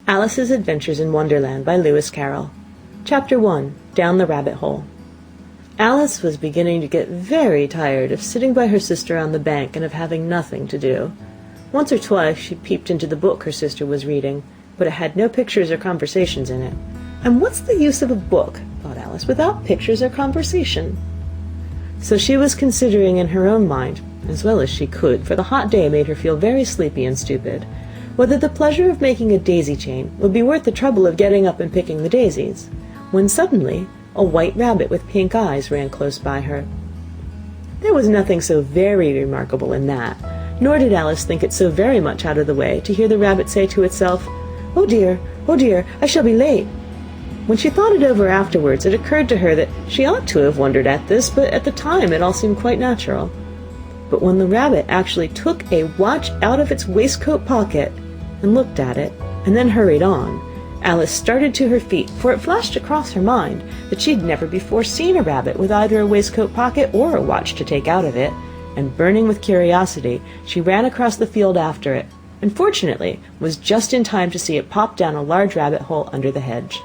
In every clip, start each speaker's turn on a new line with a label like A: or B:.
A: Alice's Adventures in Wonderland by Lewis Carroll. Chapter 1. Down the Rabbit Hole. Alice was beginning to get very tired of sitting by her sister on the bank and of having nothing to do. Once or twice she peeped into the book her sister was reading, but it had no pictures or conversations in it. And what's the use of a book, thought Alice, without pictures or conversation? So she was considering in her own mind, as well as she could, for the hot day made her feel very sleepy and stupid, whether the pleasure of making a daisy chain would be worth the trouble of getting up and picking the daisies, when suddenly a white rabbit with pink eyes ran close by her. There was nothing so very remarkable in that, nor did Alice think it so very much out of the way to hear the rabbit say to itself, oh dear, I shall be late." When she thought it over afterwards, it occurred to her that she ought to have wondered at this, but at the time it all seemed quite natural. But when the rabbit actually took a watch out of its waistcoat pocket and looked at it, and then hurried on, Alice started to her feet, for it flashed across her mind that she had never before seen a rabbit with either a waistcoat pocket or a watch to take out of it, and burning with curiosity, she ran across the field after it, and fortunately was just in time to see it pop down a large rabbit hole under the hedge.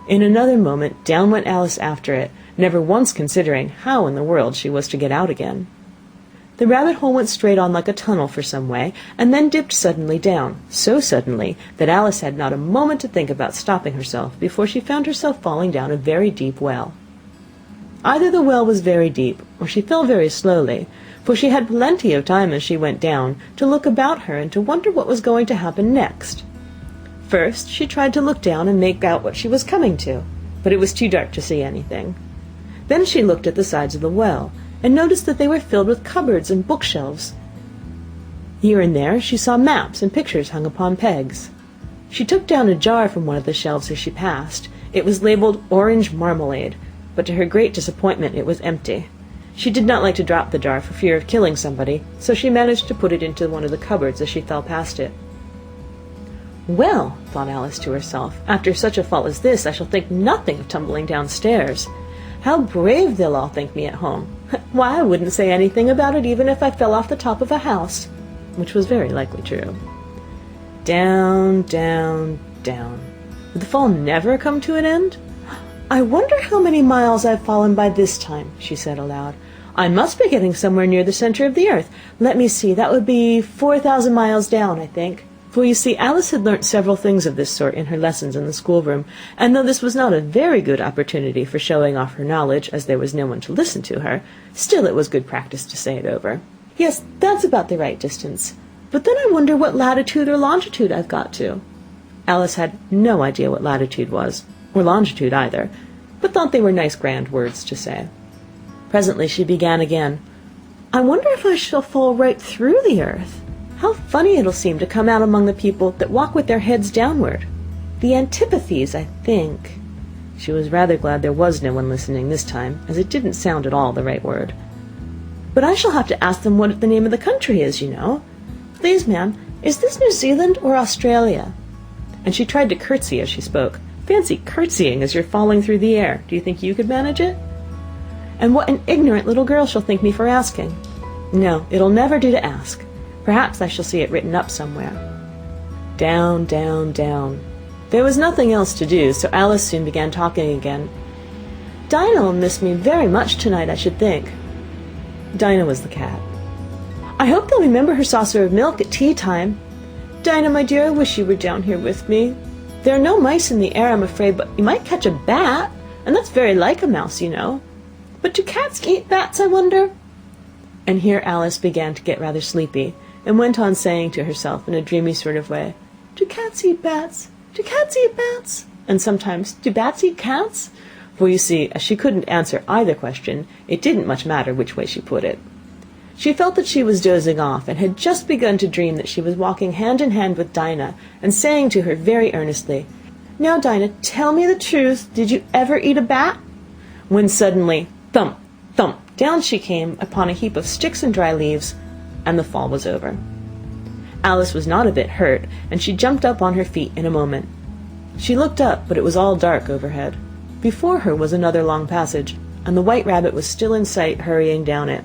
A: In another moment down went Alice after it, never once considering how in the world she was to get out again. The rabbit hole went straight on like a tunnel for some way, and then dipped suddenly down, so suddenly that Alice had not a moment to think about stopping herself before she found herself falling down a very deep well. Either the well was very deep, or she fell very slowly, for she had plenty of time as she went down to look about her and to wonder what was going to happen next. First she tried to look down and make out what she was coming to, but it was too dark to see anything. Then she looked at the sides of the well, and noticed that they were filled with cupboards and bookshelves. Here and there she saw maps and pictures hung upon pegs. She took down a jar from one of the shelves as she passed. It was labeled orange marmalade, but to her great disappointment it was empty. She did not like to drop the jar for fear of killing somebody, so she managed to put it into one of the cupboards as she fell past it. Well, thought Alice to herself, after such a fall as this I shall think nothing of tumbling downstairs. How brave they'll all think me at home. Why, I wouldn't say anything about it even if I fell off the top of a house, which was very likely true. Down, down, down. Would the fall never come to an end? I wonder how many miles I've fallen by this time, she said aloud. I must be getting somewhere near the center of the earth. Let me see, that would be 4,000 miles down, I think. For you see, Alice had learnt several things of this sort in her lessons in the schoolroom, and though this was not a very good opportunity for showing off her knowledge, as there was no one to listen to her, still it was good practice to say it over. Yes, that's about the right distance. But then I wonder what latitude or longitude I've got to. Alice had no idea what latitude was, or longitude either, but thought they were nice grand words to say. Presently she began again. I wonder if I shall fall right through the earth. How funny it'll seem to come out among the people that walk with their heads downward. The antipathies, I think. She was rather glad there was no one listening this time, as it didn't sound at all the right word. But I shall have to ask them what the name of the country is, you know. Please, ma'am, is this New Zealand or Australia? And she tried to curtsy as she spoke. Fancy curtsying as you're falling through the air. Do you think you could manage it? And what an ignorant little girl she'll think me for asking. No, it'll never do to ask. Perhaps I shall see it written up somewhere. Down, down, down. There was nothing else to do, so Alice soon began talking again. Dinah will miss me very much tonight, I should think. Dinah was the cat. I hope they'll remember her saucer of milk at tea time. Dinah, my dear, I wish you were down here with me. There are no mice in the air, I'm afraid, but you might catch a bat, and that's very like a mouse, you know. But do cats eat bats, I wonder? And here Alice began to get rather sleepy, and went on saying to herself in a dreamy sort of way, Do cats eat bats? Do cats eat bats? And sometimes, do bats eat cats? For you see, as she couldn't answer either question, it didn't much matter which way she put it. She felt that she was dozing off, and had just begun to dream that she was walking hand in hand with Dinah, and saying to her very earnestly, Now, Dinah, tell me the truth, did you ever eat a bat? When suddenly, thump, thump, down she came upon a heap of sticks and dry leaves, and the fall was over. Alice was not a bit hurt, and she jumped up on her feet in a moment. She looked up, but it was all dark overhead. Before her was another long passage, and the white rabbit was still in sight, hurrying down it.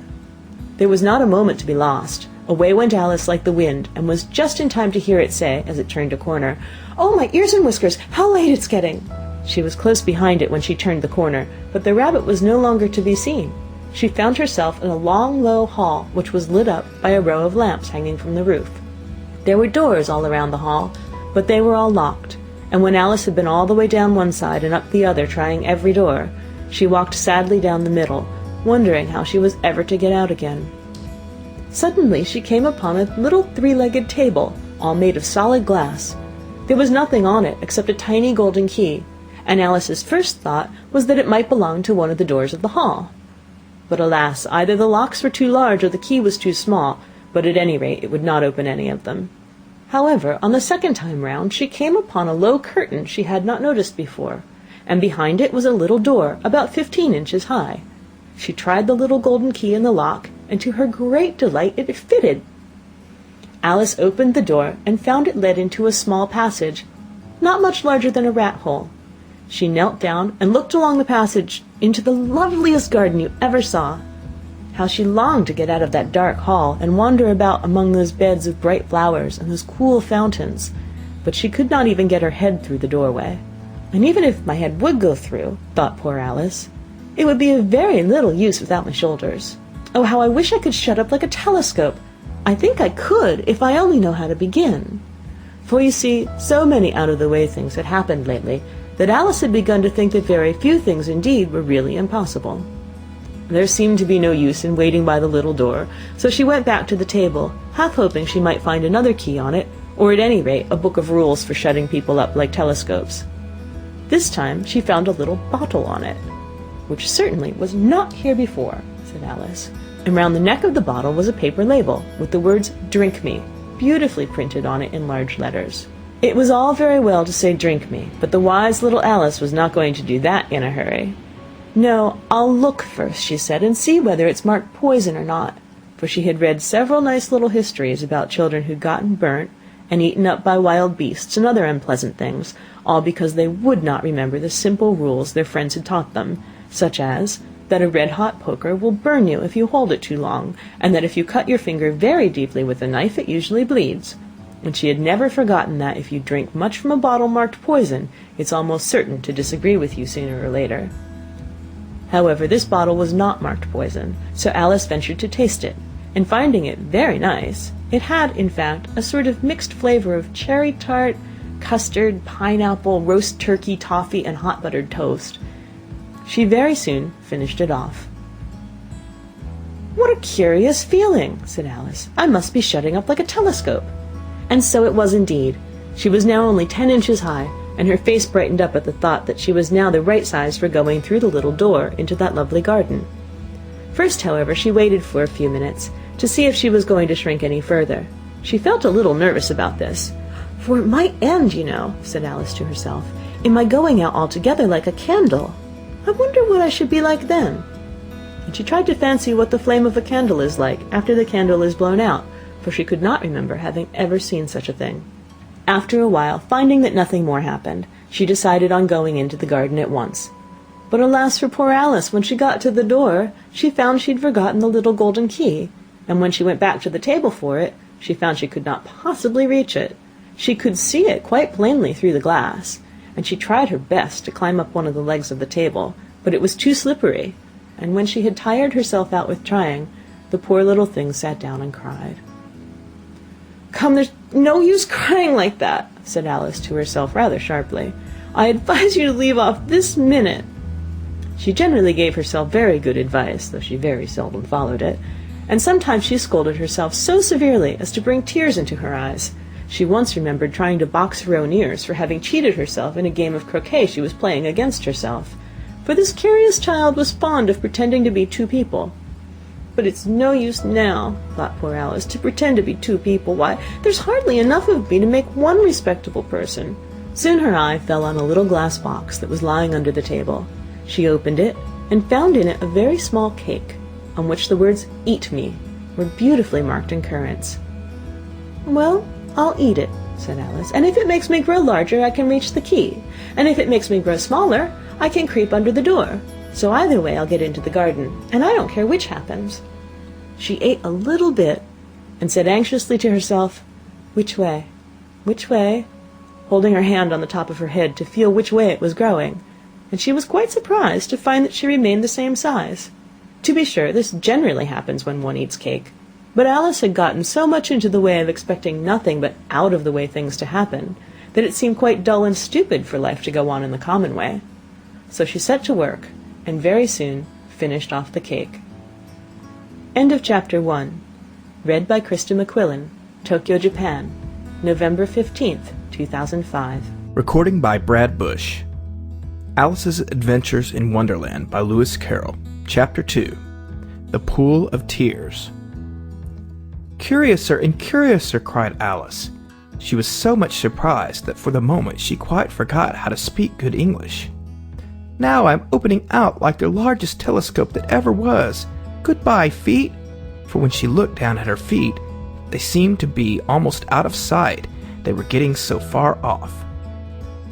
A: There was not a moment to be lost. Away went Alice like the wind, and was just in time to hear it say, as it turned a corner, "Oh, my ears and whiskers, how late it's getting!" She was close behind it when she turned the corner, but the rabbit was no longer to be seen. She found herself in a long, low hall, which was lit up by a row of lamps hanging from the roof. There were doors all around the hall, but they were all locked, and when Alice had been all the way down one side and up the other, trying every door, she walked sadly down the middle, wondering how she was ever to get out again. Suddenly she came upon a little three-legged table, all made of solid glass. There was nothing on it except a tiny golden key, and Alice's first thought was that it might belong to one of the doors of the hall. But alas, either the locks were too large or the key was too small, but at any rate it would not open any of them. However, on the second time round she came upon a low curtain she had not noticed before, and behind it was a little door about 15 inches high. She tried the little golden key in the lock, and to her great delight it fitted. Alice opened the door and found it led into a small passage, not much larger than a rat hole. She knelt down and looked along the passage into the loveliest garden you ever saw. How she longed to get out of that dark hall and wander about among those beds of bright flowers and those cool fountains, but she could not even get her head through the doorway. And even if my head would go through, thought poor Alice, it would be of very little use without my shoulders. Oh, how I wish I could shut up like a telescope! I think I could, if I only know how to begin. For you see, so many out-of-the-way things had happened lately, that Alice had begun to think that very few things indeed were really impossible. There seemed to be no use in waiting by the little door, so she went back to the table, half hoping she might find another key on it, or at any rate a book of rules for shutting people up like telescopes. This time she found a little bottle on it, which certainly was not here before, said Alice, and round the neck of the bottle was a paper label with the words "Drink me" beautifully printed on it in large letters. It was all very well to say "drink me," but the wise little Alice was not going to do that in a hurry. "No, I'll look first," she said, "and see whether it's marked poison or not," for she had read several nice little histories about children who'd gotten burnt and eaten up by wild beasts and other unpleasant things, all because they would not remember the simple rules their friends had taught them, such as that a red-hot poker will burn you if you hold it too long, and that if you cut your finger very deeply with a knife it usually bleeds. And she had never forgotten that if you drink much from a bottle marked poison, it's almost certain to disagree with you sooner or later. However, this bottle was not marked poison, so Alice ventured to taste it, and finding it very nice, it had, in fact, a sort of mixed flavor of cherry tart, custard, pineapple, roast turkey, toffee, and hot buttered toast. She very soon finished it off. "What a curious feeling," said Alice. "I must be shutting up like a telescope." And so it was indeed. She was now only 10 inches high, and her face brightened up at the thought that she was now the right size for going through the little door into that lovely garden. First, however, she waited for a few minutes to see if she was going to shrink any further. She felt a little nervous about this, for it might end, you know, said Alice to herself, in my going out altogether like a candle. I wonder what I should be like then. And she tried to fancy what the flame of a candle is like after the candle is blown out, for she could not remember having ever seen such a thing. After a while, finding that nothing more happened, she decided on going into the garden at once. But alas for poor Alice, when she got to the door, she found she'd forgotten the little golden key, and when she went back to the table for it, she found she could not possibly reach it. She could see it quite plainly through the glass, and she tried her best to climb up one of the legs of the table, but it was too slippery, and when she had tired herself out with trying, the poor little thing sat down and cried. "Come, there's no use crying like that," said Alice to herself rather sharply. "I advise you to leave off this minute." She generally gave herself very good advice, though she very seldom followed it, and sometimes she scolded herself so severely as to bring tears into her eyes. She once remembered trying to box her own ears for having cheated herself in a game of croquet she was playing against herself, for this curious child was fond of pretending to be two people. "But it's no use now," thought poor Alice, "to pretend to be two people. Why, there's hardly enough of me to make one respectable person." Soon her eye fell on a little glass box that was lying under the table. She opened it, and found in it a very small cake, on which the words "Eat me" were beautifully marked in currants. "Well, I'll eat it," said Alice, "and if it makes me grow larger, I can reach the key, and if it makes me grow smaller, I can creep under the door. So either way I'll get into the garden, and I don't care which happens." She ate a little bit, and said anxiously to herself, "Which way? Which way?" holding her hand on the top of her head to feel which way it was growing, and she was quite surprised to find that she remained the same size. To be sure, this generally happens when one eats cake, but Alice had gotten so much into the way of expecting nothing but out-of-the-way things to happen, that it seemed quite dull and stupid for life to go on in the common way. So she set to work, and very soon finished off the cake. End of Chapter 1. Read by Krista McQuillan, Tokyo, Japan, November 15th, 2005.
B: Recording by Brad Bush. Alice's Adventures in Wonderland by Lewis Carroll. Chapter 2. The Pool of Tears. "Curiouser and curiouser," cried Alice. She was so much surprised that for the moment she quite forgot how to speak good English. "Now I'm opening out like the largest telescope that ever was. Goodbye, feet." For when she looked down at her feet, they seemed to be almost out of sight. They were getting so far off.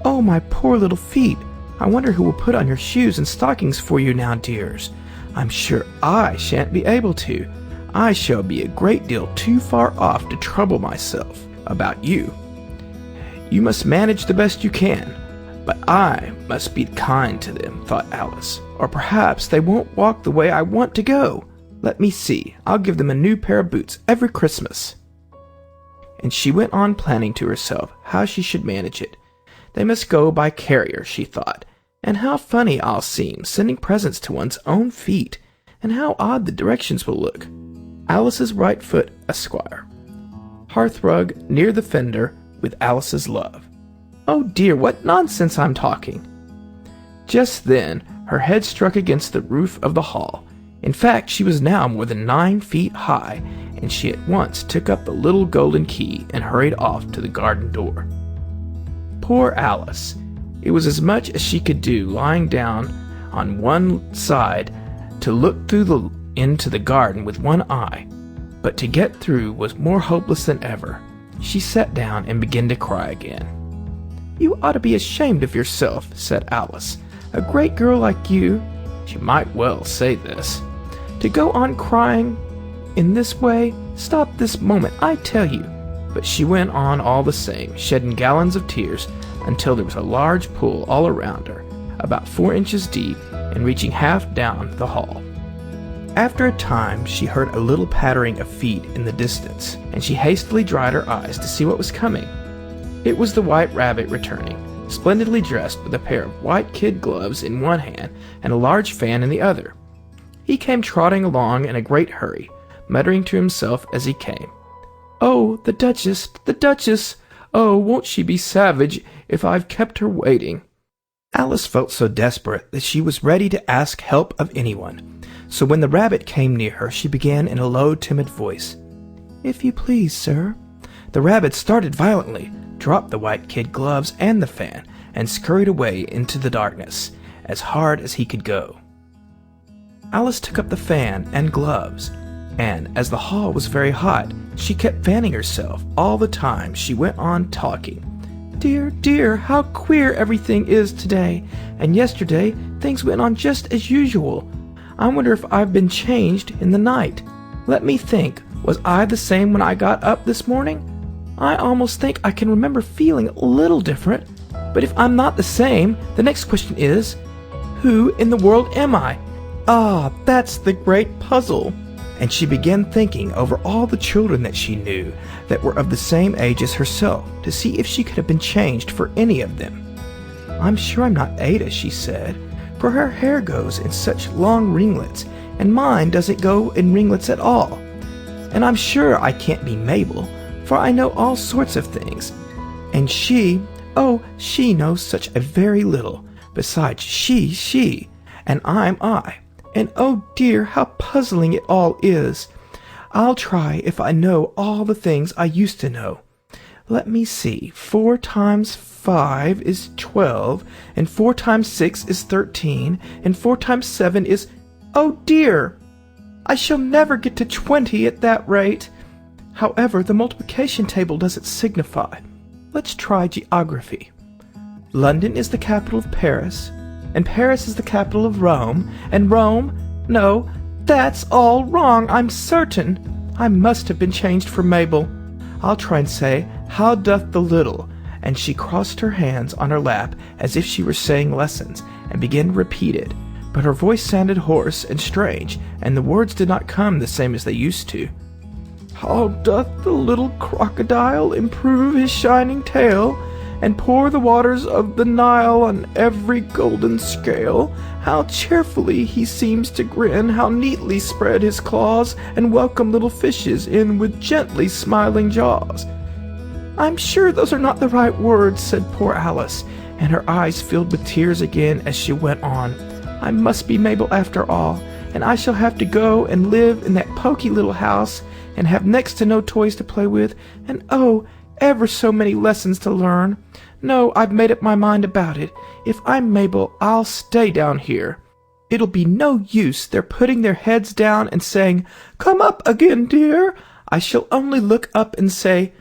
B: "Oh, my poor little feet. I wonder who will put on your shoes and stockings for you now, dears. I'm sure I shan't be able to. I shall be a great deal too far off to trouble myself about you. You must manage the best you can, but I must be kind to them," thought Alice, "or perhaps they won't walk the way I want to go. Let me see, I'll give them a new pair of boots every Christmas." And she went on planning to herself how she should manage it. They must go by carrier, she thought, and how funny I'll seem sending presents to one's own feet, and how odd the directions will look. Alice's right foot, Esquire. Hearthrug near the fender, with Alice's love. Oh dear, what nonsense I'm talking. Just then her head struck against the roof of the hall. In fact, she was now more than 9 feet high, and she at once took up the little golden key and hurried off to the garden door. Poor Alice! It was as much as she could do lying down on one side to look through into the garden with one eye, but to get through was more hopeless than ever. She sat down and began to cry again. "You ought to be ashamed of yourself," said Alice. "A great girl like you," she might well say this, "to go on crying in this way. Stop this moment, I tell you." But she went on all the same, shedding gallons of tears until there was a large pool all around her, about 4 inches deep and reaching half down the hall. After a time she heard a little pattering of feet in the distance, and she hastily dried her eyes to see what was coming. It was the White Rabbit returning, splendidly dressed with a pair of white kid gloves in one hand and a large fan in the other. He came trotting along in a great hurry, muttering to himself as he came, "Oh, the Duchess, the Duchess! Oh, won't she be savage if I've kept her waiting?" Alice felt so desperate that she was ready to ask help of anyone. So when the rabbit came near her, she began in a low, timid voice, "If you please, sir." The rabbit started violently, dropped the white kid gloves and the fan, and scurried away into the darkness, as hard as he could go. Alice took up the fan and gloves, and as the hall was very hot, she kept fanning herself all the time she went on talking. "Dear, dear, how queer everything is today, and yesterday things went on just as usual. I wonder if I've been changed in the night. Let me think, was I the same when I got up this morning? I almost think I can remember feeling a little different, but if I'm not the same, the next question is, who in the world am I? Ah, that's the great puzzle." And she began thinking over all the children that she knew that were of the same age as herself, to see if she could have been changed for any of them. "I'm sure I'm not Ada," she said, "for her hair goes in such long ringlets, and mine doesn't go in ringlets at all. And I'm sure I can't be Mabel, for I know all sorts of things. And she, oh, she knows such a very little. Besides, she, and I'm I. And oh dear, how puzzling it all is. I'll try if I know all the things I used to know. Let me see, 4 times 5 is 12, and 4 times 6 is 13, and 4 times 7 is... Oh dear! I shall never get to 20 at that rate. However, the multiplication table doesn't signify. Let's try geography. London is the capital of Paris, and Paris is the capital of Rome, and Rome... No, that's all wrong, I'm certain. I must have been changed for Mabel. I'll try and say, how doth the little? And she crossed her hands on her lap as if she were saying lessons, and began to repeat it. But her voice sounded hoarse and strange, and the words did not come the same as they used to. How doth the little crocodile improve his shining tail, and pour the waters of the Nile on every golden scale? How cheerfully he seems to grin, how neatly spread his claws, and welcome little fishes in with gently smiling jaws. I'm sure those are not the right words, said poor Alice, and her eyes filled with tears again as she went on. I must be Mabel after all, and I shall have to go and live in that poky little house, and have next to no toys to play with, and oh, ever so many lessons to learn. No, I've made up my mind about it. If I'm Mabel, I'll stay down here. It'll be no use their putting their heads down and saying, Come up again, dear. I shall only look up and say,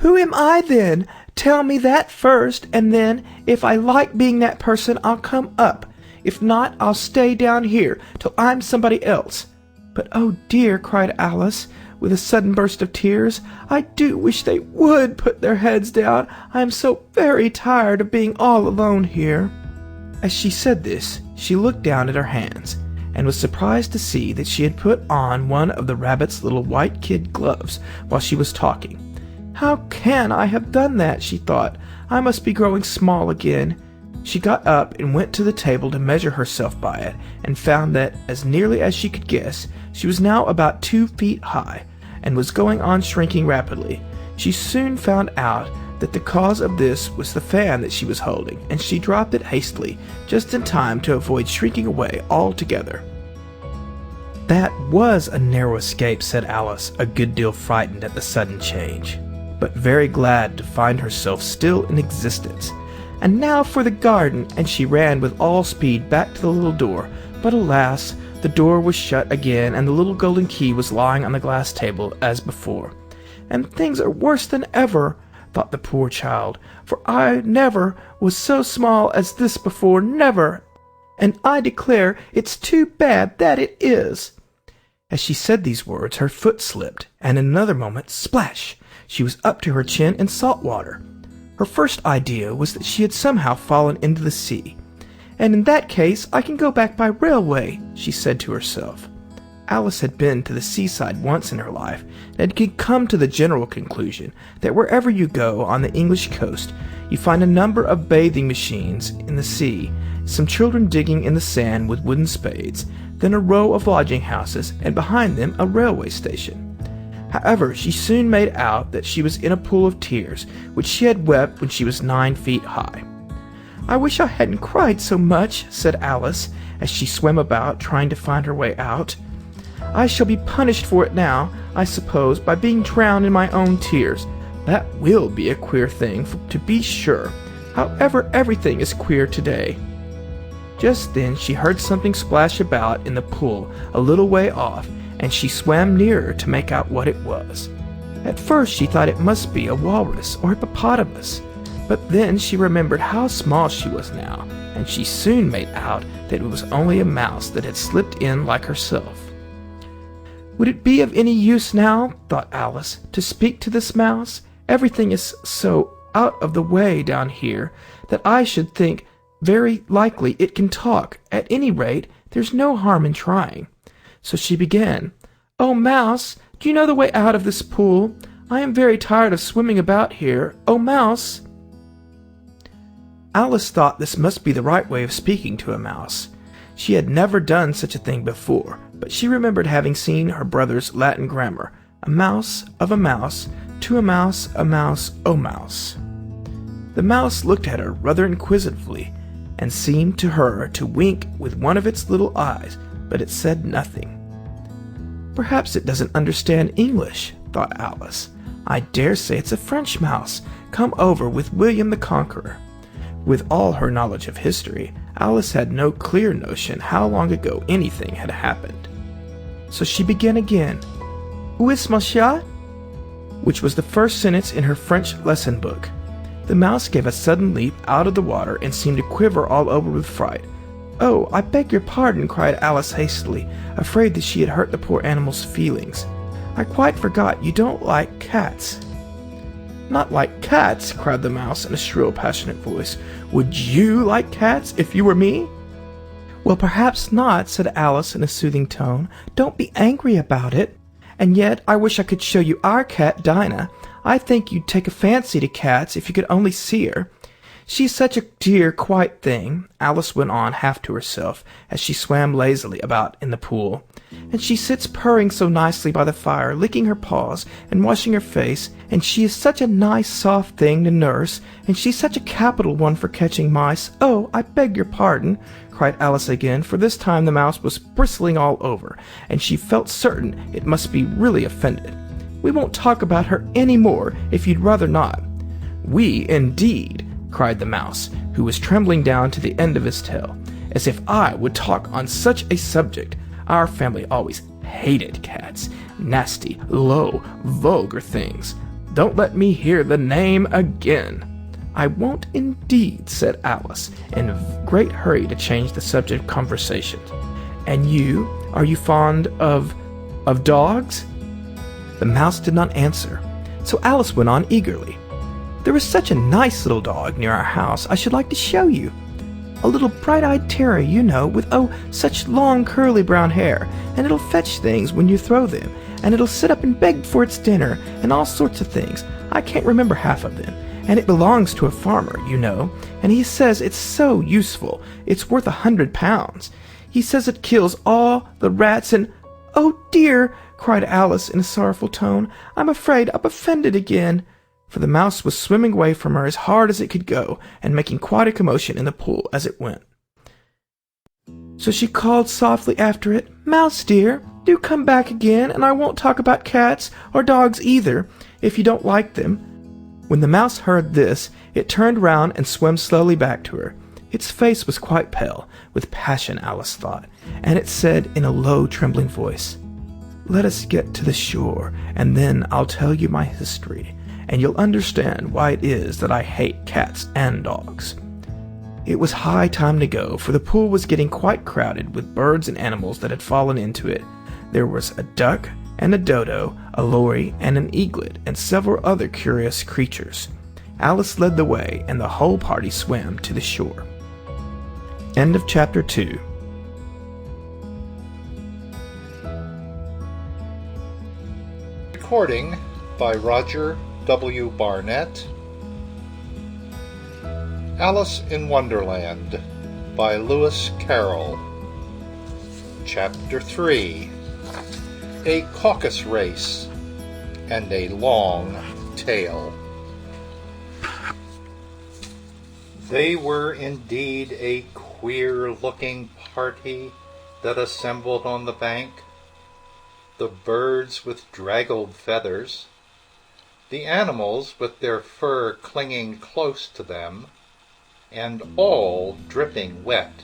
B: Who am I then? Tell me that first, and then, if I like being that person, I'll come up. If not, I'll stay down here till I'm somebody else. But oh dear, cried Alice, with a sudden burst of tears, I do wish they would put their heads down. I am so very tired of being all alone here. As she said this, she looked down at her hands, and was surprised to see that she had put on one of the rabbit's little white kid gloves while she was talking. How can I have done that? She thought. I must be growing small again. She got up and went to the table to measure herself by it, and found that, as nearly as she could guess, she was now about 2 feet high, and was going on shrinking rapidly. She soon found out that the cause of this was the fan that she was holding, and she dropped it hastily, just in time to avoid shrinking away altogether. That was a narrow escape, said Alice, a good deal frightened at the sudden change, but very glad to find herself still in existence. And now for the garden, and she ran with all speed back to the little door, but alas, the door was shut again, and the little golden key was lying on the glass table as before. And things are worse than ever, thought the poor child, for I never was so small as this before, never, and I declare it's too bad that it is. As she said these words, her foot slipped, and in another moment, splash, she was up to her chin in salt water. Her first idea was that she had somehow fallen into the sea. And in that case, I can go back by railway, she said to herself. Alice had been to the seaside once in her life, and had come to the general conclusion that wherever you go on the English coast, you find a number of bathing machines in the sea, some children digging in the sand with wooden spades, then a row of lodging houses, and behind them a railway station. However, she soon made out that she was in a pool of tears, which she had wept when she was 9 feet high. I wish I hadn't cried so much, said Alice, as she swam about, trying to find her way out. I shall be punished for it now, I suppose, by being drowned in my own tears. That will be a queer thing, to be sure. However, everything is queer today. Just then she heard something splash about in the pool a little way off, and she swam nearer to make out what it was. At first she thought it must be a walrus or hippopotamus, but then she remembered how small she was now, and she soon made out that it was only a mouse that had slipped in like herself. Would it be of any use now, thought Alice, to speak to this mouse? Everything is so out of the way down here that I should think very likely it can talk. At any rate, there's no harm in trying. So she began, Oh, mouse, do you know the way out of this pool? I am very tired of swimming about here. Oh, mouse. Alice thought this must be the right way of speaking to a mouse. She had never done such a thing before, but she remembered having seen her brother's Latin grammar, a mouse of a mouse, to a mouse, oh mouse. The mouse looked at her rather inquisitively, and seemed to her to wink with one of its little eyes, but it said nothing. Perhaps it doesn't understand English, thought Alice. I dare say it's a French mouse, come over with William the Conqueror. With all her knowledge of history, Alice had no clear notion how long ago anything had happened. So she began again, Où est mon chat? Which was the first sentence in her French lesson book. The mouse gave a sudden leap out of the water and seemed to quiver all over with fright. Oh, I beg your pardon, cried Alice hastily, afraid that she had hurt the poor animal's feelings. I quite forgot you don't like cats." "Not like cats?" cried the mouse in a shrill, passionate voice. "Would you like cats if you were me?" "Well, perhaps not," said Alice in a soothing tone. "Don't be angry about it. And yet I wish I could show you our cat, Dinah. I think you'd take a fancy to cats if you could only see her. She's such a dear, quiet thing," Alice went on half to herself as she swam lazily about in the pool. "And she sits purring so nicely by the fire, licking her paws and washing her face, and she is such a nice, soft thing to nurse, and she's such a capital one for catching mice. Oh, I beg your pardon," cried Alice again, for this time the mouse was bristling all over, and she felt certain it must be really offended. "We won't talk about her any more, if you'd rather not." "We, indeed!" cried the mouse, who was trembling down to the end of his tail. "As if I would talk on such a subject. Our family always hated cats. Nasty, low, vulgar things. Don't let me hear the name again." "I won't indeed," said Alice, in a great hurry to change the subject of conversation. "And you, are you fond of dogs?" The mouse did not answer, so Alice went on eagerly. "There is such a nice little dog near our house I should like to show you. A little bright-eyed terrier, you know, with, oh, such long curly brown hair, and it'll fetch things when you throw them, and it'll sit up and beg for its dinner, and all sorts of things. I can't remember half of them. And it belongs to a farmer, you know, and he says it's so useful, it's worth £100. He says it kills all the rats and—" "Oh, dear!" cried Alice in a sorrowful tone. "I'm afraid I've offended again." For the mouse was swimming away from her as hard as it could go, and making quite a commotion in the pool as it went. So she called softly after it, "Mouse dear, do come back again, and I won't talk about cats, or dogs either, if you don't like them." When the mouse heard this, it turned round and swam slowly back to her. Its face was quite pale, with passion, Alice thought, and it said in a low, trembling voice, "Let us get to the shore, and then I'll tell you my history, and you'll understand why it is that I hate cats and dogs." It was high time to go, for the pool was getting quite crowded with birds and animals that had fallen into it. There was a duck and a dodo, a lory and an eaglet, and several other curious creatures. Alice led the way, and the whole party swam to the shore. End of Chapter 2.
C: Recording by Roger W. Barnett. Alice in Wonderland by Lewis Carroll. Chapter 3. A Caucus Race and a Long Tale. They were indeed a queer-looking party that assembled on the bank. The birds with draggled feathers, the animals with their fur clinging close to them, and all dripping wet,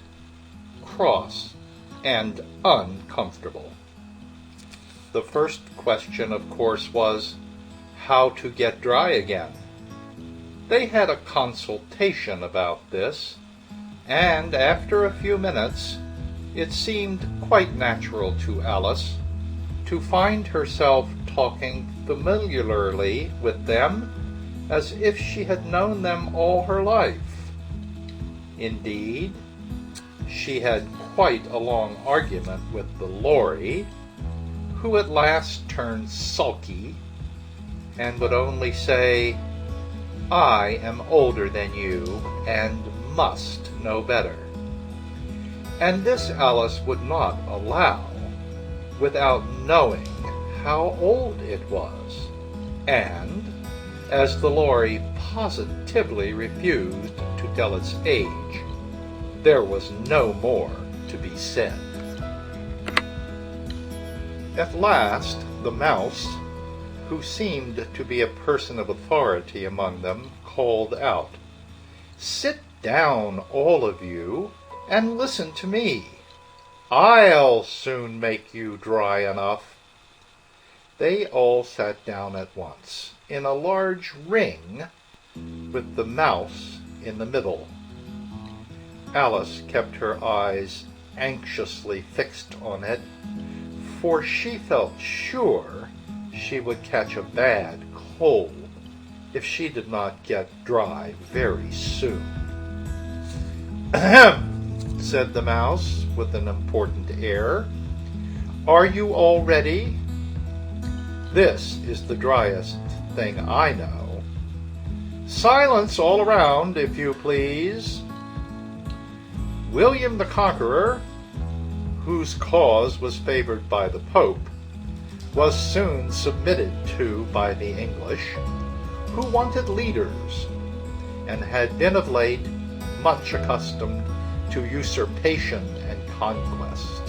C: cross, and uncomfortable. The first question, of course, was how to get dry again. They had a consultation about this, and after a few minutes, it seemed quite natural to Alice to find herself talking familiarly with them as if she had known them all her life. Indeed, she had quite a long argument with the lory, who at last turned sulky and would only say, "I am older than you and must know better." And this Alice would not allow without knowing how old it was, and as the lory positively refused to tell its age, there was no more to be said. At last, the mouse, who seemed to be a person of authority among them, called out, "Sit down, all of you, and listen to me. I'll soon make you dry enough." They all sat down at once, in a large ring, with the mouse in the middle. Alice kept her eyes anxiously fixed on it, for she felt sure she would catch a bad cold if she did not get dry very soon. "Ahem," said the mouse with an important air. "Are you all ready? This is the driest thing I know. Silence all around, if you please." William the Conqueror, whose cause was favored by the Pope, was soon submitted to by the English, who wanted leaders, and had been of late much accustomed to usurpation and conquest.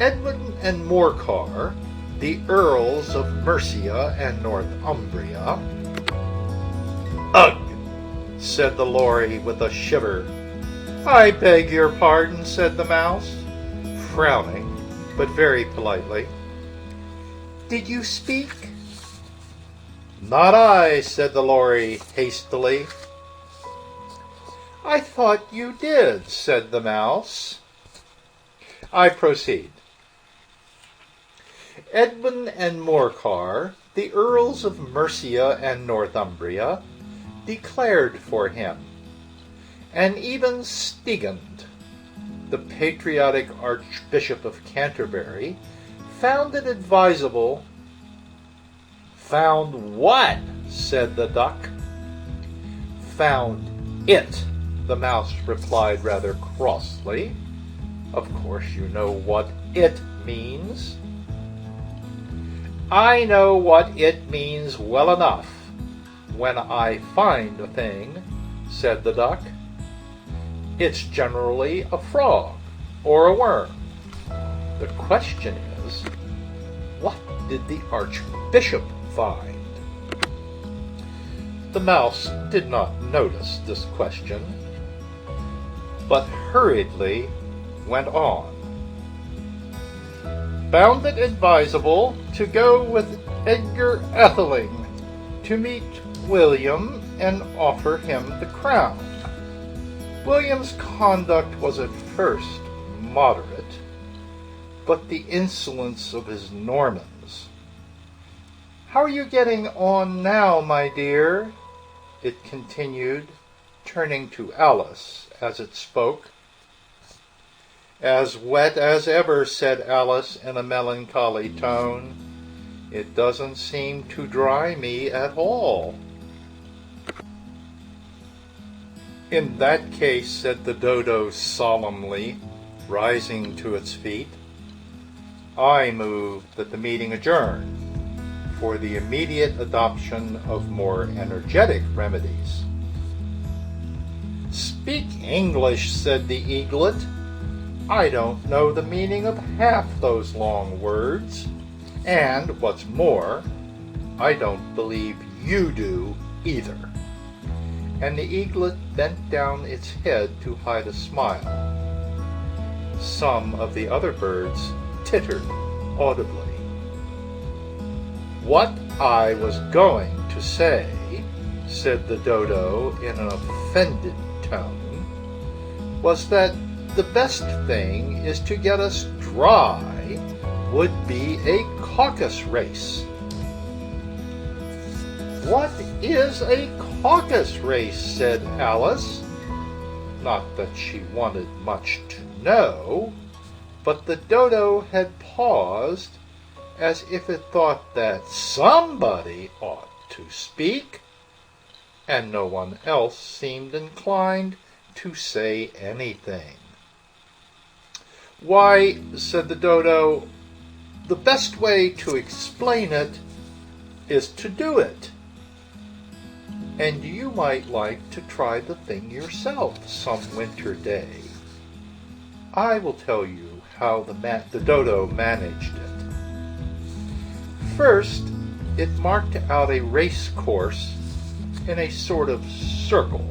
C: Edmund and Morcar, the Earls of Mercia and Northumbria. "Ugh!" said the Lory with a shiver. "I beg your pardon," said the mouse, frowning, but very politely. "Did you speak?" "Not I," said the Lory hastily. "I thought you did," said the mouse. I proceed. Edmund and Morcar, the Earls of Mercia and Northumbria, declared for him, and even Stigand, the patriotic Archbishop of Canterbury, found it advisable. "Found what?" said the duck. "Found it," the mouse replied rather crossly. "Of course you know what it means." "I know what it means well enough when I find a thing," said the duck. "It's generally a frog or a worm. The question is, what did the Archbishop find?" The mouse did not notice this question, but hurriedly went on. "Found it advisable to go with Edgar Atheling to meet William and offer him the crown. William's conduct was at first moderate, but the insolence of his Normans. How are you getting on now, my dear?" it continued, turning to Alice as it spoke. "As wet as ever," said Alice in a melancholy tone. "It doesn't seem to dry me at all." "In that case," said the dodo solemnly, rising to its feet, "I move that the meeting adjourn for the immediate adoption of more energetic remedies." "Speak English," said the eaglet. "I don't know the meaning of half those long words, and what's more, I don't believe you do either." And the eaglet bent down its head to hide a smile. Some of the other birds tittered audibly. "What I was going to say," said the dodo in an offended tone, "was that the best thing is to get us dry would be a caucus race." "What is a caucus race?" said Alice. Not that she wanted much to know, but the dodo had paused as if it thought that somebody ought to speak, and no one else seemed inclined to say anything. "Why," said the dodo, "the best way to explain it is to do it. And you might like to try the thing yourself some winter day. I will tell you how the dodo managed it. First, it marked out a race course in a sort of circle.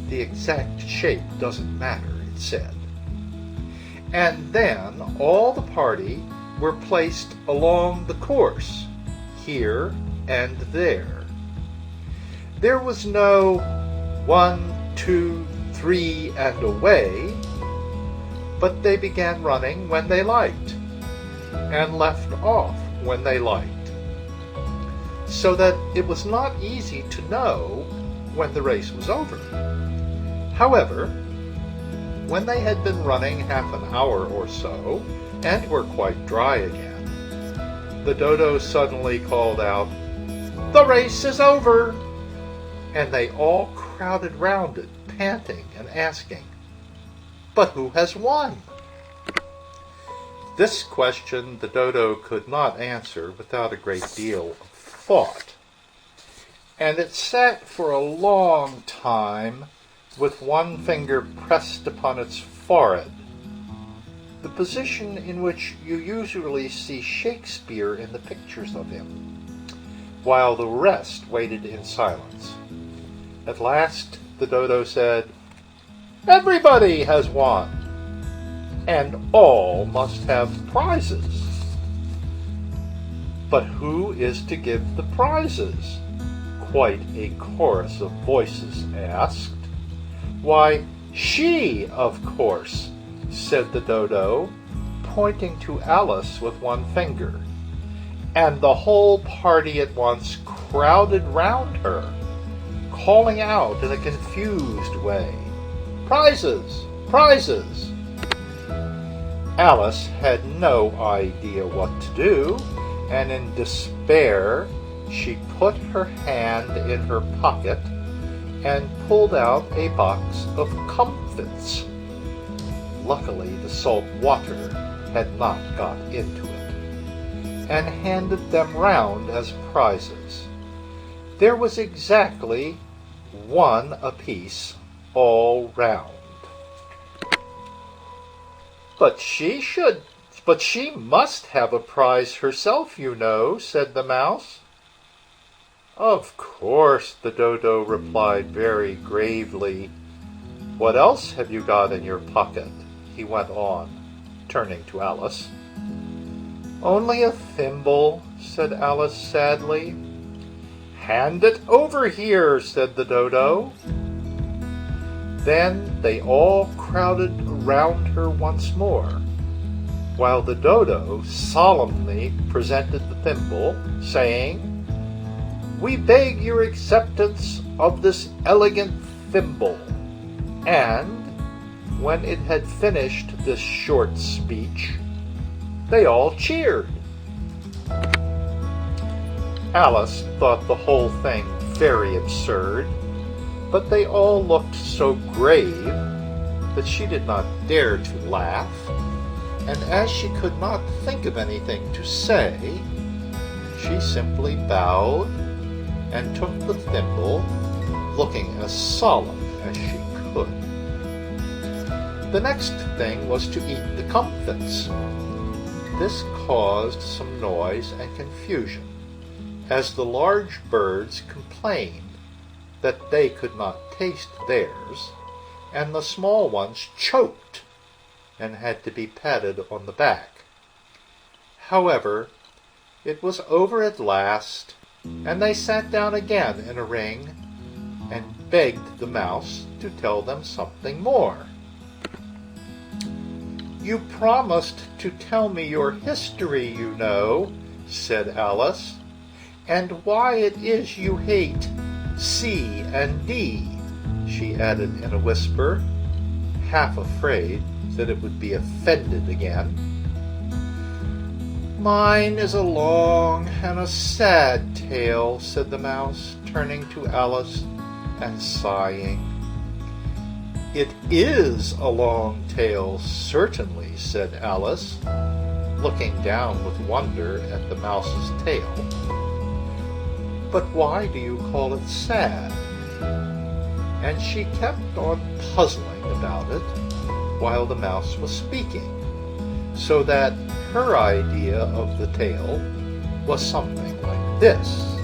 C: The exact shape doesn't matter, it said. And then all the party were placed along the course, here and there. There was no 1, 2, 3, and away, but they began running when they liked, and left off when they liked, so that it was not easy to know when the race was over. However, when they had been running half an hour or so, and were quite dry again, the dodo suddenly called out, "The race is over!" And they all crowded round it, panting and asking, "But who has won?" This question the dodo could not answer without a great deal of thought, and it sat for a long time with one finger pressed upon its forehead, the position in which you usually see Shakespeare in the pictures of him, while the rest waited in silence. At last the dodo said, "Everybody has won, and all must have prizes." "But who is to give the prizes?" quite a chorus of voices asked. "Why, she, of course," said the dodo, pointing to Alice with one finger, and the whole party at once crowded round her, calling out in a confused way, "Prizes! Prizes!" Alice had no idea what to do, and in despair she put her hand in her pocket and pulled out a box of comfits. Luckily the salt water had not got into it, and handed them round as prizes. There was exactly one apiece all round. But she must have a prize herself, you know," said the mouse. "Of course," the dodo replied very gravely. "What else have you got in your pocket?" he went on, turning to Alice. "Only a thimble," said Alice sadly. "Hand it over here," said the dodo. Then they all crowded round her once more, while the dodo solemnly presented the thimble, saying, "We beg your acceptance of this elegant thimble." And when it had finished this short speech, they all cheered. Alice thought the whole thing very absurd, but they all looked so grave that she did not dare to laugh, and as she could not think of anything to say, she simply bowed and took the thimble, looking as solemn as she could. The next thing was to eat the comfits. This caused some noise and confusion, as the large birds complained that they could not taste theirs, and the small ones choked and had to be patted on the back. However, it was over at last, and they sat down again in a ring and begged the mouse to tell them something more. "You promised to tell me your history, you know," said Alice, "and why it is you hate C and D," she added in a whisper, half afraid that it would be offended again. "Mine is a long and a sad tale," said the mouse, turning to Alice and sighing. "It is a long tale, certainly," said Alice, looking down with wonder at the mouse's tail. "But why do you call it sad?" And she kept on puzzling about it while the mouse was speaking, so that her idea of the tale was something like this.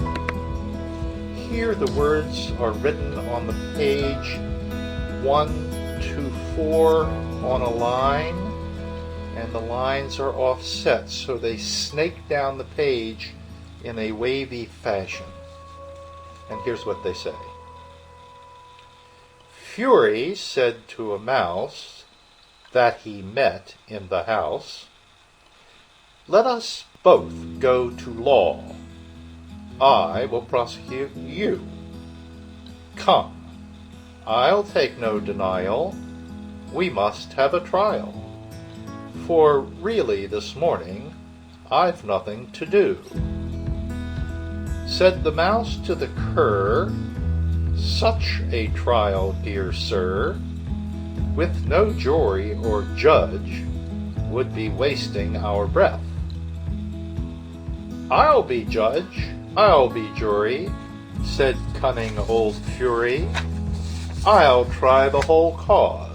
C: Here the words are written on the page 1 to 4 on a line, and the lines are offset so they snake down the page in a wavy fashion. And here's what they say. Fury said to a mouse that he met in the house, "Let us both go to law. I will prosecute you. Come, I'll take no denial. We must have a trial. For really this morning I've nothing to do. Said the mouse to the cur, such a trial, dear sir, with no jury or judge, would be wasting our breath. I'll be judge, I'll be jury, said cunning old Fury. I'll try the whole cause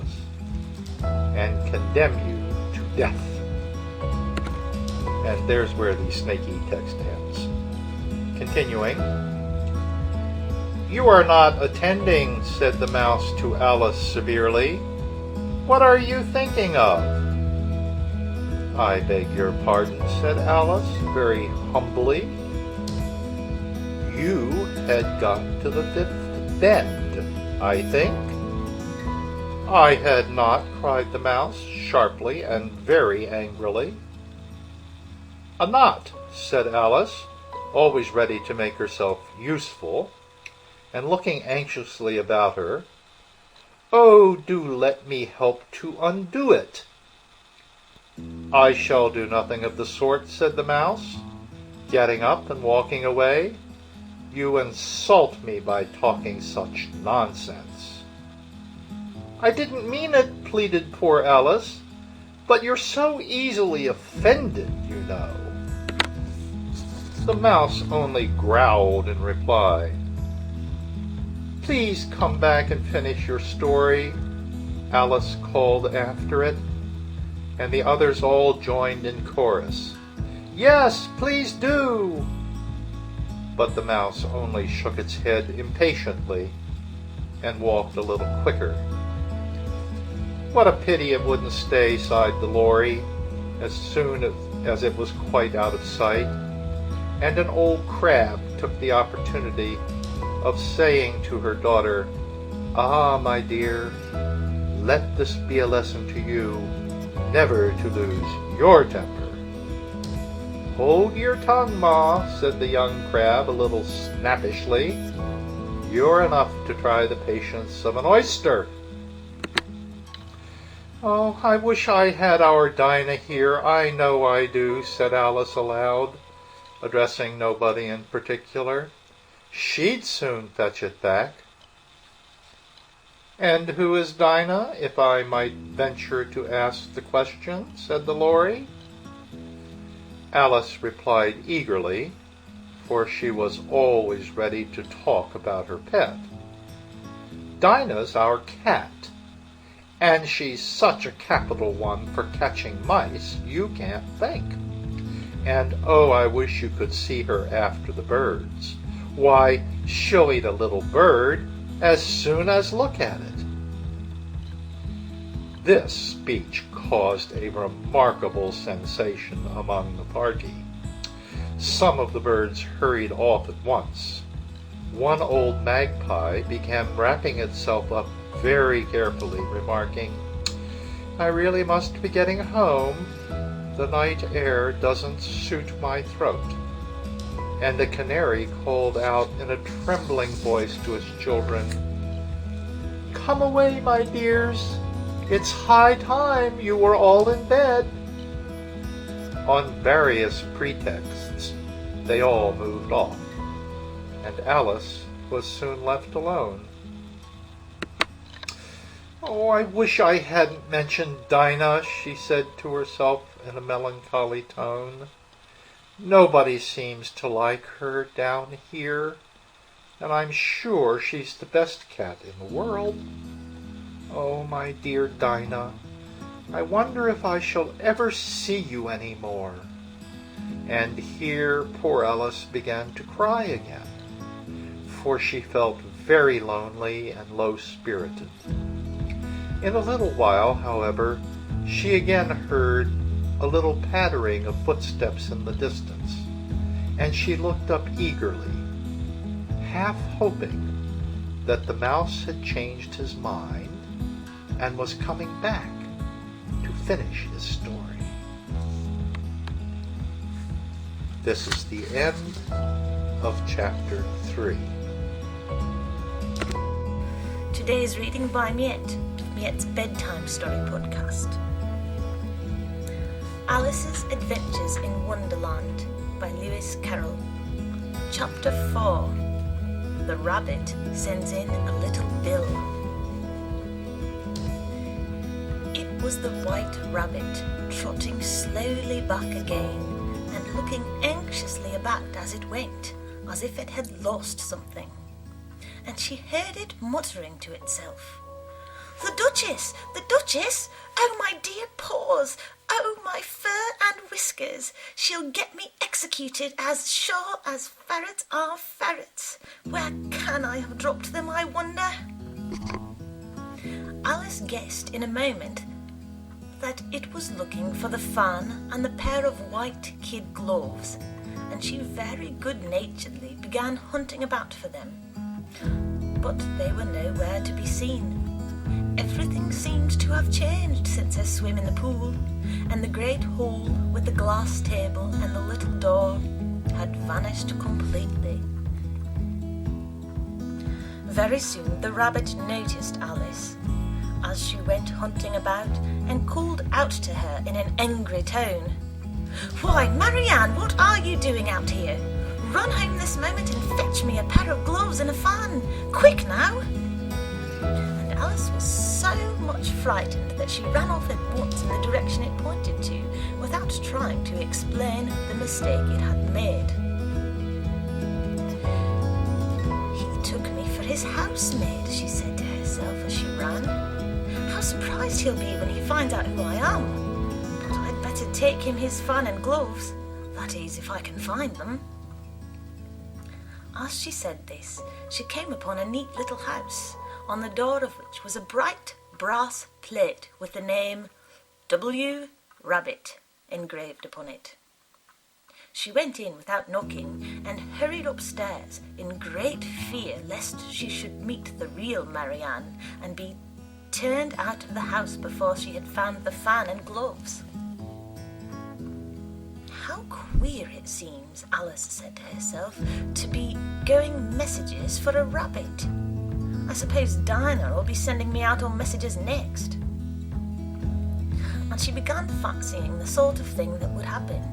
C: and condemn you to death. And there's where the snaky text ends. Continuing, you are not attending, said the mouse to Alice severely. What are you thinking of? I beg your pardon, said Alice very humbly. You had got to the fifth bend, I think. I had not, cried the mouse sharply and very angrily. A knot, said Alice, always ready to make herself useful, and looking anxiously about her. Oh, do let me help to undo it. I shall do nothing of the sort, said the mouse, getting up and walking away. You insult me by talking such nonsense. I didn't mean it, pleaded poor Alice, but you're so easily offended, you know. The mouse only growled in reply. Please come back and finish your story, Alice called after it, and the others all joined in chorus. Yes, please do! But the mouse only shook its head impatiently and walked a little quicker. What a pity it wouldn't stay, sighed the Lory, as soon as it was quite out of sight, and an old crab took the opportunity of saying to her daughter, Ah, my dear, let this be a lesson to you, never to lose your temper. Hold your tongue, Ma, said the young crab a little snappishly. You're enough to try the patience of an oyster. Oh, I wish I had our Dinah here, I know I do, said Alice aloud, addressing nobody in particular. She'd soon fetch it back. And who is Dinah, if I might venture to ask the question, said the Lory. Alice replied eagerly, for she was always ready to talk about her pet. Dinah's our cat, and she's such a capital one for catching mice you can't think. And oh, I wish you could see her after the birds. Why, she'll eat a little bird as soon as look at it. This speech caused a remarkable sensation among the party. Some of the birds hurried off at once. One old magpie began wrapping itself up very carefully, remarking, I really must be getting home. The night air doesn't suit my throat. And a canary called out in a trembling voice to its children, Come away, my dears. It's high time you were all in bed. On various pretexts, they all moved off, and Alice was soon left alone. Oh, I wish I hadn't mentioned Dinah, she said to herself in a melancholy tone. Nobody seems to like her down here, and I'm sure she's the best cat in the world. Oh, my dear Dinah, I wonder if I shall ever see you any more. And here poor Alice began to cry again, for she felt very lonely and low-spirited. In a little while, however, she again heard a little pattering of footsteps in the distance, and she looked up eagerly, half hoping that the mouse had changed his mind and was coming back to finish his story. This is the end of chapter 3.
D: Today's reading by Miette's Bedtime Story Podcast. Alice's Adventures in Wonderland by Lewis Carroll. Chapter 4. The Rabbit Sends in a Little Bill. It was the White Rabbit, trotting slowly back again and looking anxiously about as it went, as if it had lost something. And she heard it muttering to itself, "The Duchess! The Duchess! Oh, my dear paws! Oh, my fur and whiskers! She'll get me executed as sure as ferrets are ferrets! Where can I have dropped them, I wonder?" Alice guessed in a moment that it was looking for the fan and the pair of white kid gloves, and she very good-naturedly began hunting about for them. But they were nowhere to be seen. Everything seemed to have changed since her swim in the pool, and the great hall with the glass table and the little door had vanished completely. Very soon the rabbit noticed Alice as she went hunting about and called out to her in an angry tone, "Why, Marianne, what are you doing out here? Run home this moment and fetch me a pair of gloves and a fan. Quick now!" And Alice was so much frightened that she ran off at once in the direction it pointed to, without trying to explain the mistake it had made. "He took me for his housemaid," she said to herself as she ran. "How surprised he'll be when he finds out who I am. But I'd better take him his fan and gloves, that is, if I can find them." As she said this, she came upon a neat little house, on the door of which was a bright brass plate with the name W. Rabbit engraved upon it. She went in without knocking and hurried upstairs in great fear lest she should meet the real Marianne and be turned out of the house before she had found the fan and gloves. "How queer it seems," Alice said to herself, "to be going messages for a rabbit. I suppose Dinah will be sending me out on messages next." And she began fancying the sort of thing that would happen.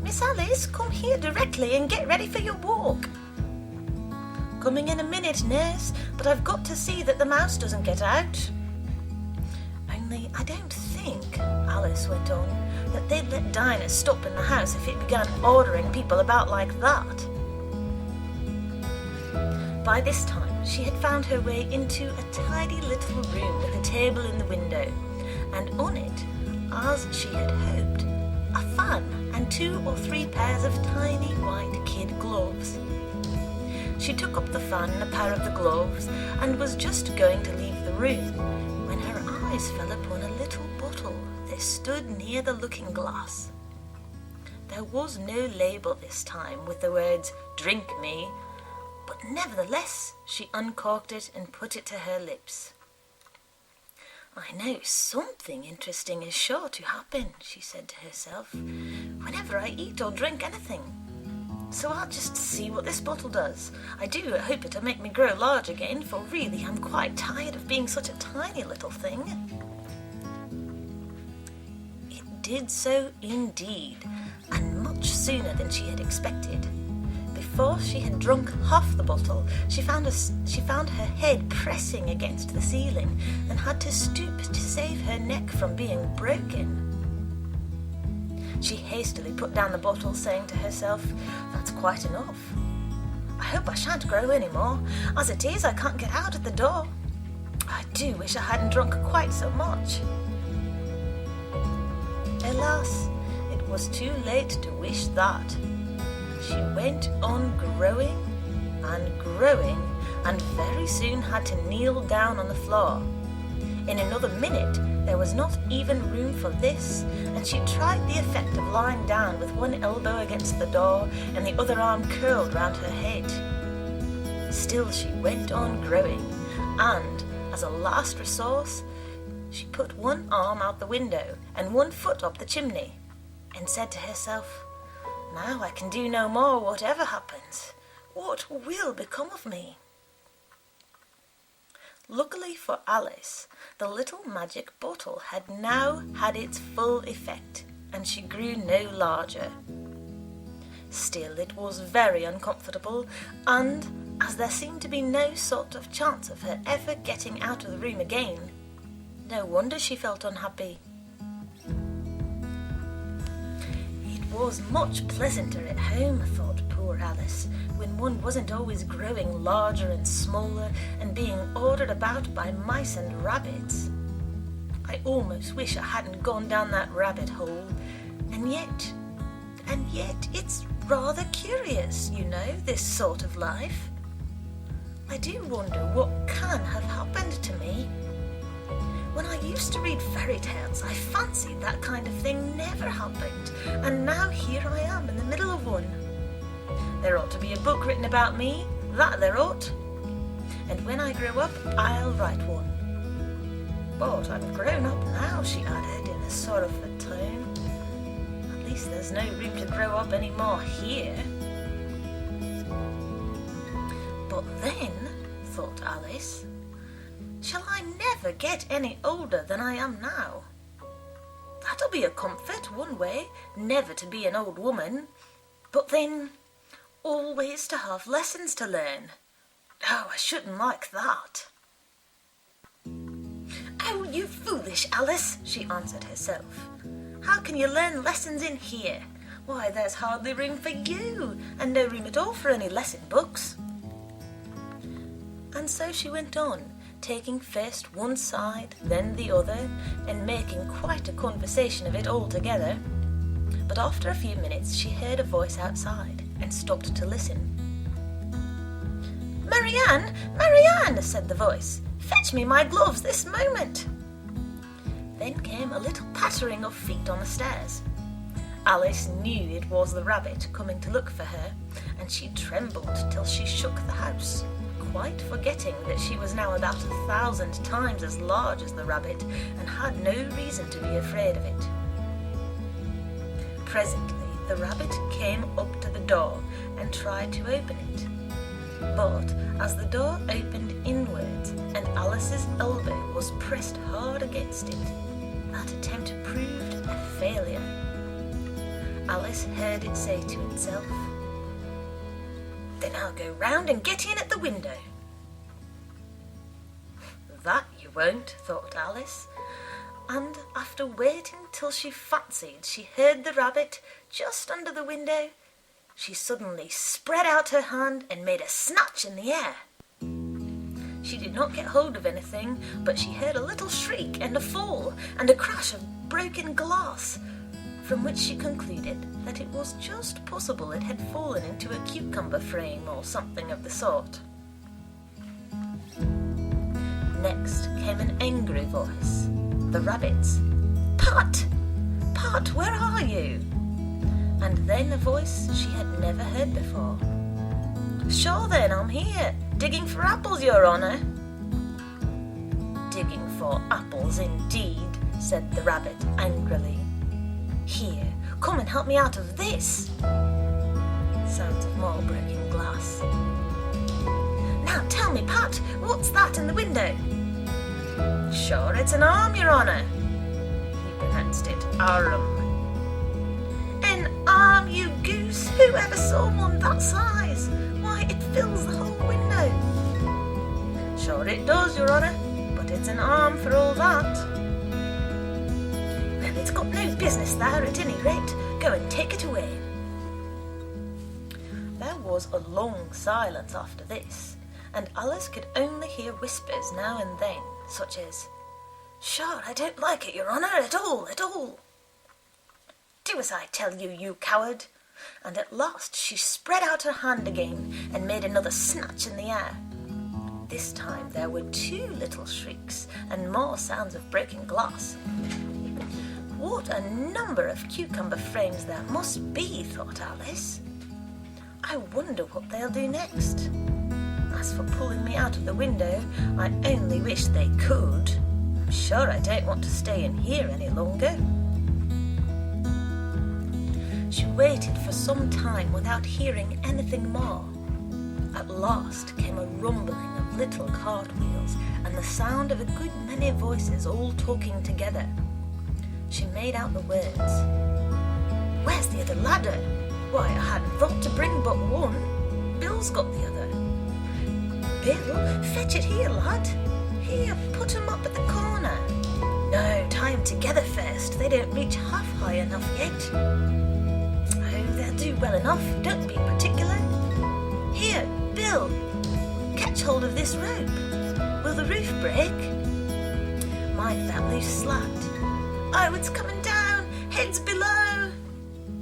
D: "Miss Alice, come here directly and get ready for your walk." "Coming in a minute, nurse, but I've got to see that the mouse doesn't get out." "Only I don't think," Alice went on, "that they'd let Dinah stop in the house if it began ordering people about like that." By this time she had found her way into a tidy little room with a table in the window, and on it, as she had hoped, a fan and 2 or 3 pairs of tiny white kid gloves. She took up the fan and a pair of the gloves and was just going to leave the room when her eyes fell upon a little bottle that stood near the looking glass. There was no label this time with the words "Drink me," but nevertheless she uncorked it and put it to her lips. "I know something interesting is sure to happen," she said to herself, "whenever I eat or drink anything. So I'll just see what this bottle does. I do hope it'll make me grow large again, for really I'm quite tired of being such a tiny little thing." It did so indeed, and much sooner than she had expected. Before she had drunk half the bottle, she found her head pressing against the ceiling and had to stoop to save her neck from being broken. She hastily put down the bottle, saying to herself, "That's quite enough. I hope I shan't grow any more. As it is, I can't get out at the door. I do wish I hadn't drunk quite so much." Alas, it was too late to wish that. She went on growing and very soon had to kneel down on the floor. In another minute there was not even room for this, and she tried the effect of lying down with one elbow against the door and the other arm curled round her head. Still she went on growing, and, as a last resource, she put one arm out the window and one foot up the chimney, and said to herself, Now I can do no more, whatever happens. What will become of me? Luckily for Alice, the little magic bottle had now had its full effect, and she grew no larger. Still, it was very uncomfortable, and as there seemed to be no sort of chance of her ever getting out of the room again, no wonder she felt unhappy. It was much pleasanter at home, thought poor Alice, when one wasn't always growing larger and smaller and being ordered about by mice and rabbits. I almost wish I hadn't gone down that rabbit hole, and yet it's rather curious, you know, this sort of life. I do wonder what can have happened to me. When I used to read fairy tales, I fancied that kind of thing never happened, and now here I am in the middle of one. There ought to be a book written about me, that there ought. And when I grow up, I'll write one. But I'm grown up now, she added in a sorrowful tone. At least there's no room to grow up any more here. But then, thought Alice, shall I never get any older than I am now? That'll be a comfort, one way, never to be an old woman. But then, always to have lessons to learn. Oh, I shouldn't like that. Oh, you foolish Alice, she answered herself. How can you learn lessons in here? Why, there's hardly room for you, and no room at all for any lesson books. And so she went on, taking first one side, then the other, and making quite a conversation of it altogether. But after a few minutes she heard a voice outside, and stopped to listen. "Marianne, Marianne," said the voice, "fetch me my gloves this moment." Then came a little pattering of feet on the stairs. Alice knew it was the rabbit coming to look for her, and she trembled till she shook the house, quite forgetting that she was now about 1,000 times as large as the rabbit, and had no reason to be afraid of it. Presently the rabbit came up to the door and tried to open it. But as the door opened inwards and Alice's elbow was pressed hard against it, that attempt proved a failure. Alice heard it say to itself, "Then I'll go round and get in at the window." "That you won't," thought Alice, and after waiting till she fancied she heard the rabbit just under the window, she suddenly spread out her hand and made a snatch in the air. She did not get hold of anything, but she heard a little shriek and a fall and a crash of broken glass, from which she concluded that it was just possible it had fallen into a cucumber frame or something of the sort. Next came an angry voice, the rabbit's. "Pat! Pat, where are you?" And then a voice she had never heard before. "Sure then, I'm here, digging for apples, your honour." "Digging for apples indeed," said the rabbit angrily. "Here, come and help me out of this." Sounds of more breaking glass. "Now tell me, Pat, what's that in the window?" "Sure, it's an arm, your honour." He pronounced it arm. "An arm, you goose! Who ever saw one that size? Why, it fills the whole window." "Sure it does, your honour, but it's an arm for all that." "Well, it's got no business there at any rate. Go and take it away." There was a long silence after this, and Alice could only hear whispers now and then, such as, "Sure, I don't like it, your honour, at all, at all." "Do as I tell you, you coward." And at last she spread out her hand again and made another snatch in the air. This time there were 2 little shrieks and more sounds of breaking glass. What a number of cucumber frames there must be, thought Alice. I wonder what they'll do next. As for pulling me out of the window, I only wish they could. I'm sure I don't want to stay in here any longer. She waited for some time without hearing anything more. At last came a rumbling of little cartwheels and the sound of a good many voices all talking together. She made out the words. "Where's the other ladder? Why, I hadn't thought to bring but one. Bill's got the other. Bill, fetch it here, lad. Here, put 'em up at the corner. No, tie 'em together first. They don't reach half high enough yet. Oh, they'll do well enough. Don't be particular. Here, Bill, catch hold of this rope. Will the roof break? Mind that loose slat. Oh, it's coming down. Heads below."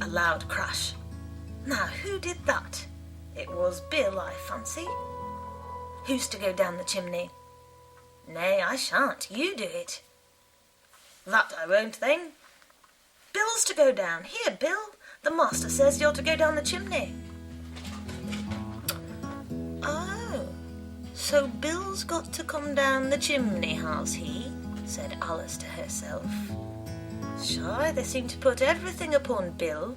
D: A loud crash. Now, who did that? It was Bill, I fancy. Who's to go down the chimney? Nay, I shan't. You do it. That I won't, then. Bill's to go down. Here, Bill. The master says you're to go down the chimney. Oh, so Bill's got to come down the chimney, has he? Said Alice to herself. Shy, they seem to put everything upon Bill.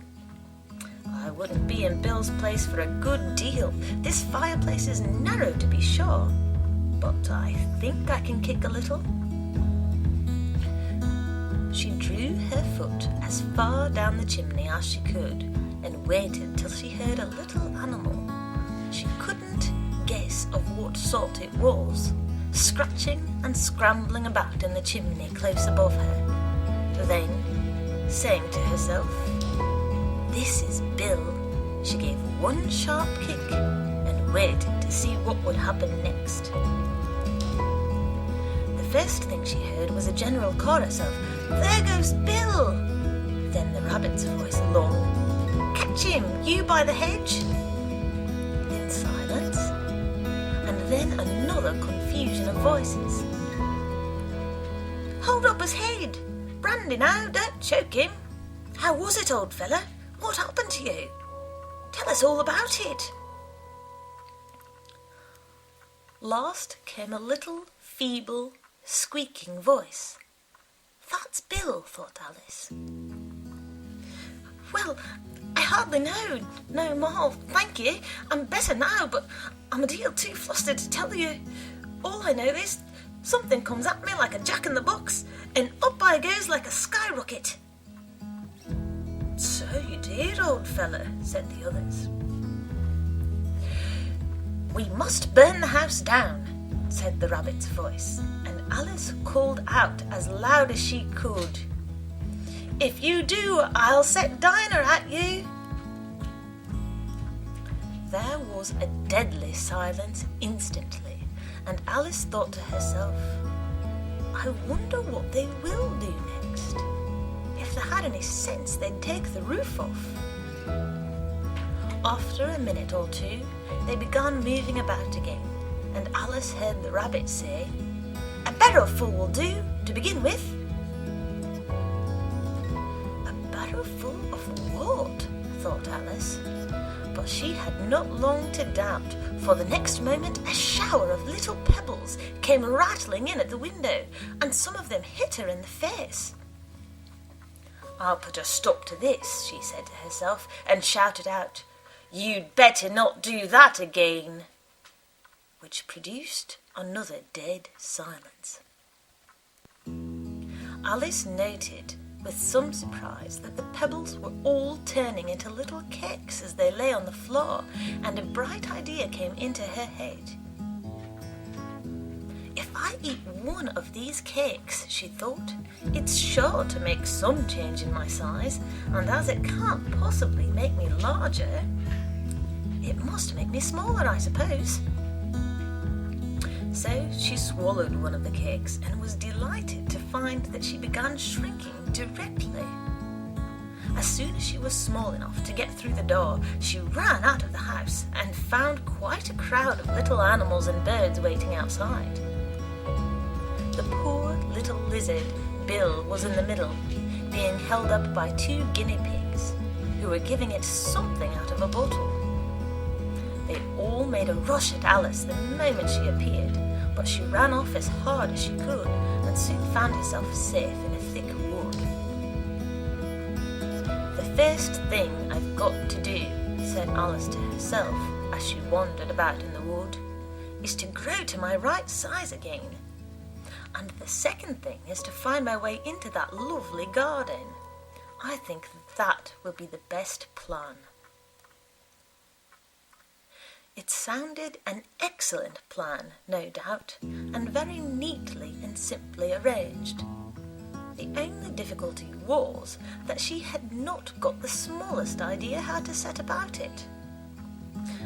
D: I wouldn't be in Bill's place for a good deal. This fireplace is narrow, to be sure, but I think I can kick a little. She drew her foot as far down the chimney as she could and waited till she heard a little animal. She couldn't guess of what sort it was, scratching and scrambling about in the chimney close above her. Then, saying to herself, "This is Bill," she gave one sharp kick and waited to see what would happen next. The first thing she heard was a general chorus of, "There goes Bill!" Then the rabbit's voice along, "Catch him, you by the hedge!" Then silence, and then another confusion of voices. "Hold up his head! Brandy now, don't choke him! How was it, old fella? What happened to you? Tell us all about it." Last came a little, feeble, squeaking voice. "That's Bill," thought Alice. "Well, I hardly know no more, thank you. I'm better now, but I'm a deal too flustered to tell you. All I know is something comes at me like a jack-in-the-box, and up I goes like a skyrocket." "So you did, old fella," said the others. "We must burn the house down," said the rabbit's voice, and Alice called out as loud as she could, "If you do, I'll set Dinah at you." There was a deadly silence instantly, and Alice thought to herself, "I wonder what they will do next. If they had any sense, they'd take the roof off." After a minute or two, they began moving about again, and Alice heard the rabbit say, "A barrowful will do, to begin with." A barrowful of what? thought Alice. But she had not long to doubt, for the next moment a shower of little pebbles came rattling in at the window, and some of them hit her in the face. "I'll put a stop to this," she said to herself, and shouted out, "You'd better not do that again," which produced another dead silence. Alice noted with some surprise that the pebbles were all turning into little cakes as they lay on the floor, and a bright idea came into her head. "If I eat one of these cakes," she thought, "it's sure to make some change in my size, and as it can't possibly make me larger, it must make me smaller, I suppose." So she swallowed one of the cakes and was delighted to find that she began shrinking directly. As soon as she was small enough to get through the door, she ran out of the house and found quite a crowd of little animals and birds waiting outside. The poor little lizard, Bill, was in the middle, being held up by 2 guinea pigs, who were giving it something out of a bottle. They all made a rush at Alice the moment she appeared, but she ran off as hard as she could and soon found herself safe in a thick wood. The first thing I've got to do," said Alice to herself as she wandered about in the wood, "is to grow to my right size again. And the second thing is to find my way into that lovely garden. I think that will be the best plan." It sounded an excellent plan, no doubt, and very neatly and simply arranged. The only difficulty was that she had not got the smallest idea how to set about it.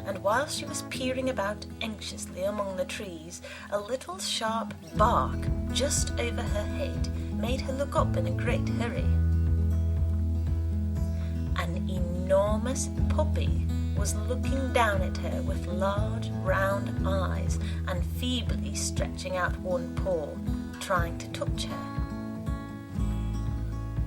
D: And while she was peering about anxiously among the trees, a little sharp bark just over her head made her look up in a great hurry. An enormous puppy was looking down at her with large round eyes and feebly stretching out one paw, trying to touch her.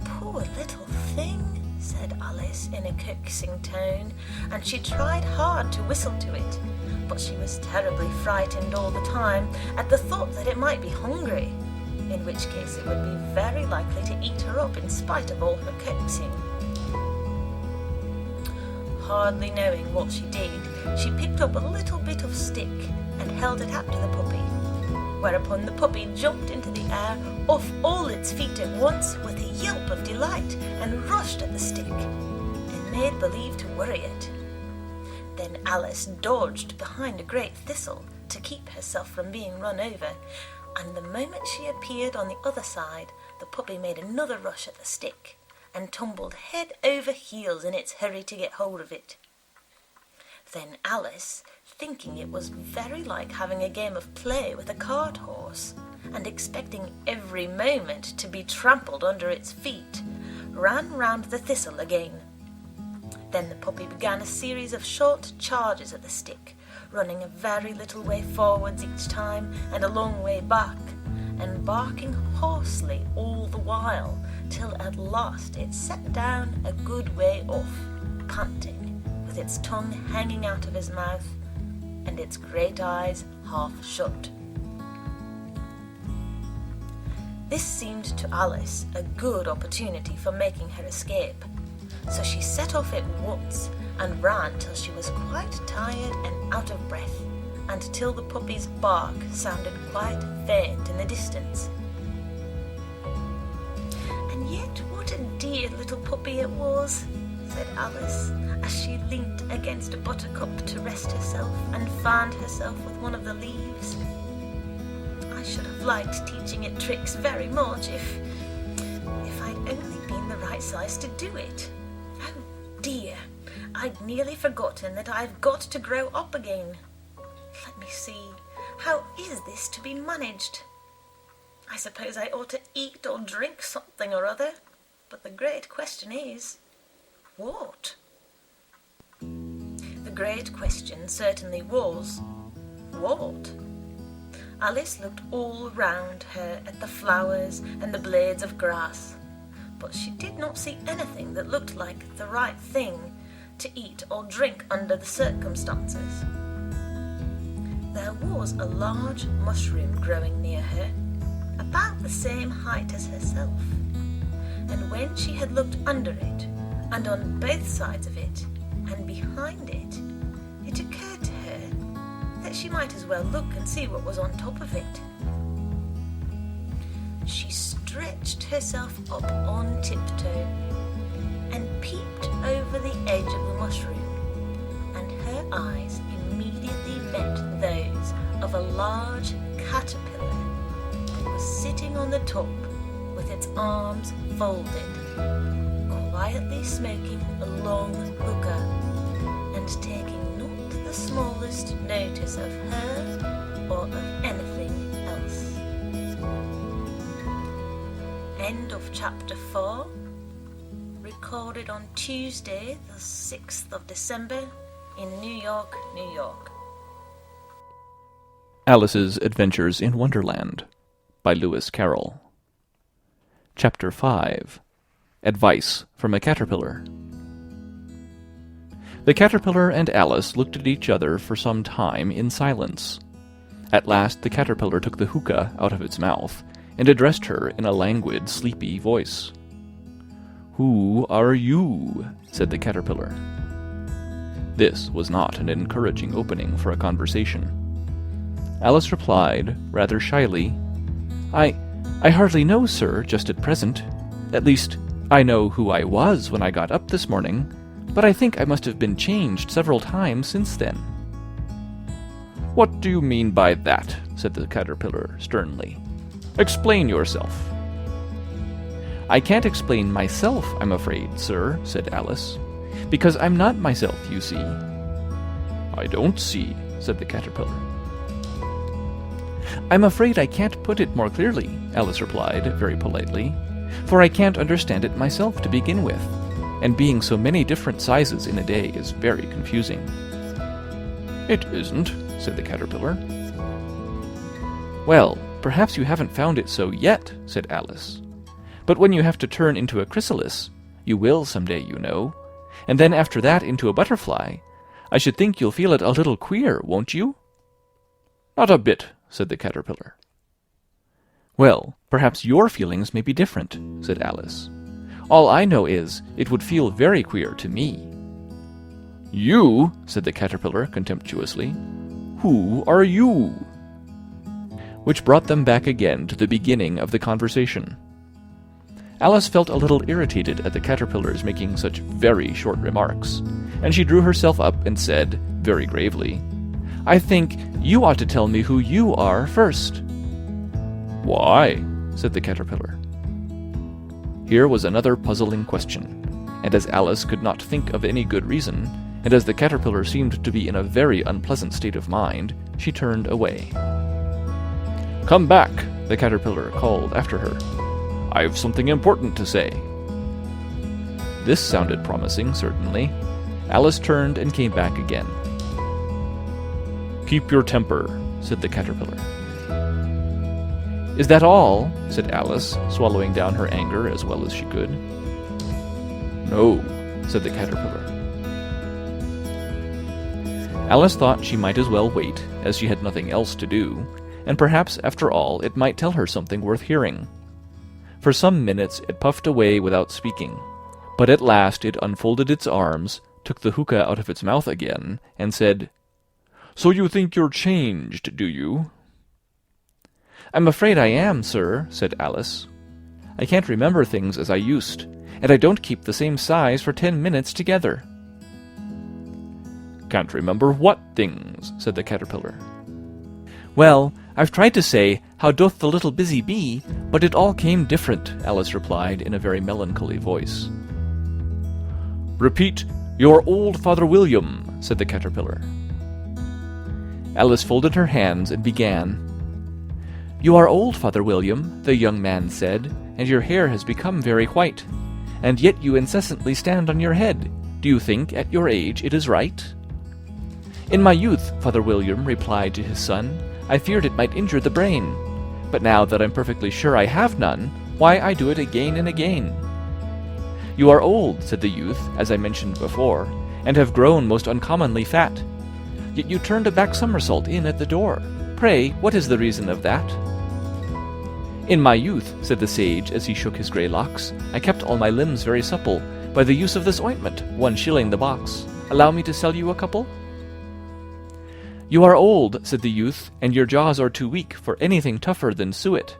D: "Poor little thing," said Alice in a coaxing tone, and she tried hard to whistle to it, but she was terribly frightened all the time at the thought that it might be hungry, in which case it would be very likely to eat her up in spite of all her coaxing. Hardly knowing what she did, she picked up a little bit of stick and held it out to the puppy, whereupon the puppy jumped into the air off all its feet at once with a yelp of delight and rushed at the stick and made believe to worry it. Then Alice dodged behind a great thistle to keep herself from being run over, and the moment she appeared on the other side, the puppy made another rush at the stick and tumbled head over heels in its hurry to get hold of it. Then Alice, thinking it was very like having a game of play with a cart horse, and expecting every moment to be trampled under its feet, ran round the thistle again. Then the puppy began a series of short charges at the stick, running a very little way forwards each time and a long way back, and barking hoarsely all the while, till at last it sat down a good way off, panting, with its tongue hanging out of his mouth and its great eyes half shut. This seemed to Alice a good opportunity for making her escape, so she set off at once and ran till she was quite tired and out of breath, and till the puppy's bark sounded quite faint in the distance. "And yet what a dear little puppy it was," said Alice, as she leant against a buttercup to rest herself and fanned herself with one of the leaves. "I should have liked teaching it tricks very much if I'd only been the right size to do it. Oh dear, I'd nearly forgotten that I've got to grow up again. Let me see, how is this to be managed? I suppose I ought to eat or drink something or other, but the great question is, what?" The great question certainly was, what? Alice looked all round her at the flowers and the blades of grass, but she did not see anything that looked like the right thing to eat or drink under the circumstances. There was a large mushroom growing near her, about the same height as herself, and when she had looked under it, and on both sides of it, and behind it, it occurred to her that she might as well look and see what was on top of it. She stretched herself up on tiptoe and peeped over the edge of the mushroom, and her eyes immediately met those of a large caterpillar that was sitting on the top with its arms folded, quietly smoking a long hookah and taking not the smallest notice of her or of anything else. End of chapter 4, recorded on Tuesday the 6th of December in New York, New York.
E: Alice's Adventures in Wonderland by Lewis Carroll. Chapter 5. Advice from a Caterpillar. The caterpillar and Alice looked at each other for some time in silence. At last the caterpillar took the hookah out of its mouth and addressed her in a languid, sleepy voice. "Who are you?" said the caterpillar. This was not an encouraging opening for a conversation. Alice replied, rather shyly, I hardly know, sir, just at present. At least, I know who I was when I got up this morning, but I think I must have been changed several times since then." "What do you mean by that?" said the caterpillar sternly. "Explain yourself." "I can't explain myself, I'm afraid, sir," said Alice, "because I'm not myself, you see." "I don't see," said the caterpillar. "I'm afraid I can't put it more clearly," Alice replied, very politely, "for I can't understand it myself to begin with, and being so many different sizes in a day is very confusing." "It isn't," said the caterpillar. "Well, perhaps you haven't found it so yet," said Alice. "But when you have to turn into a chrysalis, you will some day, you know, and then after that into a butterfly, I should think you'll feel it a little queer, won't you?" "Not a bit," said the caterpillar. "Well, perhaps your feelings may be different," said Alice. "All I know is, it would feel very queer to me." "You?" said the caterpillar contemptuously. "Who are you?" Which brought them back again to the beginning of the conversation. Alice felt a little irritated at the caterpillar's making such very short remarks, and she drew herself up and said, very gravely, "I think you ought to tell me who you are first." "Why?" said the caterpillar. Here was another puzzling question, and as Alice could not think of any good reason, and as the caterpillar seemed to be in a very unpleasant state of mind, she turned away. "Come back," the caterpillar called after her. "I've something important to say." This sounded promising, certainly. Alice turned and came back again. "Keep your temper," said the caterpillar. "Is that all?" said Alice, swallowing down her anger as well as she could. "No," said the caterpillar. Alice thought she might as well wait, as she had nothing else to do, and perhaps, after all, it might tell her something worth hearing. For some minutes it puffed away without speaking, but at last it unfolded its arms, took the hookah out of its mouth again, and said, "So you think you're changed, do you?" "I'm afraid I am, sir," said Alice. "I can't remember things as I used, and I don't keep the same size for 10 minutes together." "Can't remember what things?" said the caterpillar. "Well, I've tried to say, 'How doth the little busy bee?' but it all came different," Alice replied in a very melancholy voice. "Repeat, 'Your old Father William,'" said the caterpillar. Alice folded her hands and began. "You are old, Father William," the young man said, "and your hair has become very white. And yet you incessantly stand on your head. Do you think, at your age, it is right?" "In my youth," Father William replied to his son, "I feared it might injure the brain. But now that I'm perfectly sure I have none, why, I do it again and again." "You are old," said the youth, as I mentioned before, "and have grown most uncommonly fat. Yet you turned a back somersault in at the door. Pray, what is the reason of that?" "In my youth," said the sage as he shook his grey locks, "I kept all my limbs very supple, by the use of this ointment, 1 shilling the box. Allow me to sell you a couple?" "You are old," said the youth, "and your jaws are too weak for anything tougher than suet.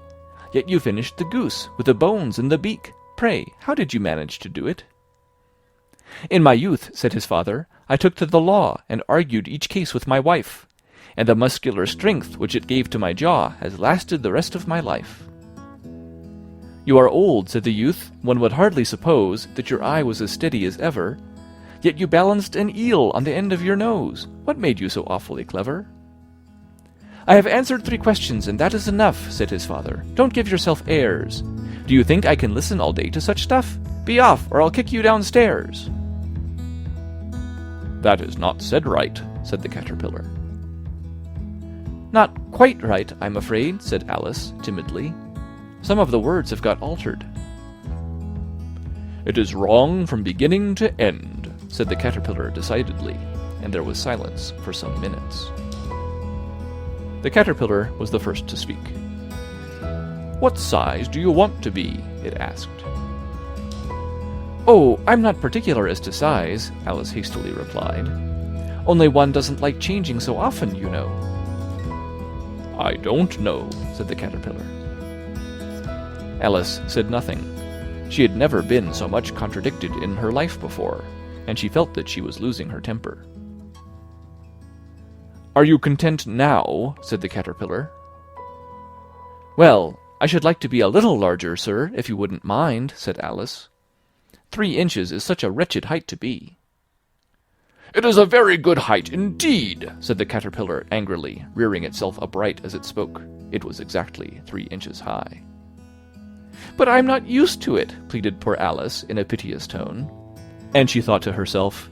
E: Yet you finished the goose, with the bones in the beak. Pray, how did you manage to do it?" "In my youth," said his father, "I took to the law, and argued each case with my wife, and the muscular strength which it gave to my jaw has lasted the rest of my life." "You are old," said the youth. "One would hardly suppose that your eye was as steady as ever. Yet you balanced an eel on the end of your nose. What made you so awfully clever?" "I have answered 3 questions, and that is enough," said his father. "Don't give yourself airs. Do you think I can listen all day to such stuff? Be off, or I'll kick you downstairs." "That is not said right," said the caterpillar. "Not quite right, I'm afraid," said Alice, timidly. "Some of the words have got altered." "It is wrong from beginning to end," said the caterpillar decidedly, and there was silence for some minutes. The caterpillar was the first to speak. "What size do you want to be?" it asked. "Oh, I'm not particular as to size," Alice hastily replied. "Only one doesn't like changing so often, you know." "I don't know," said the caterpillar. Alice said nothing. She had never been so much contradicted in her life before, and she felt that she was losing her temper. "Are you content now?" said the caterpillar. "Well, I should like to be a little larger, sir, if you wouldn't mind," said Alice. 3 inches is such a wretched height to be." "It is a very good height indeed," said the caterpillar angrily, rearing itself upright as it spoke. It was exactly 3 inches high. "But I'm not used to it," pleaded poor Alice in a piteous tone. And she thought to herself,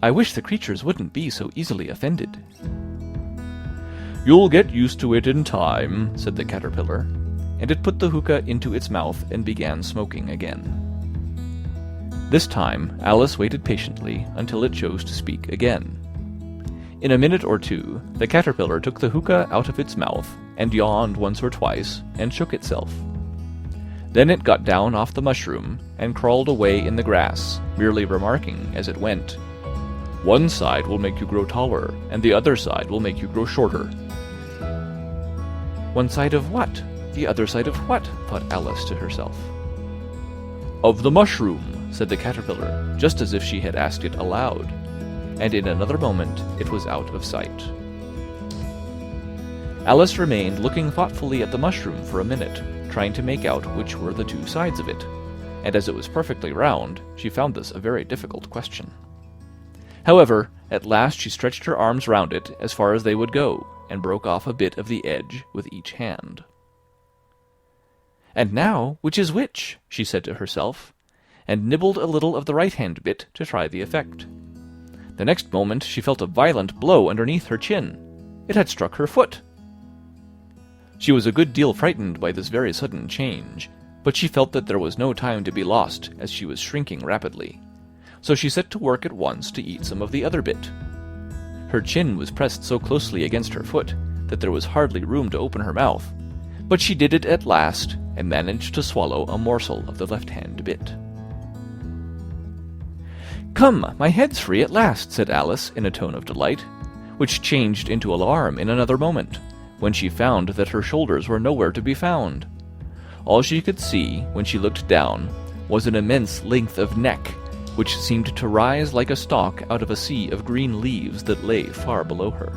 E: "I wish the creatures wouldn't be so easily offended." "You'll get used to it in time," said the caterpillar, and it put the hookah into its mouth and began smoking again. This time Alice waited patiently until it chose to speak again. In a minute or two, the caterpillar took the hookah out of its mouth and yawned once or twice and shook itself. Then it got down off the mushroom and crawled away in the grass, merely remarking as it went, "One side will make you grow taller, and the other side will make you grow shorter." "One side of what? The other side of what?" thought Alice to herself. "Of the mushroom," said the caterpillar, just as if she had asked it aloud, and in another moment it was out of sight. Alice remained looking thoughtfully at the mushroom for a minute, trying to make out which were the 2 sides of it, and as it was perfectly round, she found this a very difficult question. However, at last she stretched her arms round it as far as they would go, and broke off a bit of the edge with each hand. "And now, which is which?" she said to herself, and nibbled a little of the right-hand bit to try the effect. The next moment she felt a violent blow underneath her chin. It had struck her foot. She was a good deal frightened by this very sudden change, but she felt that there was no time to be lost, as she was shrinking rapidly. So she set to work at once to eat some of the other bit. Her chin was pressed so closely against her foot that there was hardly room to open her mouth, but she did it at last, and managed to swallow a morsel of the left-hand bit. "Come, my head's free at last," said Alice in a tone of delight, which changed into alarm in another moment, when she found that her shoulders were nowhere to be found. All she could see, when she looked down, was an immense length of neck, which seemed to rise like a stalk out of a sea of green leaves that lay far below her.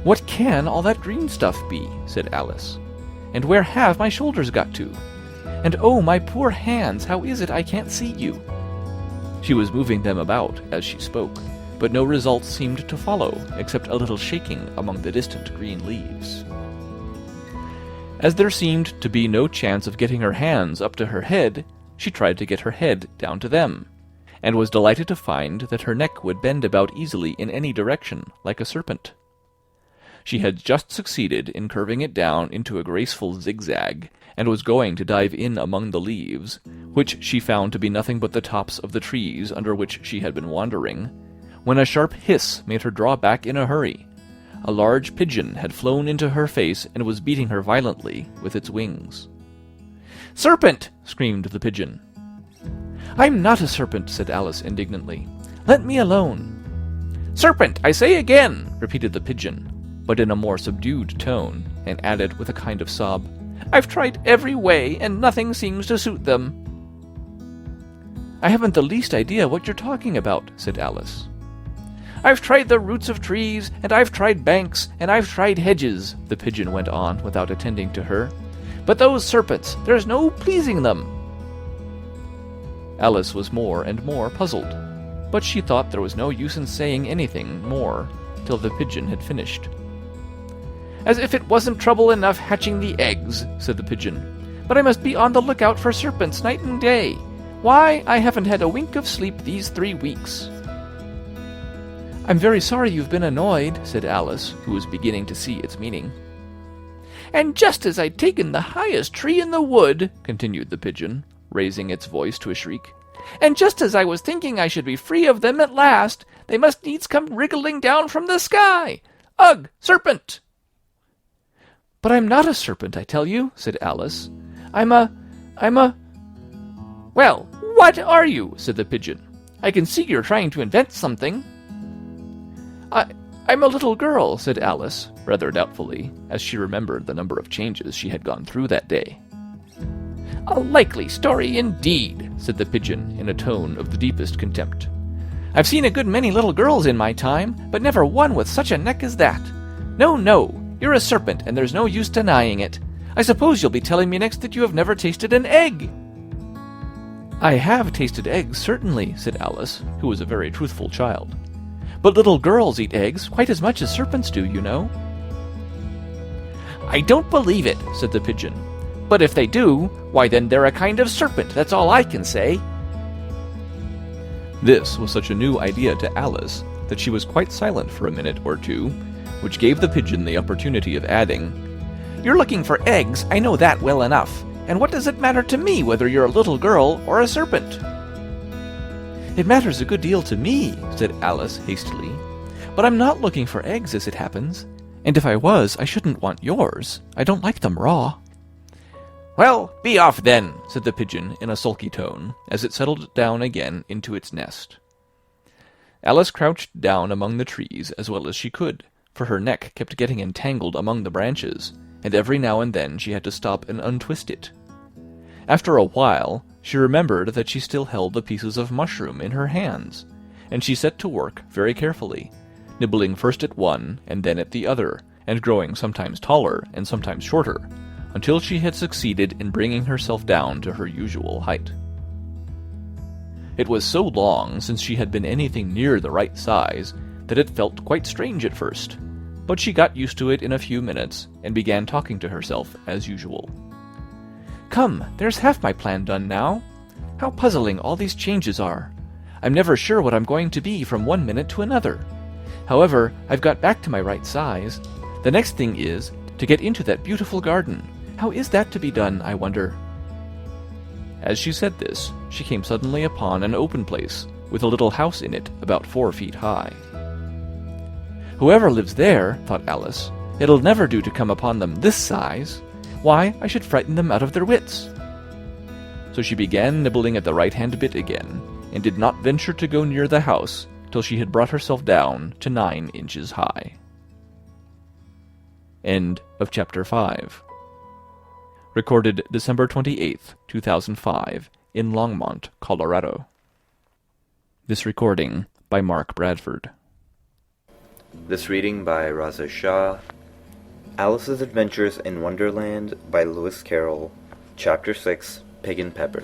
E: "What can all that green stuff be?" said Alice. "And where have my shoulders got to? And oh, my poor hands, how is it I can't see you?" She was moving them about as she spoke, but no results seemed to follow, except a little shaking among the distant green leaves. As there seemed to be no chance of getting her hands up to her head, she tried to get her head down to them, and was delighted to find that her neck would bend about easily in any direction, like a serpent. She had just succeeded in curving it down into a graceful zigzag, and was going to dive in among the leaves, which she found to be nothing but the tops of the trees under which she had been wandering, when a sharp hiss made her draw back in a hurry. A large pigeon had flown into her face and was beating her violently with its wings. "Serpent!" screamed the pigeon. "I'm not a serpent," said Alice indignantly. "Let me alone." "Serpent, I say again!" repeated the pigeon, but in a more subdued tone, and added with a kind of sob, "I've tried every way, and nothing seems to suit them." "I haven't the least idea what you're talking about," said Alice. "I've tried the roots of trees, and I've tried banks, and I've tried hedges," the pigeon went on without attending to her. "But those serpents, there's no pleasing them." Alice was more and more puzzled, but she thought there was no use in saying anything more till the pigeon had finished. "As if it wasn't trouble enough hatching the eggs," said the pigeon, "but I must be on the lookout for serpents night and day. Why, I haven't had a wink of sleep these 3 weeks." "I'm very sorry you've been annoyed," said Alice, who was beginning to see its meaning. "And just as I'd taken the highest tree in the wood," continued the pigeon, raising its voice to a shriek, "and just as I was thinking I should be free of them at last, they must needs come wriggling down from the sky. Ugh, serpent!" "But I'm not a serpent, I tell you," said Alice. I'm a... "Well, "What are you?" said the pigeon. "I can see you're trying to invent something." I'm a little girl," said Alice, rather doubtfully, as she remembered the number of changes she had gone through that day. "A likely story indeed," said the pigeon in a tone of the deepest contempt. "I've seen a good many little girls in my time, but never one with such a neck as that. No, you're a serpent, and there's no use denying it. I suppose you'll be telling me next that you have never tasted an egg." "I have tasted eggs, certainly," said Alice, who was a very truthful child. "But little girls eat eggs quite as much as serpents do, you know." "I don't believe it," said the pigeon. "But if they do, why then they're a kind of serpent, that's all I can say." This was such a new idea to Alice that she was quite silent for a minute or two, which gave the pigeon the opportunity of adding, "You're looking for eggs, I know that well enough, and what does it matter to me whether you're a little girl or a serpent?" "It matters a good deal to me," said Alice hastily, "but I'm not looking for eggs as it happens, and if I was, I shouldn't want yours. I don't like them raw." "Well, be off then," said the pigeon in a sulky tone, as it settled down again into its nest. Alice crouched down among the trees as well as she could, for her neck kept getting entangled among the branches, and every now and then she had to stop and untwist it. After a while, she remembered that she still held the pieces of mushroom in her hands, and she set to work very carefully, nibbling first at one and then at the other, and growing sometimes taller and sometimes shorter, until she had succeeded in bringing herself down to her usual height. It was so long since she had been anything near the right size that it felt quite strange at first, but she got used to it in a few minutes and began talking to herself as usual. "Come, there's half my plan done now. How puzzling all these changes are. I'm never sure what I'm going to be from one minute to another. However, I've got back to my right size. The next thing is to get into that beautiful garden. How is that to be done, I wonder?" As she said this, she came suddenly upon an open place, with a little house in it about 4 feet high. "Whoever lives there," thought Alice, "it'll never do to come upon them this size. Why, I should frighten them out of their wits." So she began nibbling at the right-hand bit again, and did not venture to go near the house till she had brought herself down to 9 inches high. End of Chapter 5. Recorded December 28th, 2005, in Longmont, Colorado. This recording by Mark Bradford.
F: This reading by Raza Shah. Alice's Adventures in Wonderland by Lewis Carroll. Chapter 6, Pig and Pepper.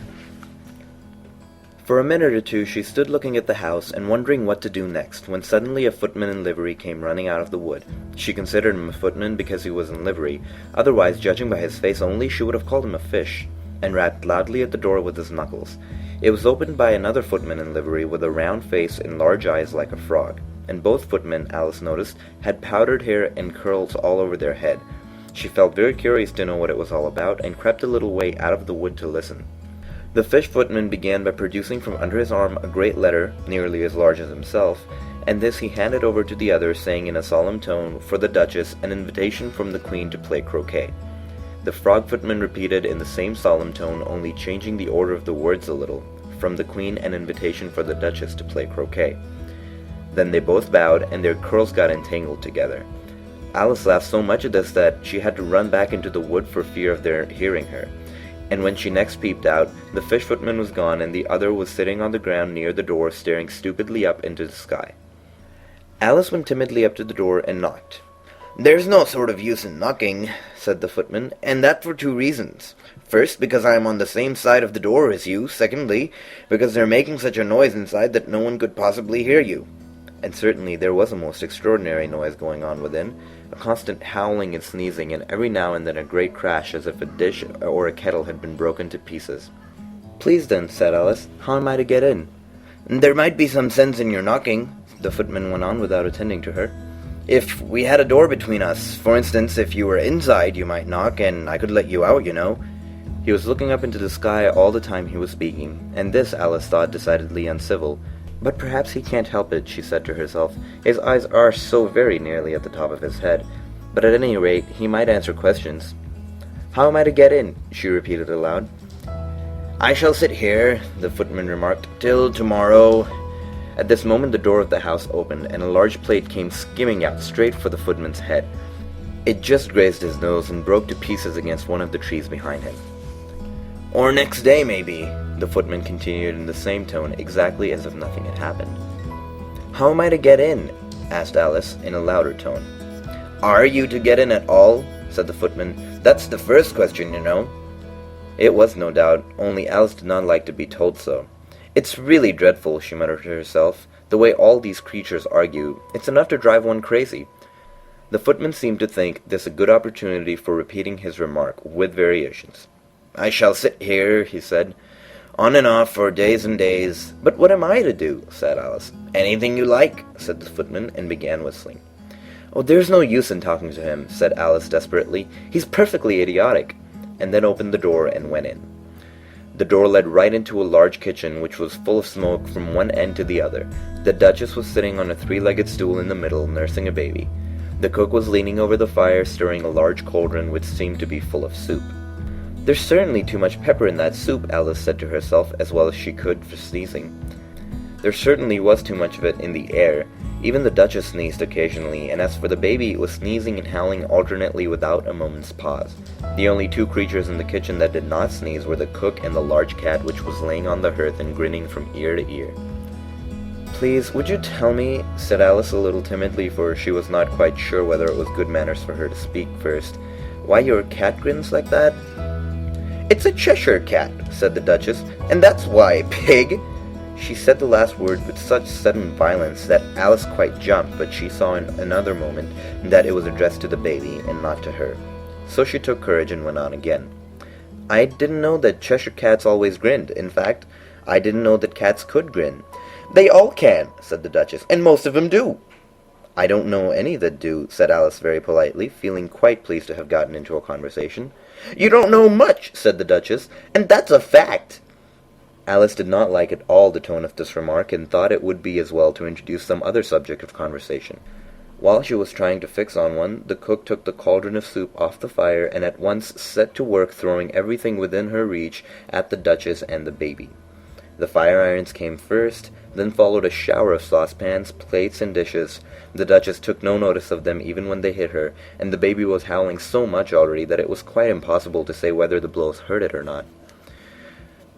F: For a minute or two she stood looking at the house and wondering what to do next, when suddenly a footman in livery came running out of the wood. She considered him a footman because he was in livery, otherwise, judging by his face only, she would have called him a fish, and rapped loudly at the door with his knuckles. It was opened by another footman in livery with a round face and large eyes like a frog, and both footmen, Alice noticed, had powdered hair and curls all over their head. She felt very curious to know what it was all about, and crept a little way out of the wood to listen. The fish footman began by producing from under his arm a great letter, nearly as large as himself, and this he handed over to the other, saying in a solemn tone, for the Duchess, an invitation from the Queen to play croquet. The frog footman repeated in the same solemn tone, only changing the order of the words a little, from the Queen, an invitation for the Duchess to play croquet. Then they both bowed, and their curls got entangled together. Alice laughed so much at this that she had to run back into the wood for fear of their hearing her. And when she next peeped out, the fish footman was gone, and the other was sitting on the ground near the door, staring stupidly up into the sky. Alice went timidly up to the door and knocked. "There's no sort of use in knocking," said the footman, "and that for 2 reasons. First, because I am on the same side of the door as you. Secondly, because they're making such a noise inside that no one could possibly hear you." And certainly there was a most extraordinary noise going on within, a constant howling and sneezing, and every now and then a great crash as if a dish or a kettle had been broken to pieces. "Please then," said Alice, "how am I to get in?" "There might be some sense in your knocking," the footman went on without attending to her. "If we had a door between us, for instance, if you were inside, you might knock, and I could let you out, you know." He was looking up into the sky all the time he was speaking, and this Alice thought decidedly uncivil. "But perhaps he can't help it," she said to herself. "His eyes are so very nearly at the top of his head. But at any rate, he might answer questions." "How am I to get in?" she repeated aloud. "I shall sit here," the footman remarked, "till tomorrow." At this moment the door of the house opened, and a large plate came skimming out straight for the footman's head. It just grazed his nose and broke to pieces against one of the trees behind him. "Or next day, maybe," the footman continued in the same tone, exactly as if nothing had happened. "How am I to get in?" asked Alice, in a louder tone. "Are you to get in at all?" said the footman. "That's the first question, you know." It was, no doubt, only Alice did not like to be told so. "It's really dreadful," she muttered to herself, "the way all these creatures argue. It's enough to drive one crazy." The footman seemed to think this a good opportunity for repeating his remark, with variations. "I shall sit here," he said, "on and off for days and days." "But what am I to do?" said Alice. "Anything you like," said the footman, and began whistling. "Oh, there's no use in talking to him," said Alice desperately. "He's perfectly idiotic," and then opened the door and went in. The door led right into a large kitchen, which was full of smoke from one end to the other. The Duchess was sitting on a three-legged stool in the middle, nursing a baby. The cook was leaning over the fire, stirring a large cauldron which seemed to be full of soup. "There's certainly too much pepper in that soup," Alice said to herself, as well as she could for sneezing. There certainly was too much of it in the air. Even the Duchess sneezed occasionally, and as for the baby, it was sneezing and howling alternately without a moment's pause. The only two creatures in the kitchen that did not sneeze were the cook and the large cat, which was laying on the hearth and grinning from ear to ear. "Please, would you tell me," said Alice a little timidly, for she was not quite sure whether it was good manners for her to speak first, "why your cat grins like that?" "It's a Cheshire cat," said the Duchess, "and that's why, pig." She said the last word with such sudden violence that Alice quite jumped, but she saw in another moment that it was addressed to the baby and not to her. So she took courage and went on again. "I didn't know that Cheshire cats always grinned. In fact, I didn't know that cats could grin." "They all can," said the Duchess, "and most of them do." "I don't know any that do," said Alice very politely, feeling quite pleased to have gotten into a conversation. "You don't know much," said the Duchess, "and that's a fact." Alice did not like at all the tone of this remark, and thought it would be as well to introduce some other subject of conversation. While she was trying to fix on one, the cook took the cauldron of soup off the fire and at once set to work throwing everything within her reach at the Duchess and the baby. The fire irons came first, then followed a shower of saucepans, plates, and dishes. The Duchess took no notice of them even when they hit her, and the baby was howling so much already that it was quite impossible to say whether the blows hurt it or not.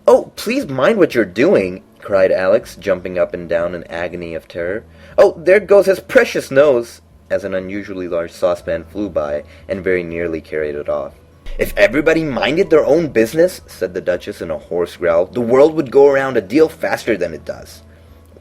F: "Oh, please mind what you're doing," cried Alex, jumping up and down in agony of terror. "Oh, there goes his precious nose," as an unusually large saucepan flew by and very nearly carried it off. "If everybody minded their own business," said the Duchess in a hoarse growl, "the world would go around a deal faster than it does."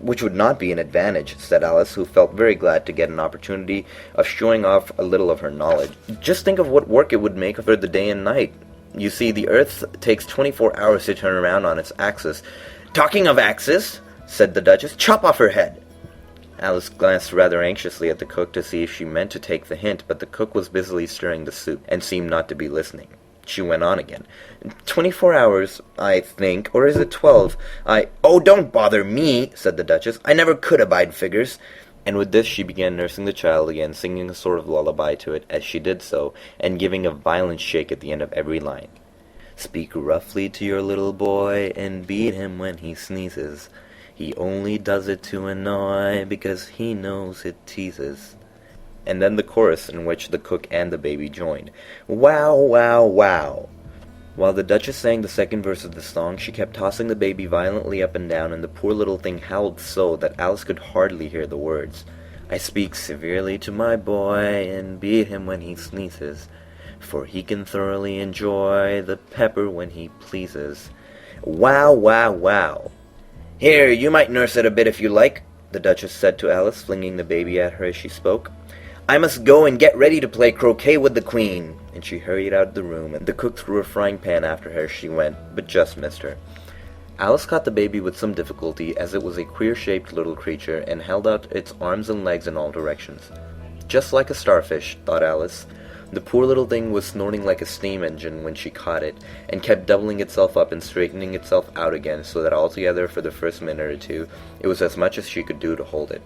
F: "Which would not be an advantage," said Alice, who felt very glad to get an opportunity of showing off a little of her knowledge. "Just think of what work it would make for the day and night. You see, the Earth takes 24 hours to turn around on its axis." "Talking of axis," said the Duchess, "chop off her head." Alice glanced rather anxiously at the cook to see if she meant to take the hint, but the cook was busily stirring the soup, and seemed not to be listening. She went on again. 24 hours, I think, or is it 12? "Oh, don't bother me," said the Duchess. "I never could abide figures." And with this she began nursing the child again, singing a sort of lullaby to it as she did so, and giving a violent shake at the end of every line. "Speak roughly to your little boy, and beat him when he sneezes. He only does it to annoy, because he knows it teases." And then the chorus, in which the cook and the baby joined. "Wow, wow, wow." While the Duchess sang the second verse of the song, she kept tossing the baby violently up and down, and the poor little thing howled so that Alice could hardly hear the words. "I speak severely to my boy, and beat him when he sneezes, for he can thoroughly enjoy the pepper when he pleases." Wow, wow, wow. "Here, you might nurse it a bit if you like," the Duchess said to Alice, flinging the baby at her as she spoke. "I must go and get ready to play croquet with the Queen." And she hurried out of the room, and the cook threw a frying pan after her as she went, but just missed her. Alice caught the baby with some difficulty, as it was a queer-shaped little creature, and held out its arms and legs in all directions. Just like a starfish, thought Alice. The poor little thing was snorting like a steam engine when she caught it, and kept doubling itself up and straightening itself out again, so that altogether for the first minute or two it was as much as she could do to hold it.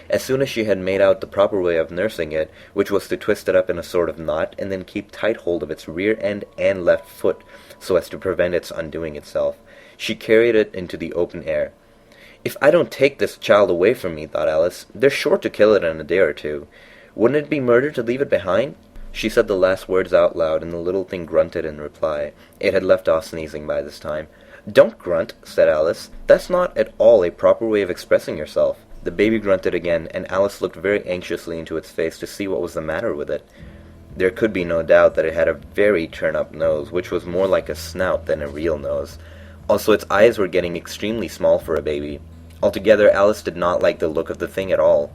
F: As soon as she had made out the proper way of nursing it, which was to twist it up in a sort of knot and then keep tight hold of its rear end and left foot so as to prevent its undoing itself, she carried it into the open air. "If I don't take this child away from me," thought Alice, "they're sure to kill it in a day or two. Wouldn't it be murder to leave it behind?" She said the last words out loud, and the little thing grunted in reply. It had left off sneezing by this time. "Don't grunt," said Alice. "That's not at all a proper way of expressing yourself." The baby grunted again, and Alice looked very anxiously into its face to see what was the matter with it. There could be no doubt that it had a very turn-up nose, which was more like a snout than a real nose. Also, its eyes were getting extremely small for a baby. Altogether, Alice did not like the look of the thing at all.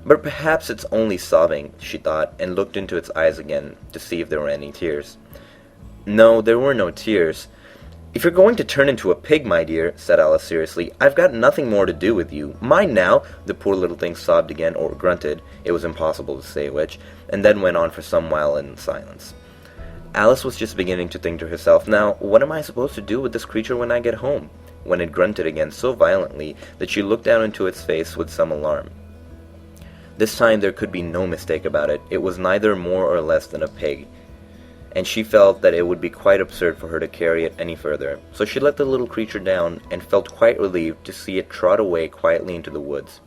F: But perhaps it's only sobbing, she thought, and looked into its eyes again to see if there were any tears. No, there were no tears. "If you're going to turn into a pig, my dear," said Alice seriously, "I've got nothing more to do with you. Mind now!" The poor little thing sobbed again, or grunted, it was impossible to say which, and then went on for some while in silence. Alice was just beginning to think to herself, "Now, what am I supposed to do with this creature when I get home?" when it grunted again so violently that she looked down into its face with some alarm. This time there could be no mistake about it. It was neither more or less than a pig, and she felt that it would be quite absurd for her to carry it any further. So she let the little creature down, and felt quite relieved to see it trot away quietly into the woods.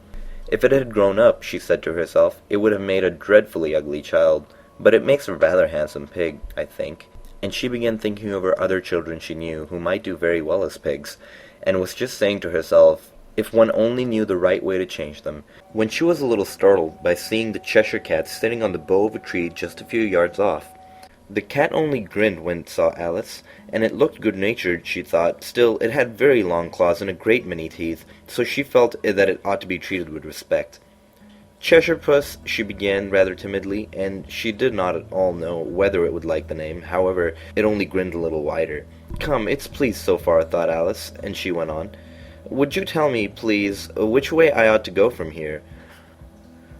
F: If it had grown up, she said to herself, it would have made a dreadfully ugly child, but it makes a rather handsome pig, I think. And she began thinking of her other children she knew, who might do very well as pigs, and was just saying to herself, if one only knew the right way to change them, when she was a little startled by seeing the Cheshire Cat sitting on the bough of a tree just a few yards off. The cat only grinned when it saw Alice, and it looked good-natured, she thought. Still, it had very long claws and a great many teeth, so she felt that it ought to be treated with respect. "Cheshire Puss," she began rather timidly, and she did not at all know whether it would like the name. However, it only grinned a little wider. "Come, it's pleased so far," thought Alice, and she went on. "Would you tell me, please, which way I ought to go from here?"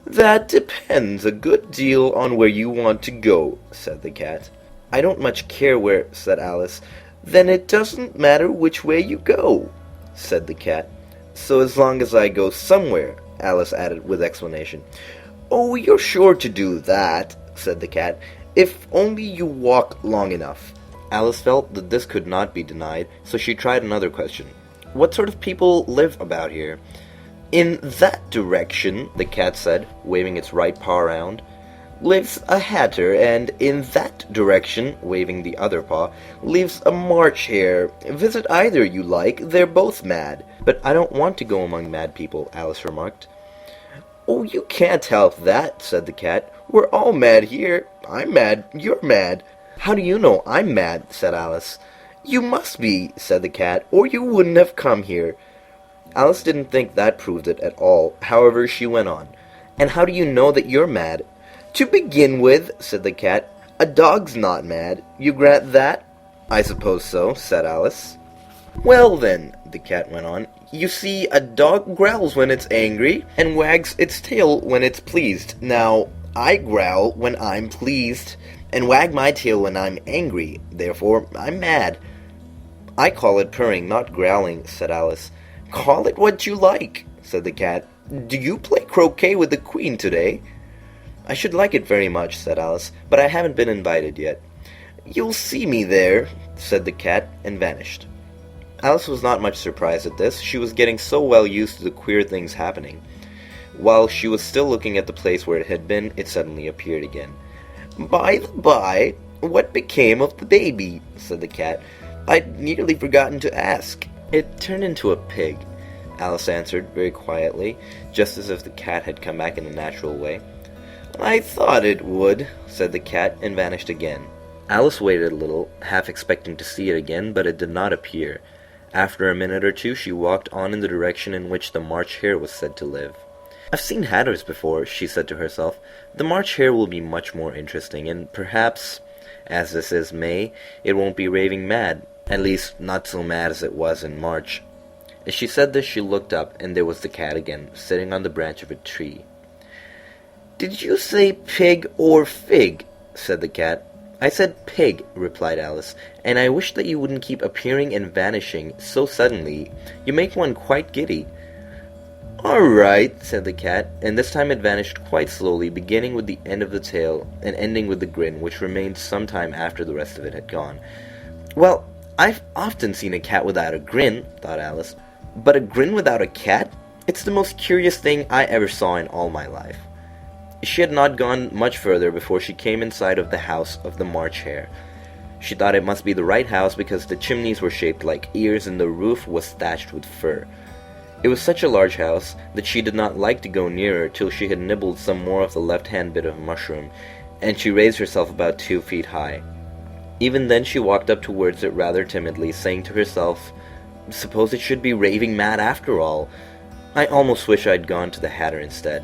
F: "That depends a good deal on where you want to go," said the cat. "I don't much care where," said Alice. "Then it doesn't matter which way you go," said the cat. "So as long as I go somewhere," Alice added with explanation. "Oh, you're sure to do that," said the cat, "if only you walk long enough." Alice felt that this could not be denied, so she tried another question. "What sort of people live about here?" "In that direction," the cat said, waving its right paw around, "lives a hatter, and in that direction," waving the other paw, "lives a March hare. Visit either you like, they're both mad." "But I don't want to go among mad people," Alice remarked. "Oh, you can't help that," said the cat. "We're all mad here. I'm mad, you're mad." "How do you know I'm mad?" said Alice. "You must be," said the cat, "or you wouldn't have come here." Alice didn't think that proved it at all. However, she went on. "And how do you know that you're mad?" "To begin with," said the cat, "a dog's not mad. You grant that?" "I suppose so," said Alice. "Well then," the cat went on, "you see, a dog growls when it's angry, and wags its tail when it's pleased. Now, I growl when I'm pleased, and wag my tail when I'm angry. Therefore, I'm mad." "I call it purring, not growling," said Alice. "Call it what you like," said the cat. "Do you play croquet with the Queen today?" "I should like it very much," said Alice, "but I haven't been invited yet." "You'll see me there," said the cat, and vanished. Alice was not much surprised at this. She was getting so well used to the queer things happening. While she was still looking at the place where it had been, it suddenly appeared again. "By the by, what became of the baby?" said the cat. "I'd nearly forgotten to ask." "It turned into a pig," Alice answered very quietly, just as if the cat had come back in a natural way. "I thought it would," said the cat, and vanished again. Alice waited a little, half expecting to see it again, but it did not appear. After a minute or two, she walked on in the direction in which the March hare was said to live. "I've seen hatters before," she said to herself. "The March hare will be much more interesting, and perhaps, as this is May, it won't be raving mad. At least, not so mad as it was in March." As she said this, she looked up, and there was the cat again, sitting on the branch of a tree. "Did you say pig or fig?" said the cat. "I said pig," replied Alice, "and I wish that you wouldn't keep appearing and vanishing so suddenly. You make one quite giddy." "All right," said the cat, and this time it vanished quite slowly, beginning with the end of the tail and ending with the grin, which remained some time after the rest of it had gone. "Well, I've often seen a cat without a grin," thought Alice, "but a grin without a cat? It's the most curious thing I ever saw in all my life." She had not gone much further before she came in sight of the house of the March Hare. She thought it must be the right house because the chimneys were shaped like ears and the roof was thatched with fur. It was such a large house that she did not like to go nearer till she had nibbled some more of the left-hand bit of mushroom, and she raised herself about 2 feet high. Even then she walked up towards it rather timidly, saying to herself, "Suppose it should be raving mad after all. I almost wish I'd gone to the Hatter instead."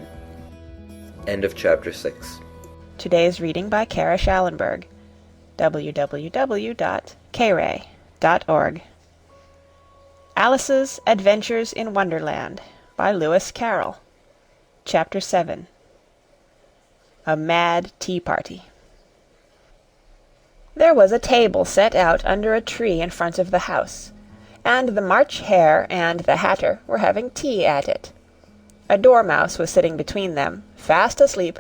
F: End of chapter 6.
G: Today's reading by Kara Schallenberg. www.kray.org. Alice's Adventures in Wonderland by Lewis Carroll. Chapter 7. A Mad Tea Party. There was a table set out under a tree in front of the house, and the March Hare and the Hatter were having tea at it. A dormouse was sitting between them, fast asleep,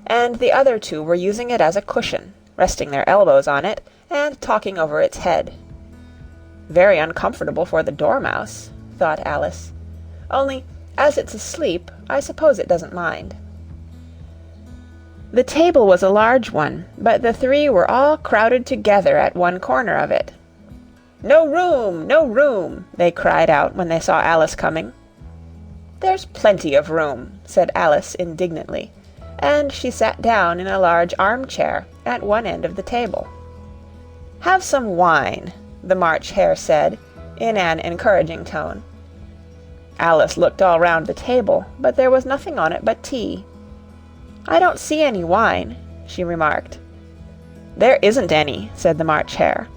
G: and the other two were using it as a cushion, resting their elbows on it and talking over its head. Very uncomfortable for the dormouse, thought Alice. Only, as it's asleep, I suppose it doesn't mind. The table was a large one, but the three were all crowded together at one corner of it. "No room! No room!" they cried out when they saw Alice coming. "There's plenty of room," said Alice indignantly, and she sat down in a large armchair at one end of the table. "Have some wine," the March Hare said, in an encouraging tone. Alice looked all round the table, but there was nothing on it but tea. "I don't see any wine," she remarked. "There isn't any," said the March Hare.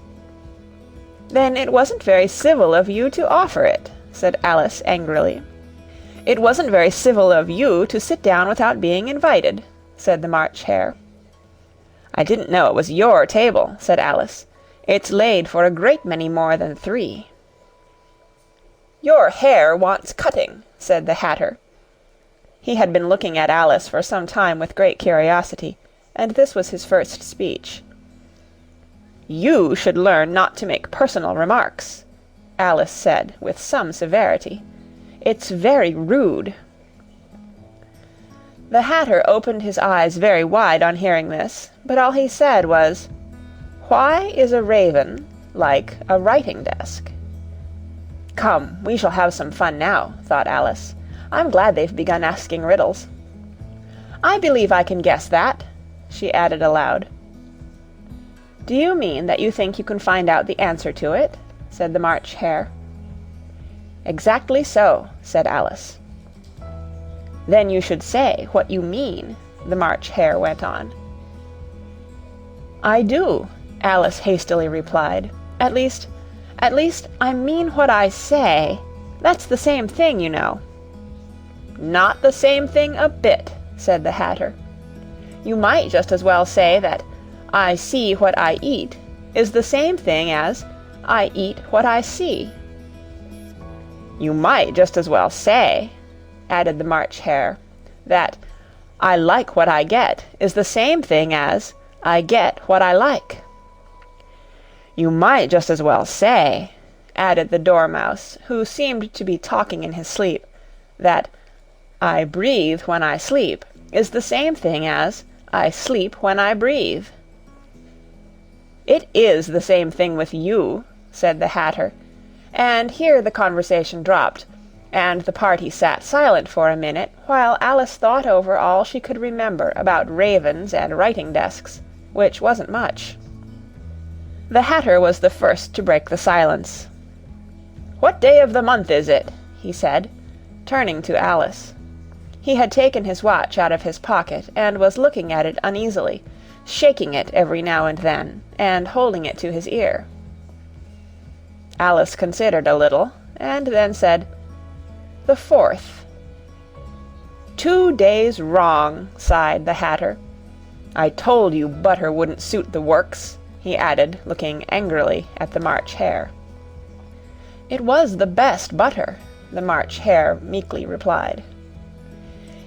G: "Then it wasn't very civil of you to offer it," said Alice angrily. "It wasn't very civil of you to sit down without being invited," said the March Hare. "I didn't know it was your table," said Alice. "It's laid for a great many more than 3. "Your hair wants cutting," said the Hatter. He had been looking at Alice for some time with great curiosity, and this was his first speech. "You should learn not to make personal remarks," Alice said with some severity. "It's very rude." The Hatter opened his eyes very wide on hearing this, but all he said was, "Why is a raven like a writing desk?" "Come, we shall have some fun now," thought Alice. "I'm glad they've begun asking riddles. I believe I can guess that," she added aloud. "Do you mean that you think you can find out the answer to it?" said the March Hare. "Exactly so," said Alice. "Then you should say what you mean," the March Hare went on. "I do," Alice hastily replied. At least, I mean what I say. That's the same thing, you know." "Not the same thing a bit," said the Hatter. "You might just as well say that I see what I eat is the same thing as I eat what I see." "You might just as well say," added the March Hare, "that I like what I get is the same thing as I get what I like." "You might just as well say," added the Dormouse, who seemed to be talking in his sleep, "that I breathe when I sleep is the same thing as I sleep when I breathe." "It is the same thing with you," said the Hatter, and here the conversation dropped, and the party sat silent for a minute while Alice thought over all she could remember about ravens and writing desks, which wasn't much. The Hatter was the first to break the silence. "What day of the month is it?" he said, turning to Alice. He had taken his watch out of his pocket and was looking at it uneasily, shaking it every now and then, and holding it to his ear. Alice considered a little, and then said, "The 4th." "2 days wrong," sighed the Hatter. "I told you butter wouldn't suit the works," he added, looking angrily at the March Hare. "It was the best butter," the March Hare meekly replied.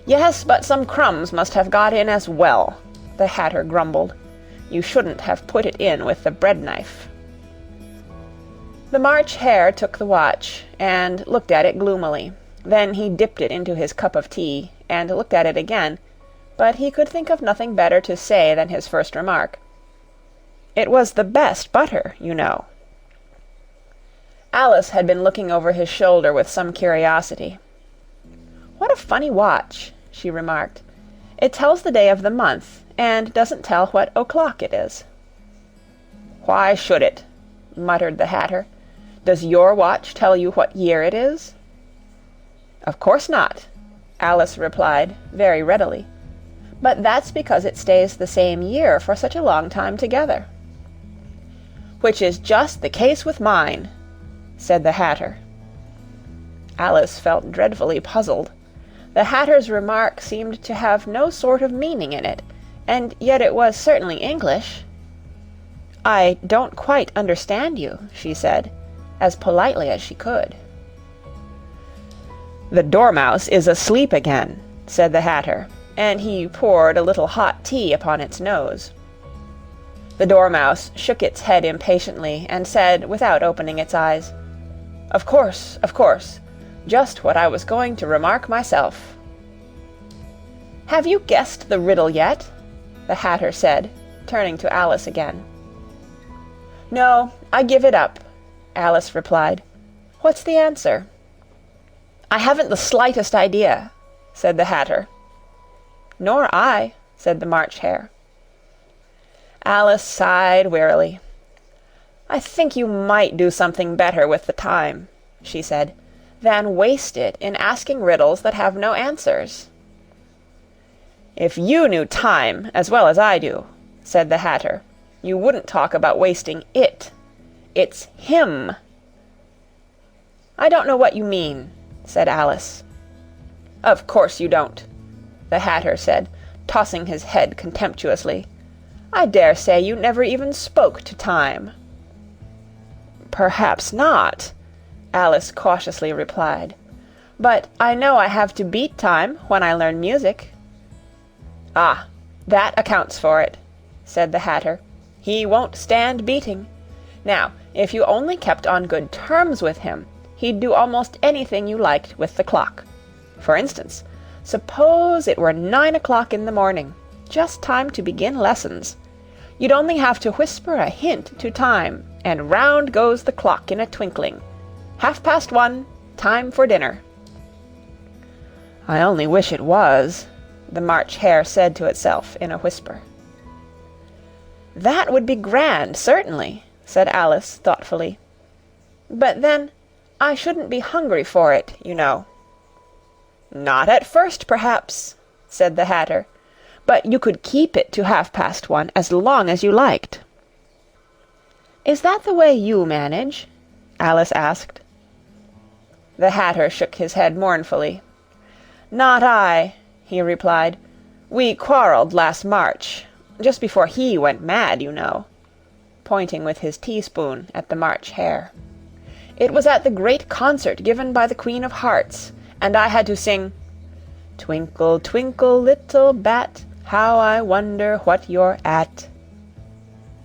G: Yes, but some crumbs must have got in as well, the Hatter grumbled. You shouldn't have put it in with the bread-knife. The March Hare took the watch and looked at it gloomily. Then he dipped it into his cup of tea and looked at it again, but he could think of nothing better to say than his first remark. It was the best butter, you know. Alice had been looking over his shoulder with some curiosity. What a funny watch, she remarked. It tells the day of the month, and doesn't tell what o'clock it is. Why should it? Muttered the Hatter. Does your watch tell you what year it is? Of course not, Alice replied very readily. But that's because it stays the same year for such a long time together. Which is just the case with mine, said the Hatter. Alice felt dreadfully puzzled. The Hatter's remark seemed to have no sort of meaning in it, and yet it was certainly English. I don't quite understand you, she said, as politely as she could. The Dormouse is asleep again, said the Hatter, and he poured a little hot tea upon its nose. The Dormouse shook its head impatiently and said, without opening its eyes, Of course, just what I was going to remark myself. Have you guessed the riddle yet? The Hatter said, turning to Alice again. No, I give it up, Alice replied. What's the answer? I haven't the slightest idea, said the Hatter. Nor I, said the March Hare. Alice sighed wearily. I think you might do something better with the time, she said, than waste it in asking riddles that have no answers. If you knew time as well as I do, said the Hatter, you wouldn't talk about wasting it. It's him. I don't know what you mean, said Alice. Of course you don't, the Hatter said, tossing his head contemptuously. I dare say you never even spoke to time. Perhaps not, Alice cautiously replied. But I know I have to beat time when I learn music. Ah, that accounts for it, said the Hatter. He won't stand beating. Now, if you only kept on good terms with him, he'd do almost anything you liked with the clock. For instance, suppose it were 9 o'clock in the morning, just time to begin lessons. You'd only have to whisper a hint to time, and round goes the clock in a twinkling. 1:30, time for dinner. I only wish it was, the March Hare said to itself in a whisper. That would be grand, certainly, said Alice thoughtfully. But then I shouldn't be hungry for it, you know. Not at first, perhaps, said the Hatter, but you could keep it to 1:30 as long as you liked. Is that the way you manage? Alice asked. The Hatter shook his head mournfully. Not I, he replied. We quarrelled last March, just before he went mad, you know, pointing with his teaspoon at the March Hare. It was at the great concert given by the Queen of Hearts, and I had to sing, Twinkle, twinkle, little bat, how I wonder what you're at.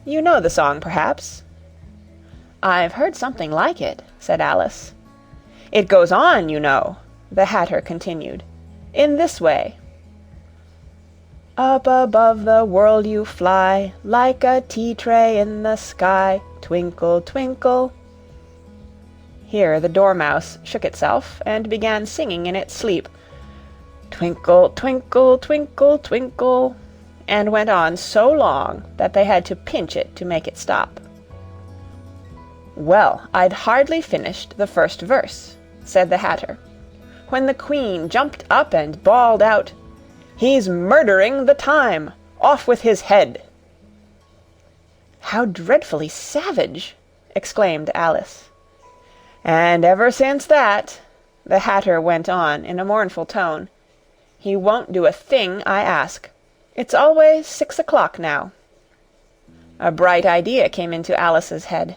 G: You know the song, perhaps? I've heard something like it, said Alice. It goes on, you know, the Hatter continued, in this way. Up above the world you fly, like a tea-tray in the sky, twinkle, twinkle. Here the Dormouse shook itself and began singing in its sleep, Twinkle, twinkle, twinkle, twinkle, and went on so long that they had to pinch it to make it stop. Well, I'd hardly finished the first verse, said the Hatter, when the Queen jumped up and bawled out, He's murdering the time! Off with his head! How dreadfully savage! Exclaimed Alice. And ever since that, the Hatter went on in a mournful tone, he won't do a thing I ask. It's always 6 o'clock now. A bright idea came into Alice's head.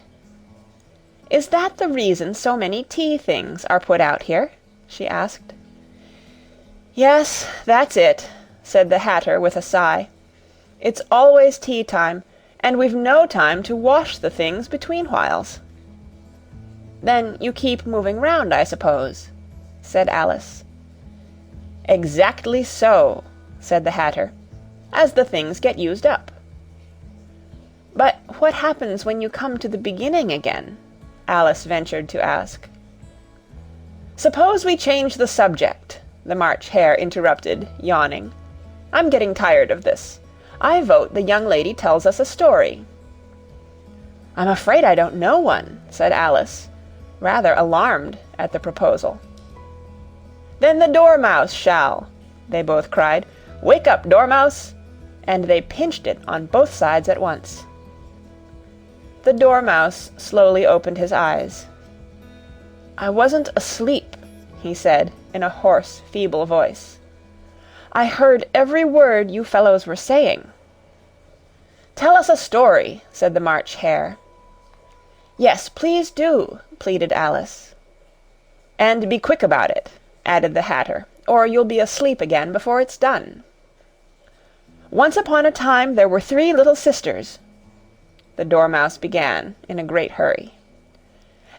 G: "Is that the reason so many tea things are put out here?" she asked. "Yes, that's it," said the Hatter with a sigh. "It's always tea time, and we've no time to wash the things between whiles." "Then you keep moving round, I suppose?" said Alice. "Exactly so," said the Hatter, "as the things get used up." "But what happens when you come to the beginning again?" Alice ventured to ask. "Suppose we change the subject," the March Hare interrupted, yawning. "I'm getting tired of this. I vote the young lady tells us a story." "I'm afraid I don't know one," said Alice, rather alarmed at the proposal. "Then the Dormouse shall," they both cried. "Wake up, Dormouse!" and they pinched it on both sides at once. The Dormouse slowly opened his eyes. "I wasn't asleep," he said in a hoarse, feeble voice. "I heard every word you fellows were saying." "Tell us a story," said the March Hare. "Yes, please do," pleaded Alice. "And be quick about it," added the Hatter, "or you'll be asleep again before it's done." "Once upon a time there were 3 little sisters," the Dormouse began in a great hurry.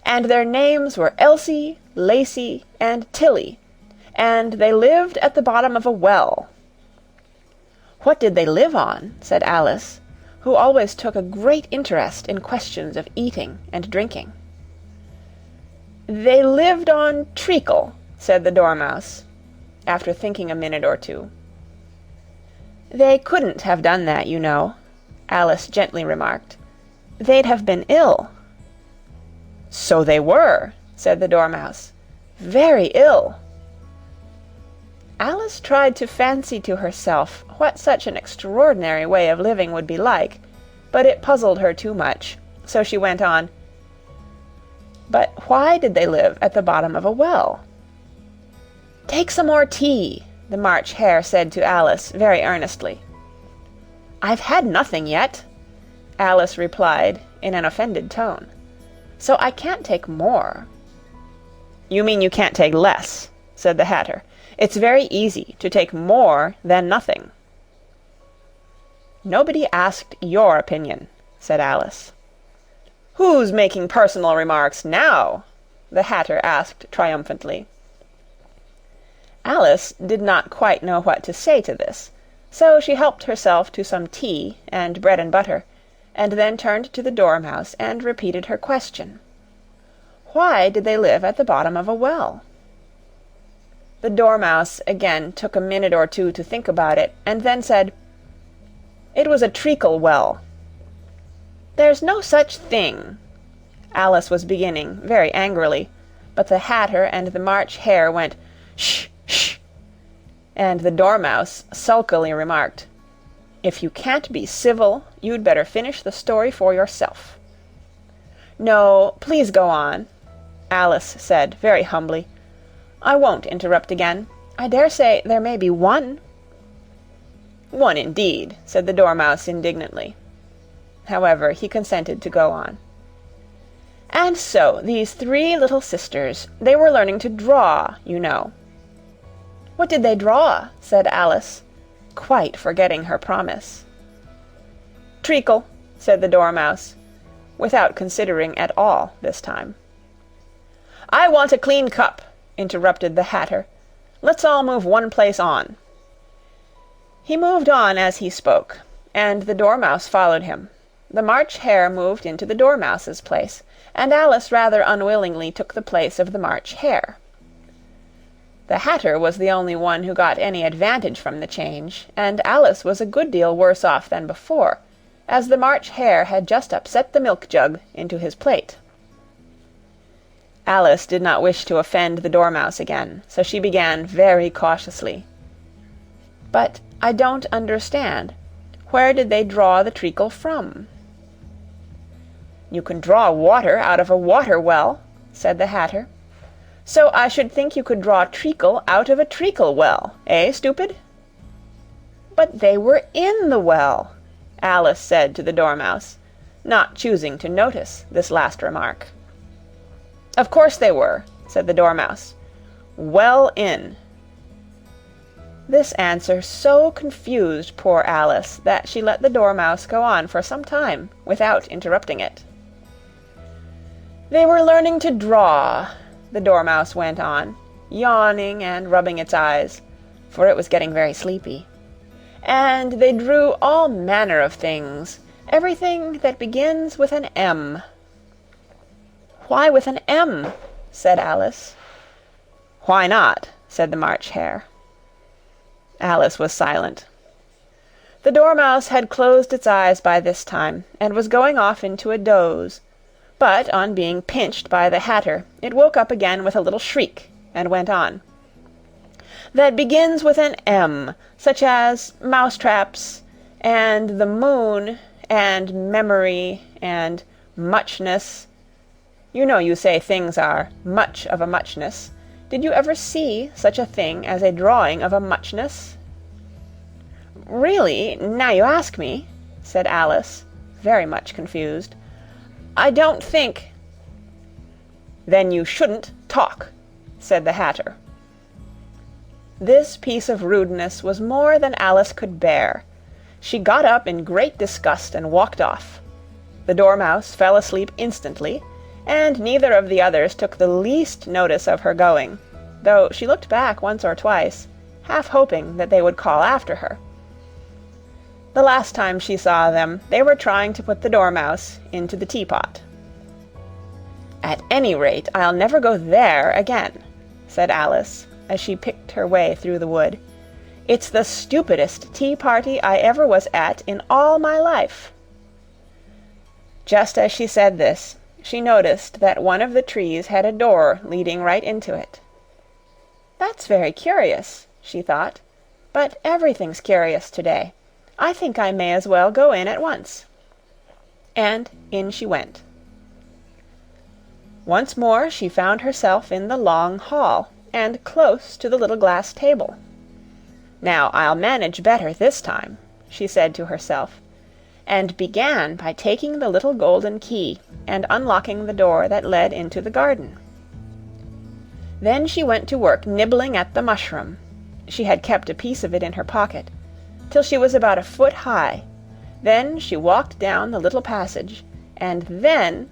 G: "And their names were Elsie, Lacie, and Tilly, and they lived at the bottom of a well." "What did they live on?" said Alice, who always took a great interest in questions of eating and drinking. "They lived on treacle," said the Dormouse, after thinking a minute or two. "They couldn't have done that, you know," Alice gently remarked. "They'd have been ill." "So they were," said the Dormouse. "Very ill." Alice tried to fancy to herself what such an extraordinary way of living would be like, but it puzzled her too much, so she went on. "But why did they live at the bottom of a well?" "Take some more tea," the March Hare said to Alice very earnestly. "I've had nothing yet," Alice replied in an offended tone, "so I can't take more." "You mean you can't take less," said the Hatter. "It's very easy to take more than nothing." "Nobody asked your opinion," said Alice. "Who's making personal remarks now?" the Hatter asked triumphantly. Alice did not quite know what to say to this, so she helped herself to some tea and bread and butter, and then turned to the Dormouse and repeated her question. Why did they live at the bottom of a well? The Dormouse again took a minute or two to think about it, and then said, "It was a treacle well." "There's no such thing," Alice was beginning very angrily, but the Hatter and the March Hare went, "Shh, shh," and the Dormouse sulkily remarked, "If you can't be civil, you'd better finish the story for yourself." "No, please go on," Alice said very humbly. "I won't interrupt again. I dare say there may be one." "One indeed," said the Dormouse indignantly. However, he consented to go on. "And so these 3 little sisters, they were learning to draw, you know." "What did they draw?" said Alice, quite forgetting her promise. "Treacle," said the Dormouse, without considering at all this time. "I want a clean cup," interrupted the Hatter. "Let's all move one place on." He moved on as he spoke, and the Dormouse followed him. The March Hare moved into the Dormouse's place, and Alice rather unwillingly took the place of the March Hare. The Hatter was the only one who got any advantage from the change, and Alice was a good deal worse off than before, as the March Hare had just upset the milk jug into his plate. Alice did not wish to offend the Dormouse again, so she began very cautiously. "But I don't understand. Where did they draw the treacle from?" "You can draw water out of a water well," said the Hatter. "So I should think you could draw treacle out of a treacle well, eh, stupid?" "But they were in the well," Alice said to the Dormouse, not choosing to notice this last remark. "Of course they were," said the Dormouse. "Well in." This answer so confused poor Alice that she let the Dormouse go on for some time without interrupting it. "They were learning to draw," the Dormouse went on, yawning and rubbing its eyes, for it was getting very sleepy. "And they drew all manner of things, everything that begins with an M." "Why with an M?" said Alice. "Why not?" said the March Hare. Alice was silent. The Dormouse had closed its eyes by this time, and was going off into a doze, but on being pinched by the Hatter, it woke up again with a little shriek, and went on. "That begins with an M, such as mousetraps, and the moon, and memory, and muchness. You know you say things are much of a muchness. Did you ever see such a thing as a drawing of a muchness?" "Really, now you ask me," said Alice, very much confused, "I don't think—" "Then you shouldn't talk," said the Hatter. This piece of rudeness was more than Alice could bear. She got up in great disgust and walked off. The Dormouse fell asleep instantly, and neither of the others took the least notice of her going, though she looked back once or twice, half hoping that they would call after her. The last time she saw them, they were trying to put the Dormouse into the teapot. "At any rate, I'll never go there again," said Alice, as she picked her way through the wood. "It's the stupidest tea-party I ever was at in all my life." Just as she said this, she noticed that one of the trees had a door leading right into it. "That's very curious," she thought, "but everything's curious today. I think I may as well go in at once." And in she went. Once more she found herself in the long hall, and close to the little glass table. "Now I'll manage better this time," she said to herself, and began by taking the little golden key and unlocking the door that led into the garden. Then she went to work nibbling at the mushroom, she had kept a piece of it in her pocket, till she was about a foot high. Then she walked down the little passage, and then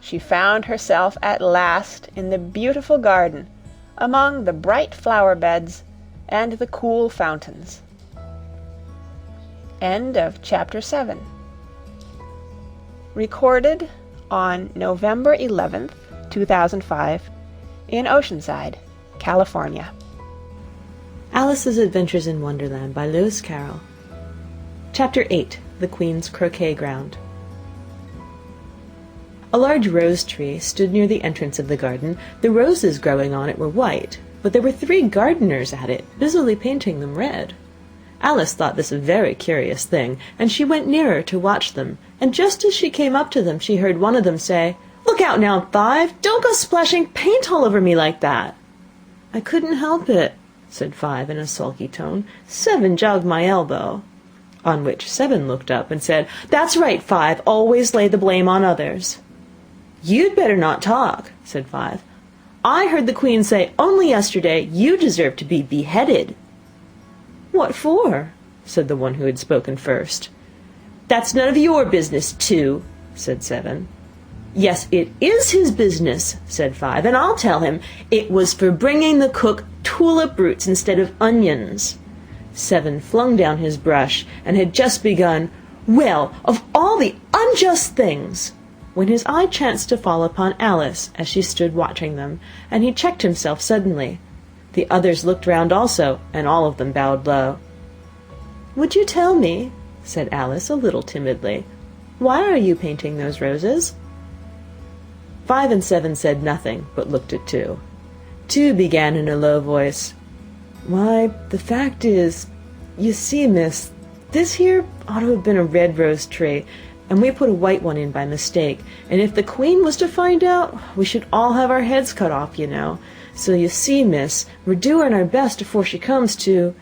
G: she found herself at last in the beautiful garden, among the bright flower beds and the cool fountains. End of Chapter 7. Recorded on November 11th, 2005, in Oceanside, California.
A: Alice's Adventures in Wonderland by Lewis Carroll. Chapter 8. The Queen's Croquet Ground. A large rose tree stood near the entrance of the garden. The roses growing on it were white, but there were 3 gardeners at it, busily painting them red. Alice thought this a very curious thing, and she went nearer to watch them, and just as she came up to them she heard one of them say, "Look out now, Five! Don't go splashing paint all over me like that!" "I couldn't help it," said Five in a sulky tone. "Seven jogged my elbow." On which Seven looked up and said, "That's right, Five, always lay the blame on others." "You'd better not talk," said Five. "I heard the Queen say only yesterday you deserve to be beheaded." "What for?" said the one who had spoken first. "That's none of your business, too," said Seven. "Yes, it is his business," said Five, "and I'll tell him. It was for bringing the cook tulip roots instead of onions." Seven flung down his brush, and had just begun, "Well, of all the unjust things," when his eye chanced to fall upon Alice as she stood watching them, and he checked himself suddenly. The others looked round also, and all of them bowed low. "Would you tell me," said Alice a little timidly, "why are you painting those roses?" Five and Seven said nothing, but looked at Two. Two began in a low voice, "Why, the fact is, you see, miss, this here ought to have been a red rose tree, and we put a white one in by mistake, and if the Queen was to find out, we should all have our heads cut off, you know. So you see, miss, we're doing our best afore she comes to—"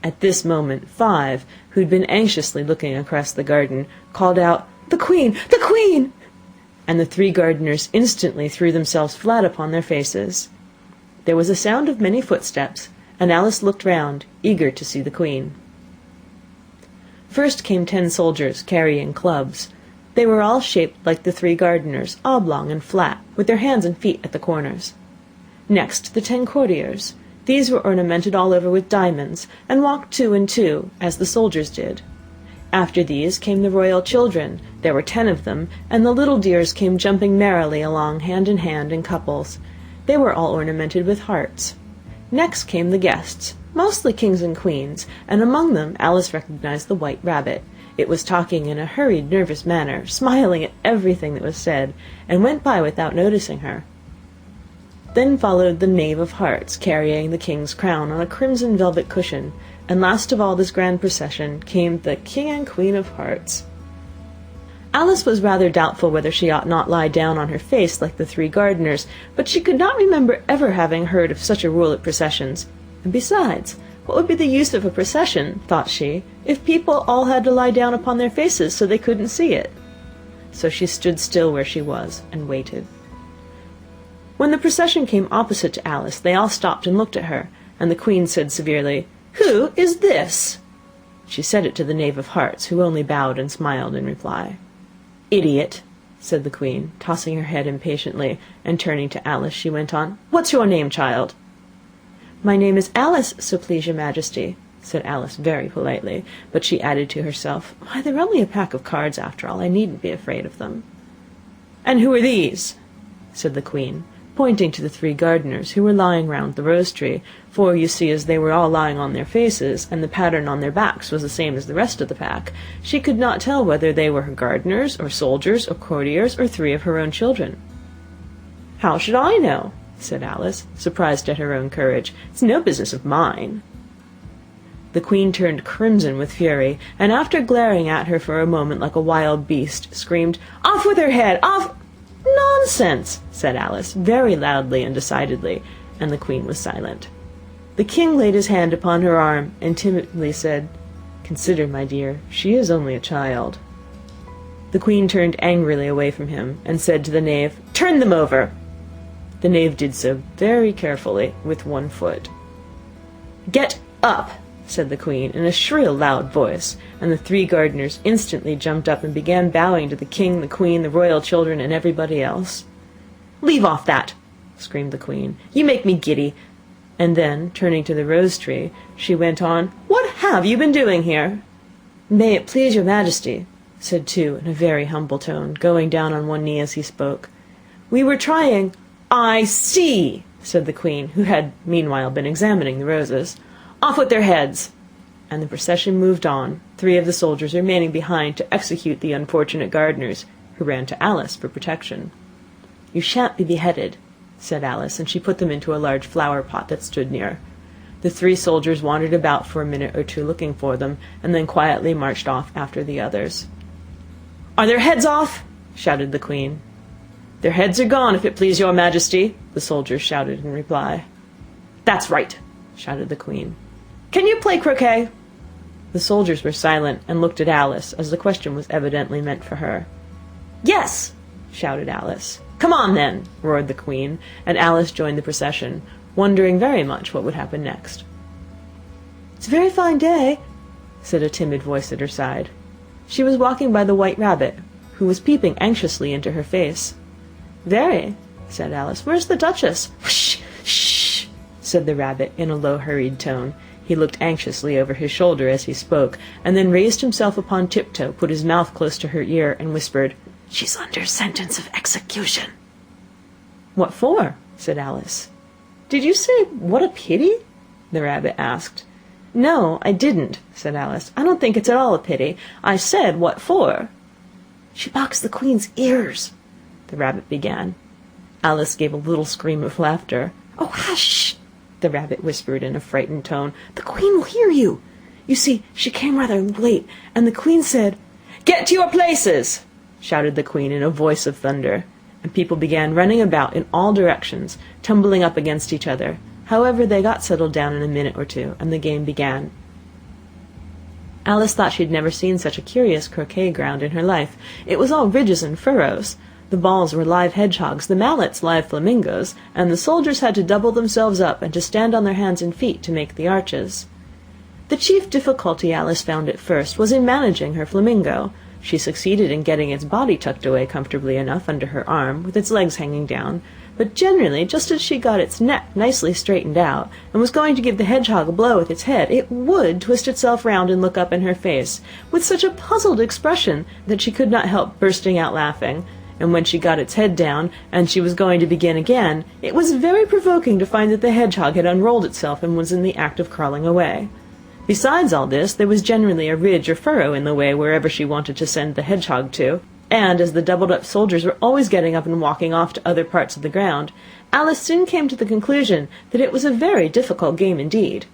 A: At this moment, Five, who'd been anxiously looking across the garden, called out, "The Queen! The Queen!" and the 3 gardeners instantly threw themselves flat upon their faces. There was a sound of many footsteps, and Alice looked round, eager to see the Queen. First came 10 soldiers, carrying clubs. They were all shaped like the 3 gardeners, oblong and flat, with their hands and feet at the corners. Next the 10 courtiers. These were ornamented all over with diamonds, and walked 2 and 2, as the soldiers did. After these came the royal children. There were 10 of them, and the little dears came jumping merrily along hand in hand in couples. They were all ornamented with hearts. Next came the guests, mostly kings and queens, and among them Alice recognized the White Rabbit. It was talking in a hurried, nervous manner, smiling at everything that was said, and went by without noticing her. Then followed the Knave of Hearts, carrying the king's crown on a crimson velvet cushion, and last of all this grand procession came the King and Queen of Hearts. Alice was rather doubtful whether she ought not lie down on her face like the 3 gardeners, but she could not remember ever having heard of such a rule at processions. And besides, what would be the use of a procession, thought she, if people all had to lie down upon their faces so they couldn't see it? So she stood still where she was, and waited. When the procession came opposite to Alice, they all stopped and looked at her, and the Queen said severely, "Who is this?" She said it to the Knave of Hearts, who only bowed and smiled in reply. "Idiot," said the Queen, tossing her head impatiently, and turning to Alice, she went on, "What's your name, child?" "My name is Alice, so please your Majesty," said Alice very politely, but she added to herself, "Why, they're only a pack of cards after all. I needn't be afraid of them." "And who are these?" said the Queen, pointing to the 3 gardeners who were lying round the rose tree, for, you see, as they were all lying on their faces, and the pattern on their backs was the same as the rest of the pack, she could not tell whether they were her gardeners, or soldiers, or courtiers, or 3 of her own children. "How should I know?" said Alice, surprised at her own courage. "It's no business of mine." The Queen turned crimson with fury, and after glaring at her for a moment like a wild beast, screamed, "Off with her head! Off!" "Nonsense!" said Alice, very loudly and decidedly, and the Queen was silent. The King laid his hand upon her arm, and timidly said, "Consider, my dear, she is only a child." The Queen turned angrily away from him, and said to the Knave, "Turn them over!" The Knave did so very carefully, with 1 foot. "Get up!" said the Queen, in a shrill, loud voice, and the 3 gardeners instantly jumped up and began bowing to the King, the Queen, the royal children, and everybody else. "Leave off that!" screamed the Queen. "You make me giddy." And then, turning to the rose tree, she went on, "What have you been doing here?" "May it please your Majesty," said 2 in a very humble tone, going down on one knee as he spoke. "We were trying—" "I see," said the Queen, who had meanwhile been examining the roses. "Off with their heads!" And the procession moved on, 3 of the soldiers remaining behind to execute the unfortunate gardeners, who ran to Alice for protection. "You shan't be beheaded," said Alice, and she put them into a large flower pot that stood near. The 3 soldiers wandered about for a minute or 2 looking for them, and then quietly marched off after the others. "Are their heads off?" shouted the Queen. "Their heads are gone, if it please your Majesty," the soldiers shouted in reply. "That's right," shouted the Queen. "Can you play croquet?" The soldiers were silent, and looked at Alice, as the question was evidently meant for her. "Yes," shouted Alice. "Come on, then," roared the Queen, and Alice joined the procession, wondering very much what would happen next. "It's a very fine day," said a timid voice at her side. She was walking by the White Rabbit, who was peeping anxiously into her face. "Very," said Alice. "Where's the Duchess?" "Shh, shh," said the Rabbit in a low, hurried tone. He looked anxiously over his shoulder as he spoke, and then raised himself upon tiptoe, put his mouth close to her ear, and whispered, "She's under sentence of execution." "What for?" said Alice. "Did you say, 'what a pity'?" the Rabbit asked. "No, I didn't," said Alice. "I don't think it's at all a pity. I said, 'what for?'" "She boxed the Queen's ears," the Rabbit began. Alice gave a little scream of laughter. "Oh, hush!" the Rabbit whispered in a frightened tone. "The Queen will hear you. You see, she came rather late, and the Queen said—" "Get to your places!" shouted the Queen in a voice of thunder, and people began running about in all directions, tumbling up against each other. However, they got settled down in a minute or 2, and the game began. Alice thought she had never seen such a curious croquet ground in her life. It was all ridges and furrows. The balls were live hedgehogs, the mallets live flamingos, and the soldiers had to double themselves up and to stand on their hands and feet to make the arches. The chief difficulty Alice found at first was in managing her flamingo. She succeeded in getting its body tucked away comfortably enough under her arm, with its legs hanging down, but generally, just as she got its neck nicely straightened out, and was going to give the hedgehog a blow with its head, it would twist itself round and look up in her face, with such a puzzled expression that she could not help bursting out laughing. And when she got its head down, and she was going to begin again, it was very provoking to find that the hedgehog had unrolled itself and was in the act of crawling away. Besides all this, there was generally a ridge or furrow in the way wherever she wanted to send the hedgehog to, and as the doubled-up soldiers were always getting up and walking off to other parts of the ground, Alice soon came to the conclusion that it was a very difficult game indeed.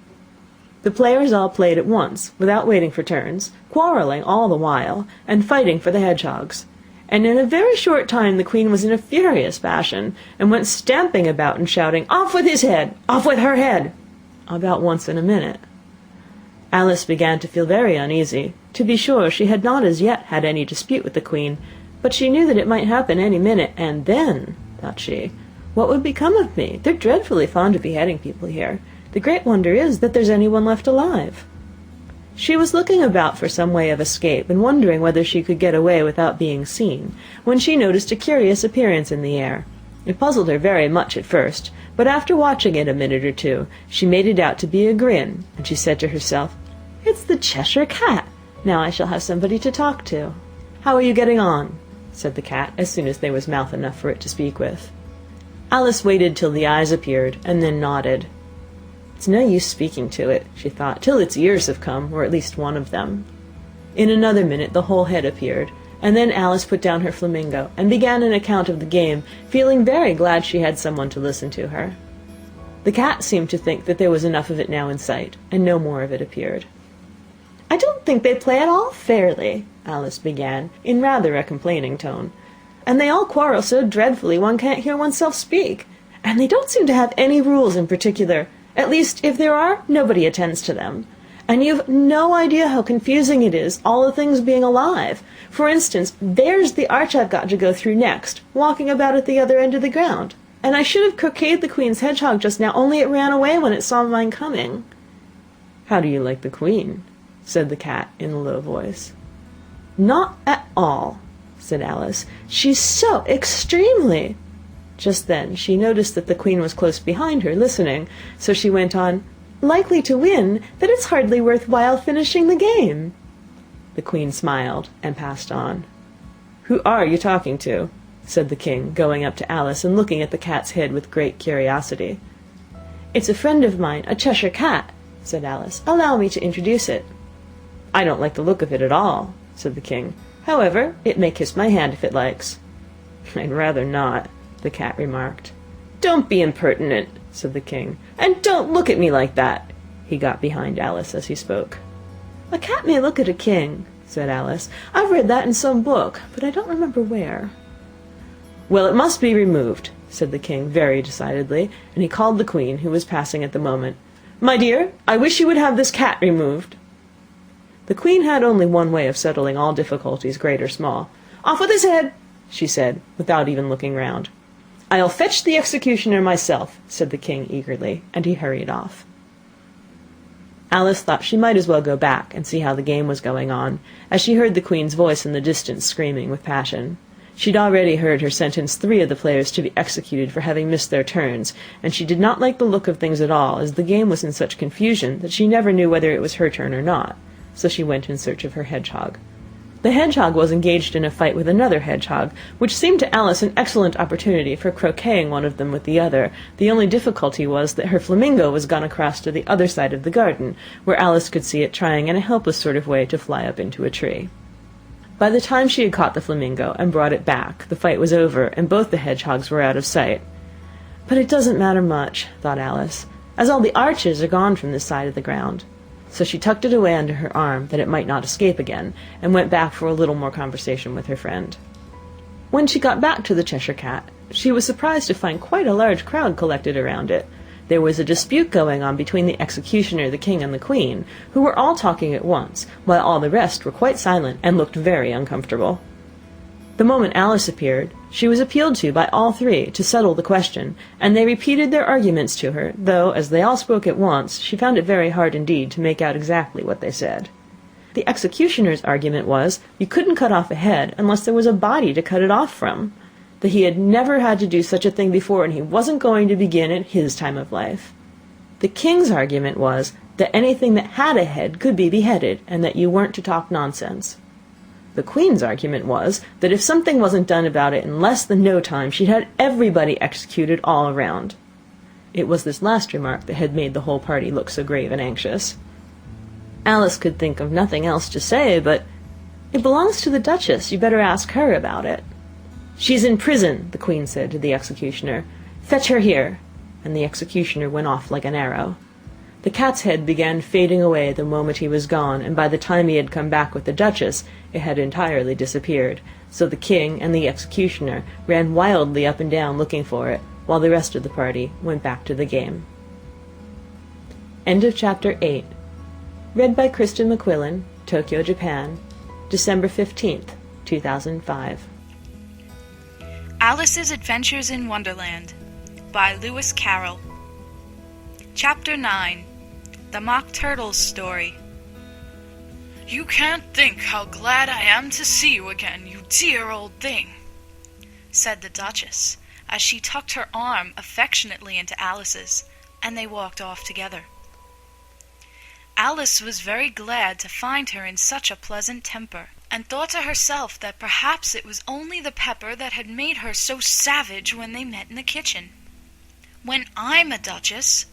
A: The players all played at once, without waiting for turns, quarrelling all the while, and fighting for the hedgehogs. And in a very short time the queen was in a furious passion, and went stamping about and shouting, "Off with his head! Off with her head!" about once in a minute. Alice began to feel very uneasy. To be sure, she had not as yet had any dispute with the queen, but she knew that it might happen any minute, and then, thought she, what would become of me? They're dreadfully fond of beheading people here. The great wonder is that there's anyone left alive. She was looking about for some way of escape, and wondering whether she could get away without being seen, when she noticed a curious appearance in the air. It puzzled her very much at first, but after watching it a minute or two, she made it out to be a grin, and she said to herself, "It's the Cheshire Cat. Now I shall have somebody to talk to." "How are you getting on?" said the cat, as soon as there was mouth enough for it to speak with. Alice waited till the eyes appeared, and then nodded. It's no use speaking to it, she thought, till its ears have come, or at least one of them. In another minute the whole head appeared, and then Alice put down her flamingo, and began an account of the game, feeling very glad she had someone to listen to her. The cat seemed to think that there was enough of it now in sight, and no more of it appeared. "I don't think they play at all fairly," Alice began, in rather a complaining tone. "And they all quarrel so dreadfully one can't hear oneself speak. And they don't seem to have any rules in particular. At least, if there are, nobody attends to them. And you've no idea how confusing it is, all the things being alive. For instance, there's the arch I've got to go through next, walking about at the other end of the ground. And I should have croqueted the queen's hedgehog just now, only it ran away when it saw mine coming." "How do you like the queen?" said the cat in a low voice. "Not at all," said Alice. "She's so extremely—" Just then she noticed that the queen was close behind her, listening, so she went on, "likely to win, that it's hardly worth while finishing the game." The queen smiled and passed on. "Who are you talking to?" said the king, going up to Alice and looking at the cat's head with great curiosity. "It's a friend of mine, a Cheshire cat," said Alice. "Allow me to introduce it." "I don't like the look of it at all," said the king. "However, it may kiss my hand if it likes." "I'd rather not," the cat remarked. "Don't be impertinent," said the king, "and don't look at me like that." He got behind Alice as he spoke. "A cat may look at a king," said Alice. "I've read that in some book, but I don't remember where." "Well, it must be removed," said the king very decidedly, and he called the queen, who was passing at the moment. "My dear, I wish you would have this cat removed." The queen had only one way of settling all difficulties, great or small. "Off with his head," she said, without even looking round. "I'll fetch the executioner myself," said the king eagerly, and he hurried off. Alice thought she might as well go back and see how the game was going on, as she heard the queen's voice in the distance screaming with passion. She'd already heard her sentence 3 of the players to be executed for having missed their turns, and she did not like the look of things at all, as the game was in such confusion that she never knew whether it was her turn or not, so she went in search of her hedgehog. The hedgehog was engaged in a fight with another hedgehog, which seemed to Alice an excellent opportunity for croqueting one of them with the other. The only difficulty was that her flamingo was gone across to the other side of the garden, where Alice could see it trying in a helpless sort of way to fly up into a tree. By the time she had caught the flamingo and brought it back, the fight was over, and both the hedgehogs were out of sight. "But it doesn't matter much," thought Alice, "as all the arches are gone from this side of the ground." So she tucked it away under her arm, that it might not escape again, and went back for a little more conversation with her friend. When she got back to the Cheshire Cat, she was surprised to find quite a large crowd collected around it. There was a dispute going on between the executioner, the king, and the queen, who were all talking at once, while all the rest were quite silent and looked very uncomfortable. The moment Alice appeared, she was appealed to by all three to settle the question, and they repeated their arguments to her, though, as they all spoke at once, she found it very hard indeed to make out exactly what they said. The executioner's argument was, you couldn't cut off a head unless there was a body to cut it off from, that he had never had to do such a thing before, and he wasn't going to begin at his time of life. The king's argument was that anything that had a head could be beheaded, and that you weren't to talk nonsense. The queen's argument was that if something wasn't done about it in less than no time, she'd had everybody executed all around. It was this last remark that had made the whole party look so grave and anxious. Alice could think of nothing else to say, but, "It belongs to the Duchess. You better ask her about it." "She's in prison," the queen said to the executioner. "Fetch her here." And the executioner went off like an arrow. The cat's head began fading away the moment he was gone, and by the time he had come back with the Duchess, it had entirely disappeared, so the king and the executioner ran wildly up and down looking for it, while the rest of the party went back to the game. End of Chapter 8. Read by Kristen McQuillan, Tokyo, Japan, December 15th, 2005.
H: Alice's Adventures in Wonderland by Lewis Carroll. Chapter 9. The Mock Turtle's Story. "You can't think how glad I am to see you again, you dear old thing," said the Duchess, as she tucked her arm affectionately into Alice's, and they walked off together. Alice was very glad to find her in such a pleasant temper, and thought to herself that perhaps it was only the pepper that had made her so savage when they met in the kitchen. "When I'm a Duchess,"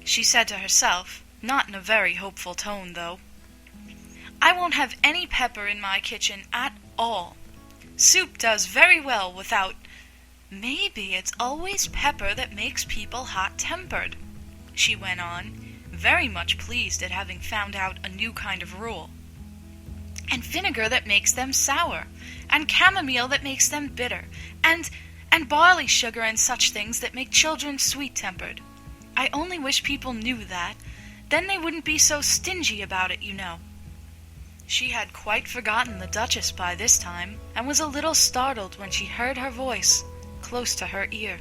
H: she said to herself, not in a very hopeful tone, though, "I won't have any pepper in my kitchen at all. Soup does very well without. Maybe it's always pepper that makes people hot-tempered," she went on, very much pleased at having found out a new kind of rule. "And vinegar that makes them sour, and chamomile that makes them bitter, and barley sugar and such things that make children sweet-tempered. I only wish people knew that. Then they wouldn't be so stingy about it, you know." She had quite forgotten the Duchess by this time, and was a little startled when she heard her voice close to her ear.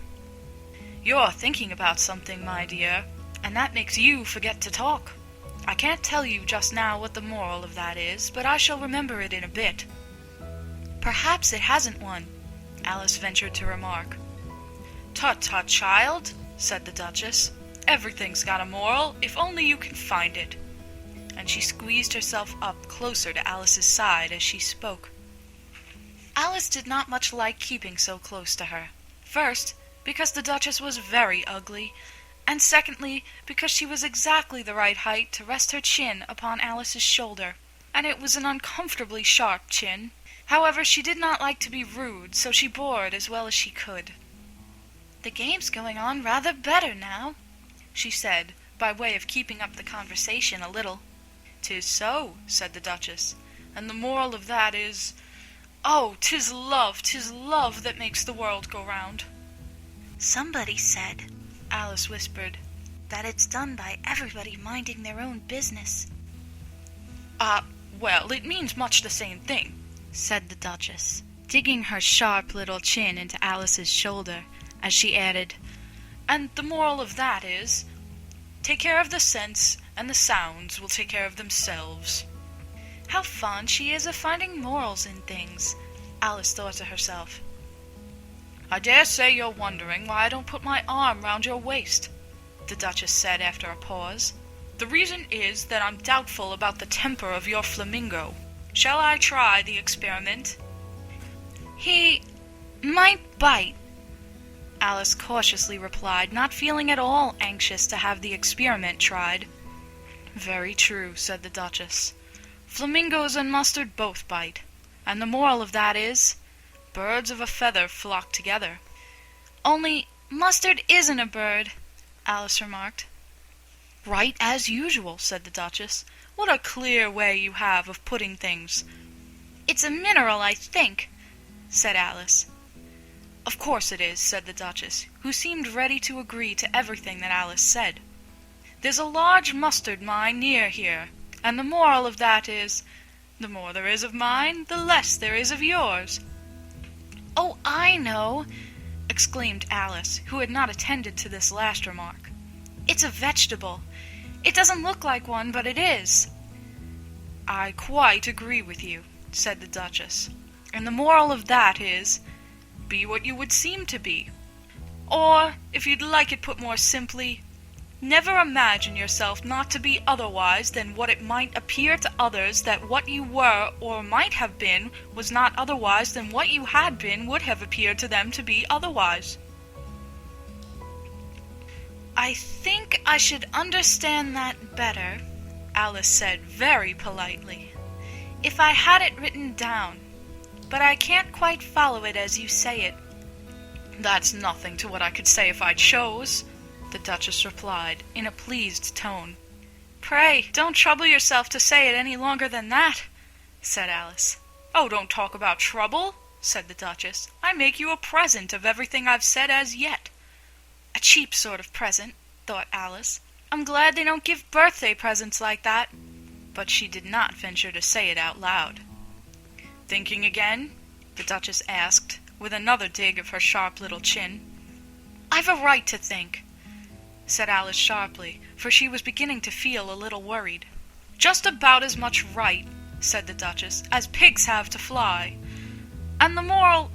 H: "You're thinking about something, my dear, and that makes you forget to talk. I can't tell you just now what the moral of that is, but I shall remember it in a bit." "Perhaps it hasn't one," Alice ventured to remark. "Tut-tut, child," said the Duchess. "Everything's got a moral, if only you can find it." And she squeezed herself up closer to Alice's side as she spoke. Alice did not much like keeping so close to her. First, because the Duchess was very ugly, and secondly, because she was exactly the right height to rest her chin upon Alice's shoulder, and it was an uncomfortably sharp chin. However, she did not like to be rude, so she bore it as well as she could. "The game's going on rather better now," she said, by way of keeping up the conversation a little. "'Tis so," said the Duchess, "and the moral of that is, oh, 'tis love that makes the world go round."
D: "Somebody said," Alice whispered, "that it's done by everybody minding their own business."
H: Well, it means much the same thing," said the Duchess, digging her sharp little chin into Alice's shoulder, as she added, "and the moral of that is, take care of the sense, and the sounds will take care of themselves."
D: How fond she is of finding morals in things, Alice thought to herself.
H: "I dare say you're wondering why I don't put my arm round your waist," the Duchess said after a pause. "The reason is that I'm doubtful about the temper of your flamingo. Shall I try the experiment?"
D: "He might bite," Alice cautiously replied, not feeling at all anxious to have the experiment tried.
H: "Very true," said the Duchess. "Flamingos and mustard both bite, and the moral of that is, birds of a feather flock together."
D: "Only mustard isn't a bird," Alice remarked.
H: "Right as usual," said the Duchess. "What a clear way you have of putting things."
D: "It's a mineral, I think," said Alice.
H: "Of course it is," said the Duchess, who seemed ready to agree to everything that Alice said. "There's a large mustard mine near here, and the moral of that is, the more there is of mine, the less there is of yours." "Oh, I know!" exclaimed Alice, who had not attended to this last remark. "It's a vegetable. It doesn't look like one, but it is." "I quite agree with you," said the Duchess. "And the moral of that is, be what you would seem to be. Or, if you'd like it put more simply, never imagine yourself not to be otherwise than what it might appear to others that what you were or might have been was not otherwise than what you had been would have appeared to them to be otherwise." "I think I should understand that better," Alice said very politely, "if I had it written down, but I can't quite follow it as you say it." "That's nothing to what I could say if I chose," the Duchess replied, in a pleased tone. "Pray, don't trouble yourself to say it any longer than that," said Alice. "Oh, don't talk about trouble," said the Duchess. "I make you a present of everything I've said as yet." "A cheap sort of present," thought Alice. "I'm glad they don't give birthday presents like that." But she did not venture to say it out loud. "Thinking again?" the Duchess asked, with another dig of her sharp little chin. "I've a right to think," said Alice sharply, for she was beginning to feel a little worried. "Just about as much right," said the Duchess, "as pigs have to fly. And the moral—"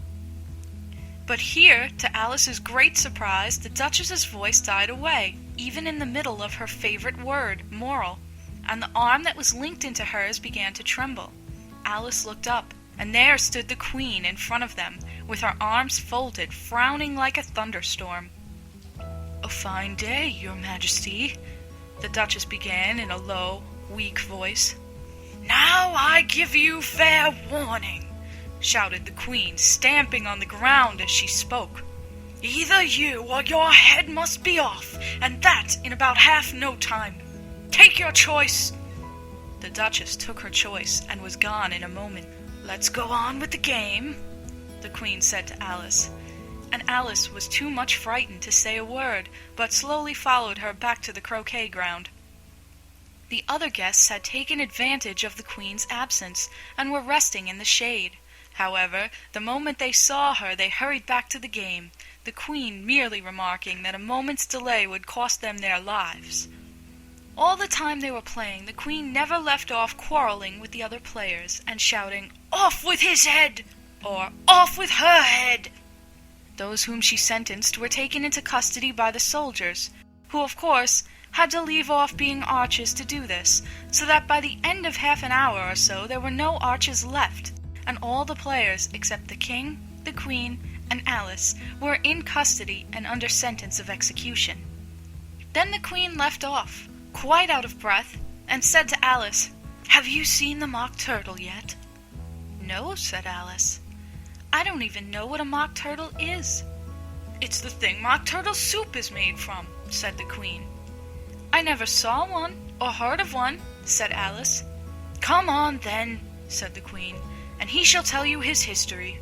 H: But here, to Alice's great surprise, the Duchess's voice died away, even in the middle of her favorite word, moral, and the arm that was linked into hers began to tremble. Alice looked up, and there stood the Queen in front of them, with her arms folded, frowning like a thunderstorm. "A fine day, your Majesty," the Duchess began in a low, weak voice. "Now I give you fair warning," shouted the Queen, stamping on the ground as she spoke. "Either you or your head must be off, and that in about half no time. Take your choice." The Duchess took her choice and was gone in a moment. "Let's go on with the game," the Queen said to Alice, and Alice was too much frightened to say a word, but slowly followed her back to the croquet ground. The other guests had taken advantage of the Queen's absence, and were resting in the shade. However, the moment they saw her, they hurried back to the game, the Queen merely remarking that a moment's delay would cost them their lives. All the time they were playing, the Queen never left off quarreling with the other players, and shouting, "Off with his head!" or "Off with her head!" Those whom she sentenced were taken into custody by the soldiers, who, of course, had to leave off being archers to do this, so that by the end of half an hour or so there were no archers left, and all the players, except the King, the Queen, and Alice, were in custody and under sentence of execution. Then the Queen left off, quite out of breath, and said to Alice, "Have you seen the mock turtle yet?" "No," said Alice. "I don't even know what a mock turtle is." "It's the thing mock turtle soup is made from," said the Queen. "I never saw one, or heard of one," said Alice. "Come on, then," said the Queen, "and he shall tell you his history."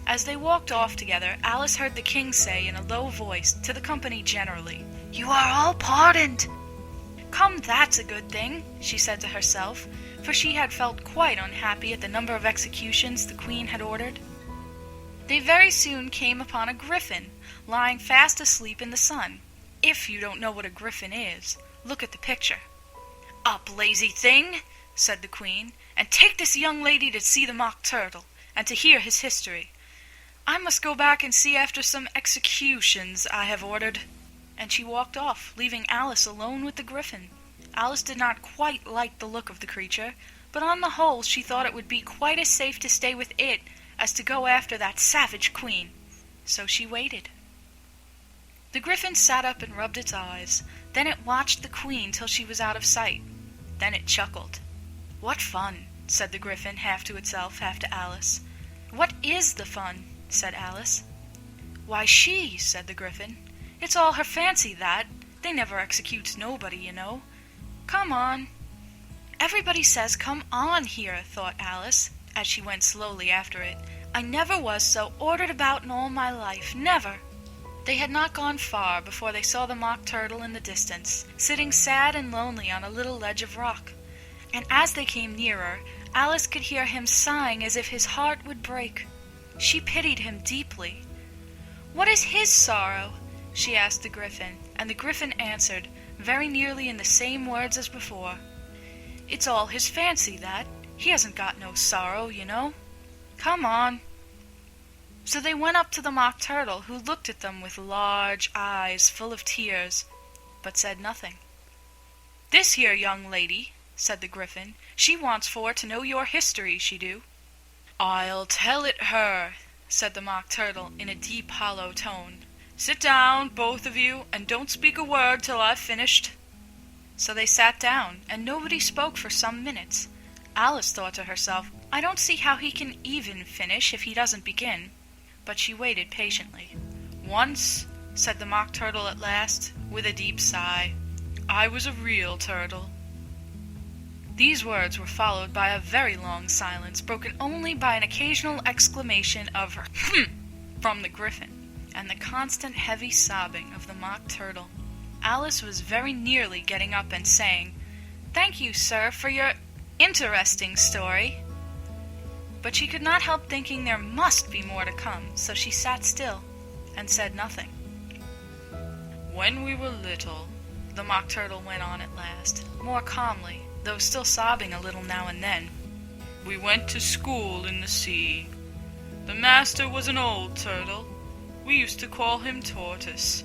H: As they walked off together, Alice heard the King say in a low voice to the company generally, "You are all pardoned." "Come, that's a good thing," she said to herself, for she had felt quite unhappy at the number of executions the Queen had ordered. They very soon came upon a griffin, lying fast asleep in the sun. If you don't know what a griffin is, look at the picture. "Up, lazy thing," said the Queen, "and take this young lady to see the mock turtle, and to hear his history. I must go back and see after some executions I have ordered." And she walked off, leaving Alice alone with the griffin. Alice did not quite like the look of the creature, but on the whole she thought it would be quite as safe to stay with it as to go after that savage Queen. So she waited. The griffin sat up and rubbed its eyes. Then it watched the Queen till she was out of sight. Then it chuckled. "What fun," said the griffin, half to itself, half to Alice. "What is the fun?" said Alice. "Why, she," said the griffin. "It's all her fancy, that. They never executes nobody, you know. Come on." "Everybody says come on here," thought Alice, as she went slowly after it. "I never was so ordered about in all my life, never." They had not gone far before they saw the mock turtle in the distance, sitting sad and lonely on a little ledge of rock. And as they came nearer, Alice could hear him sighing as if his heart would break. She pitied him deeply. "What is his sorrow?" she asked the Gryphon, and the Gryphon answered, very nearly in the same words as before. "It's all his fancy, that. He hasn't got no sorrow, you know. Come on." So they went up to the Mock Turtle, who looked at them with large eyes full of tears, but said nothing. "This here young lady," said the Gryphon, "she wants for to know your history, she do." "I'll tell it her," said the Mock Turtle in a deep, hollow tone. "Sit down, both of you, and don't speak a word till I've finished." So they sat down, and nobody spoke for some minutes. Alice thought to herself, "I don't see how he can even finish if he doesn't begin." But she waited patiently. "Once," said the Mock Turtle at last, with a deep sigh, "I was a real turtle." These words were followed by a very long silence, broken only by an occasional exclamation of "Hm!" from the Gryphon, and the constant heavy sobbing of the Mock Turtle. Alice was very nearly getting up and saying, "Thank you, sir, for your interesting story." But she could not help thinking there must be more to come, so she sat still and said nothing. "When we were little," the Mock Turtle went on at last, more calmly, though still sobbing a little now and then, "we went to school in the sea. The master was an old turtle. We used to call him Tortoise."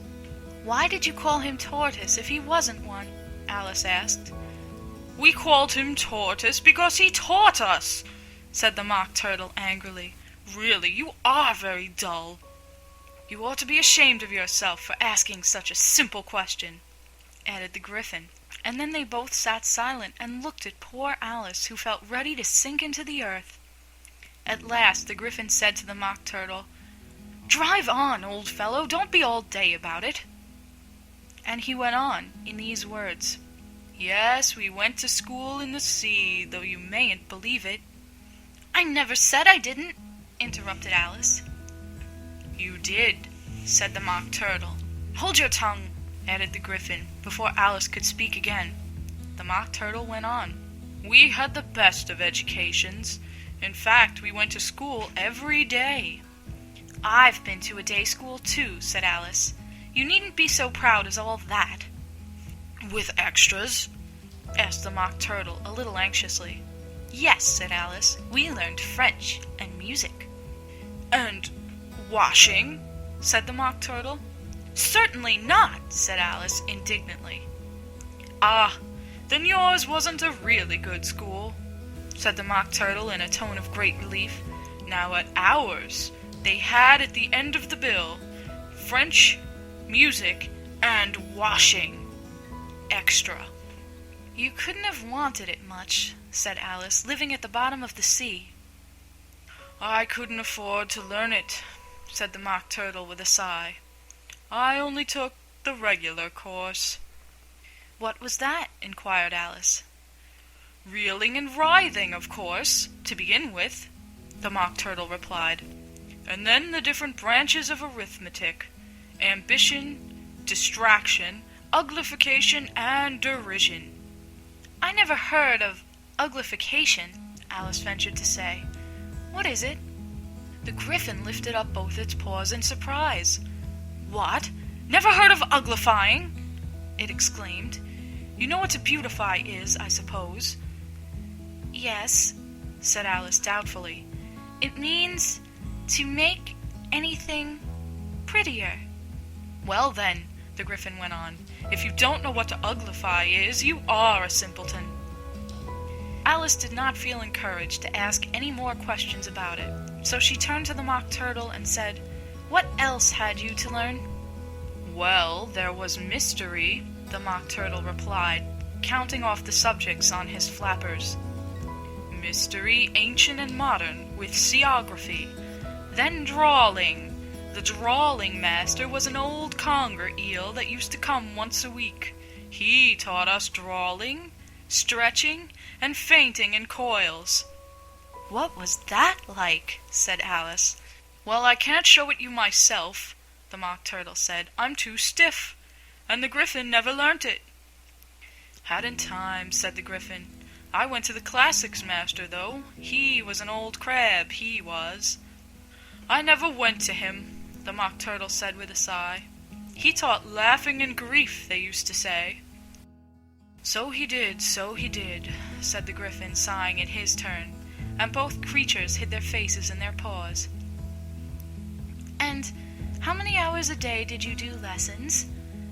H: "Why did you call him Tortoise if he wasn't one?" Alice asked. "We called him Tortoise because he taught us," said the Mock Turtle angrily. "Really, you are very dull. You ought to be ashamed of yourself for asking such a simple question," added the Gryphon. And then they both sat silent and looked at poor Alice, who felt ready to sink into the earth. At last the Gryphon said to the Mock Turtle, "Drive on, old fellow, don't be all day about it." And he went on in these words, "Yes, we went to school in the sea, though you mayn't believe it." "I never said I didn't," interrupted Alice. "You did," said the Mock Turtle. "Hold your tongue," added the Gryphon, before Alice could speak again. The Mock Turtle went on. "We had the best of educations. In fact, we went to school every day." "I've been to a day school too," said Alice. "You needn't be so proud as all that." "With extras?" asked the Mock Turtle a little anxiously. "Yes," said Alice. "We learned French and music." "And washing?" said the Mock Turtle. "Certainly not," said Alice indignantly. "Ah, then yours wasn't a really good school," said the Mock Turtle in a tone of great relief. "Now at ours, they had at the end of the bill, French, music, and washing. Extra." "You couldn't have wanted it much," said Alice, "living at the bottom of the sea." "I couldn't afford to learn it," said the Mock Turtle with a sigh. "I only took the regular course." "What was that?" inquired Alice. "Reeling and writhing, of course, to begin with," the Mock Turtle replied. "And then the different branches of arithmetic: ambition, distraction, uglification, and derision." "I never heard of uglification," Alice ventured to say. "What is it?" The Gryphon lifted up both its paws in surprise. "What? Never heard of uglifying?" it exclaimed. "You know what to beautify is, I suppose." "Yes," said Alice doubtfully. "It means to make anything prettier." "Well then," the Gryphon went on, "if you don't know what to uglify is, you are a simpleton." Alice did not feel encouraged to ask any more questions about it, so she turned to the Mock Turtle and said, "What else had you to learn?" "Well, there was mystery," the Mock Turtle replied, counting off the subjects on his flappers. "Mystery, ancient and modern, with seaography. Then drawling. The drawling master was an old conger eel that used to come once a week. He taught us drawling, stretching, and fainting in coils." "What was that like?" said Alice. "Well, I can't show it you myself," the Mock Turtle said. "I'm too stiff, and the Gryphon never learnt it." "Hadn't time," said the Gryphon. "I went to the classics master, though. He was an old crab, he was." "I never went to him," the Mock Turtle said with a sigh. "He taught laughing and grief, they used to say." So he did, said the Gryphon, sighing in his turn, and both creatures hid their faces in their paws. "And how many hours a day did you do lessons?"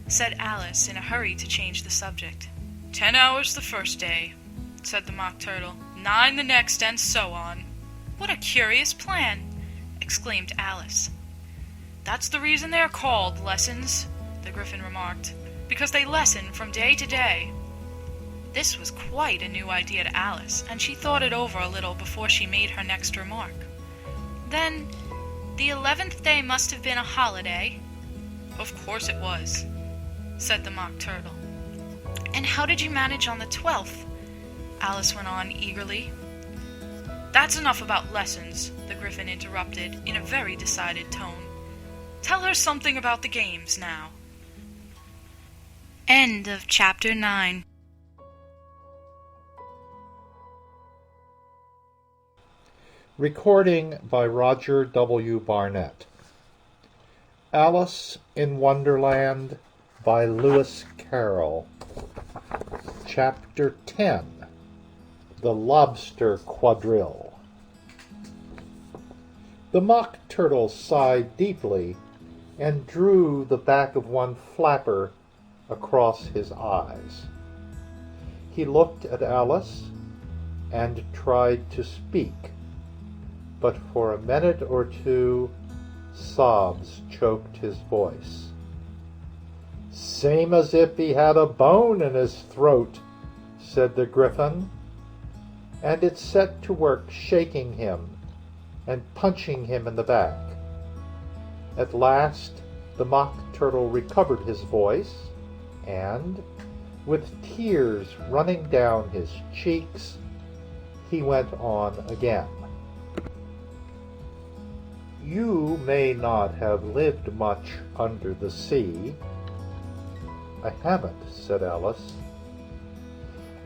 H: said Alice, in a hurry to change the subject. 10 hours the first day," said the Mock Turtle, 9 the next, and so on." "What a curious plan!" exclaimed Alice. "That's the reason they are called lessons," the Gryphon remarked, "because they lessen from day to day." This was quite a new idea to Alice, and she thought it over a little before she made her next remark. "Then the 11th day must have been a holiday?" "Of course it was," said the Mock Turtle. "And how did you manage on the 12th?" Alice went on eagerly. "That's enough about lessons," the Gryphon interrupted in a very decided tone. "Tell her something about the games now." End of Chapter 9.
C: Recording by Roger W. Barnett. Alice in Wonderland by Lewis Carroll. Chapter 10. The Lobster Quadrille. The Mock Turtle sighed deeply and drew the back of one flapper across his eyes. He looked at Alice and tried to speak, but for a minute or two sobs choked his voice. "Same as if he had a bone in his throat," said the Gryphon, and it set to work shaking him and punching him in the back. At last the Mock Turtle recovered his voice, and, with tears running down his cheeks, he went on again. "You may not have lived much under the sea." "I haven't," said Alice.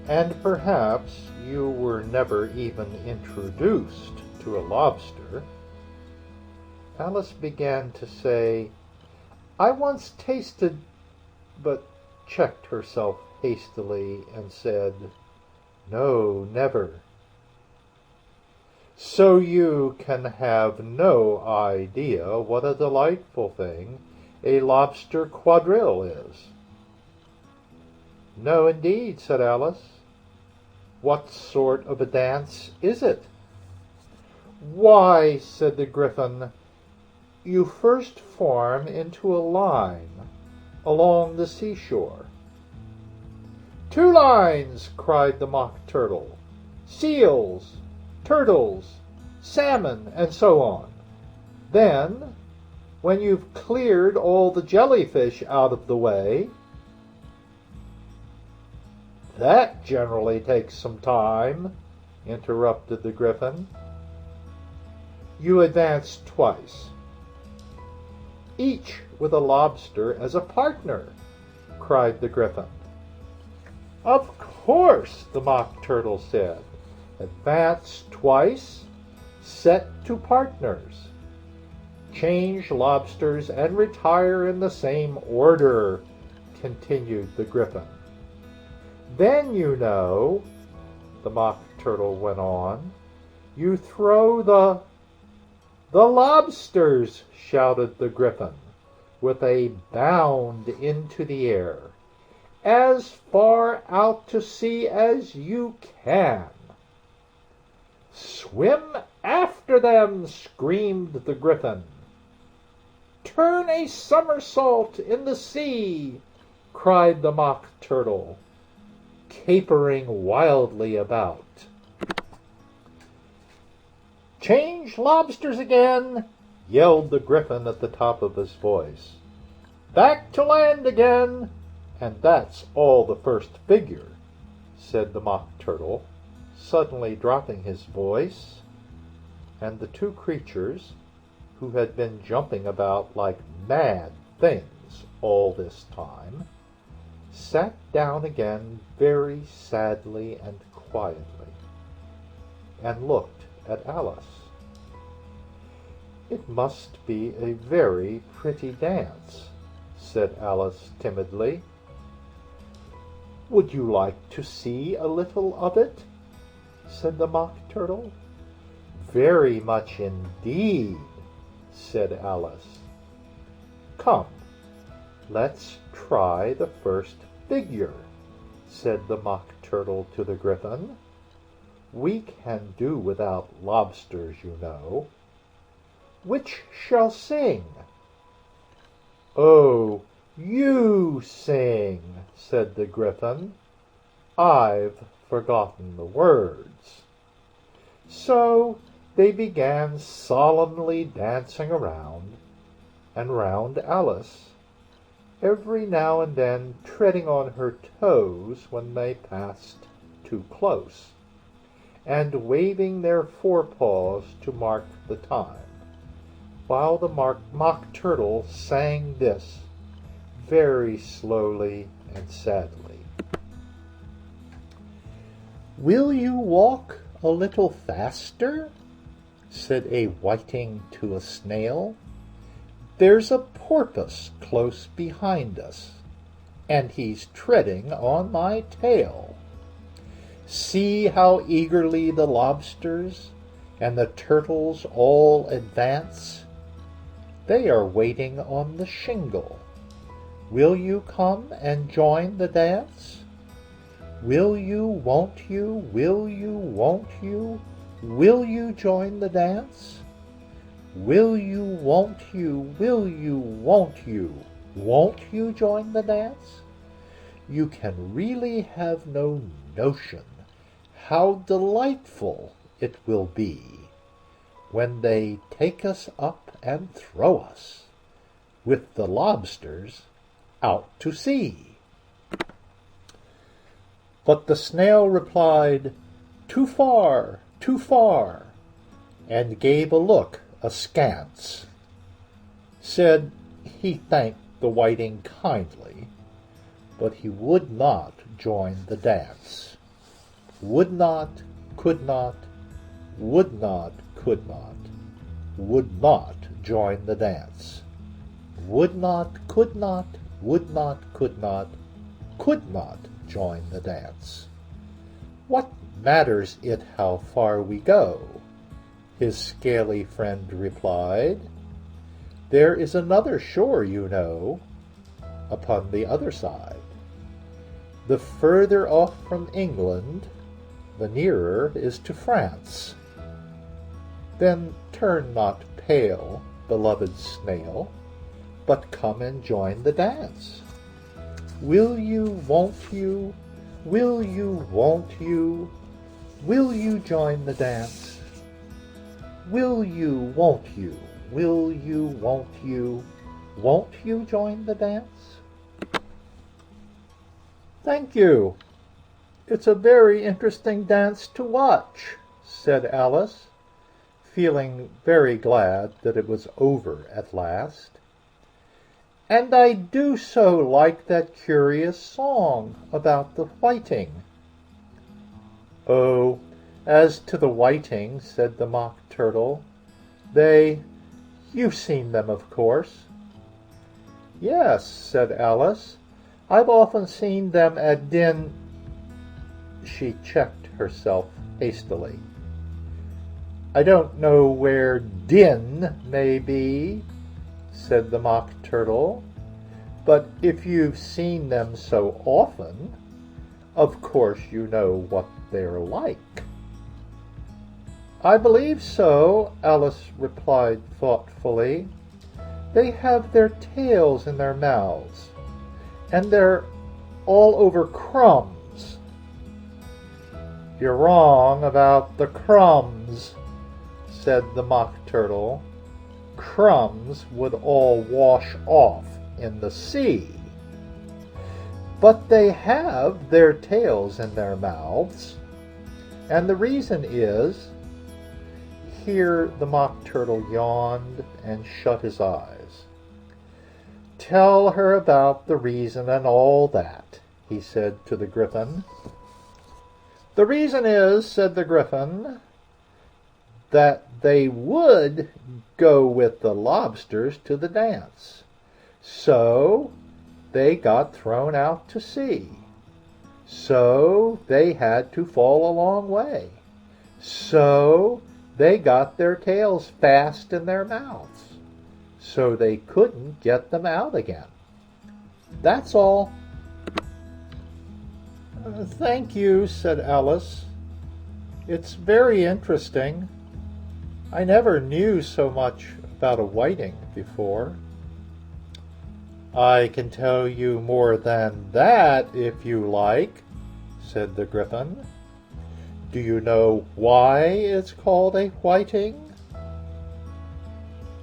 C: "And perhaps you were never even introduced to a lobster." Alice began to say, "I once tasted," but checked herself hastily and said, "No, never." "So you can have no idea what a delightful thing a lobster quadrille is." "No, indeed," said Alice. "What sort of a dance is it?" "Why," said the Gryphon, "you first form into a line along the seashore." "Two lines!" cried the Mock Turtle. "Seals, turtles, salmon, and so on. Then, when you've cleared all the jellyfish out of the way—" "That generally takes some time," interrupted the Gryphon. "You advance twice, each with a lobster as a partner," cried the Gryphon. "Of course," the Mock Turtle said. "Advance twice, set to partners. Change lobsters and retire in the same order," continued the Gryphon. "Then, you know," the Mock Turtle went on, "you throw the lobsters," shouted the Gryphon, with a bound into the air, "as far out to sea as you can." "Swim after them!" screamed the Gryphon. "Turn a somersault in the sea!" cried the Mock Turtle, capering wildly about. "Change lobsters again!" yelled the Gryphon at the top of his voice. "Back to land again! And that's all the first figure," said the Mock Turtle, suddenly dropping his voice, and the two creatures, who had been jumping about like mad things all this time, sat down again very sadly and quietly, and looked at Alice. "It must be a very pretty dance," said Alice timidly. "Would you like to see a little of it?" said the Mock Turtle. "Very much indeed," said Alice. "Come, let's try the first figure," said the Mock Turtle to the Gryphon. "We can do without lobsters, you know. Which shall sing?" "Oh, you sing," said the Gryphon. "I've forgotten the words." So they began solemnly dancing around and round Alice, every now and then treading on her toes when they passed too close, and waving their forepaws to mark the time, while the Mock Turtle sang this very slowly and sadly. "Will you walk a little faster?" said a whiting to a snail. "There's a porpoise close behind us, and he's treading on my tail. See how eagerly the lobsters and the turtles all advance. They are waiting on the shingle. Will you come and join the dance? Will you, won't you, will you, won't you, will you join the dance? Will you, won't you, will you, won't you join the dance? You can really have no notion how delightful it will be when they take us up and throw us, with the lobsters, out to sea." But the snail replied, "Too far, too far," and gave a look askance. Said he thanked the whiting kindly, but he would not join the dance. Would not, could not, would not, could not, would not join the dance. Would not, could not, would not, could not join the dance. "What matters it how far we go?" his scaly friend replied. "There is another shore, you know, upon the other side. The further off from England, the nearer is to France. Then turn not pale, beloved snail, but come and join the dance. Will you, won't you, will you, won't you, will you join the dance? Will you, won't you, will you, won't you join the dance?" "Thank you. It's a very interesting dance to watch," said Alice, feeling very glad that it was over at last. "And I do so like that curious song about the whiting." "Oh, as to the whiting," said the Mock Turtle, you've seen them, of course." "Yes," said Alice, "I've often seen them at She checked herself hastily. "I don't know where Din may be," said the Mock Turtle, "but if you've seen them so often, of course you know what they're like." "I believe so," Alice replied thoughtfully. "They have their tails in their mouths, and they're all over crumbs." "You're wrong about the crumbs," said the Mock Turtle. "Crumbs would all wash off in the sea. But they have their tails in their mouths, and the reason is—" Here the Mock Turtle yawned and shut his eyes. "Tell her about the reason and all that," he said to the Gryphon. "The reason is," said the Gryphon, that they would go with the lobsters to the dance. So they got thrown out to sea. So they had to fall a long way. So they got their tails fast in their mouths. So they couldn't get them out again. That's all. Thank you, said Alice. It's very interesting. I never knew so much about a whiting before. I can tell you more than that if you like, said the Gryphon. Do you know why it's called a whiting?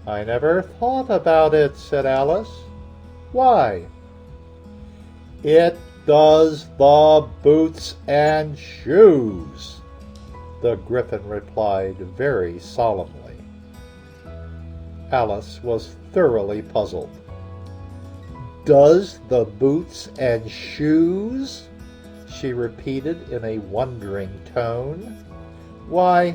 C: I never thought about it, said Alice. Why? It does the boots and shoes, the Gryphon replied very solemnly. Alice was thoroughly puzzled. Does the boots and shoes? She repeated in a wondering tone. Why,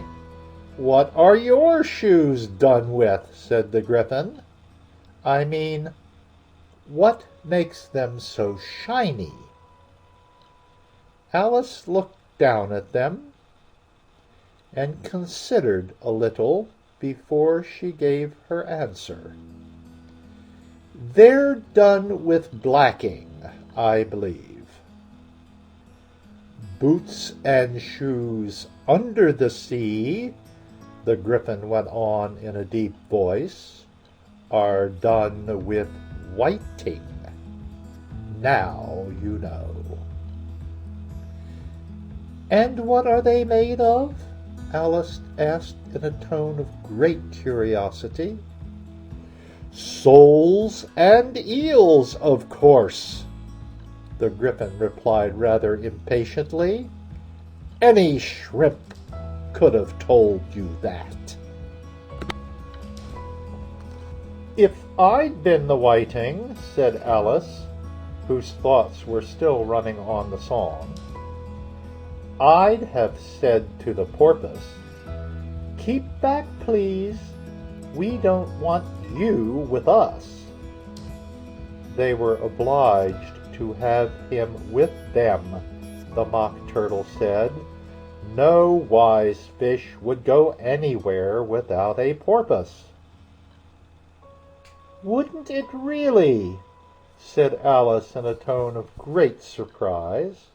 C: what are your shoes done with? Said the Gryphon. I mean, what makes them so shiny? Alice looked down at them and considered a little before she gave her answer. They're done with blacking, I believe. Boots and shoes under the sea, the Gryphon went on in a deep voice, are done with whiting. Now you know. And what are they made of? Alice asked in a tone of great curiosity. Soles and eels, of course, the Gryphon replied rather impatiently. Any shrimp could have told you that. If I'd been the whiting, said Alice, whose thoughts were still running on the song, I'd have said to the porpoise, keep back, please. We don't want you with us. They were obliged to have him with them, the Mock Turtle said. No wise fish would go anywhere without a porpoise. Wouldn't it really? Said Alice in a tone of great surprise.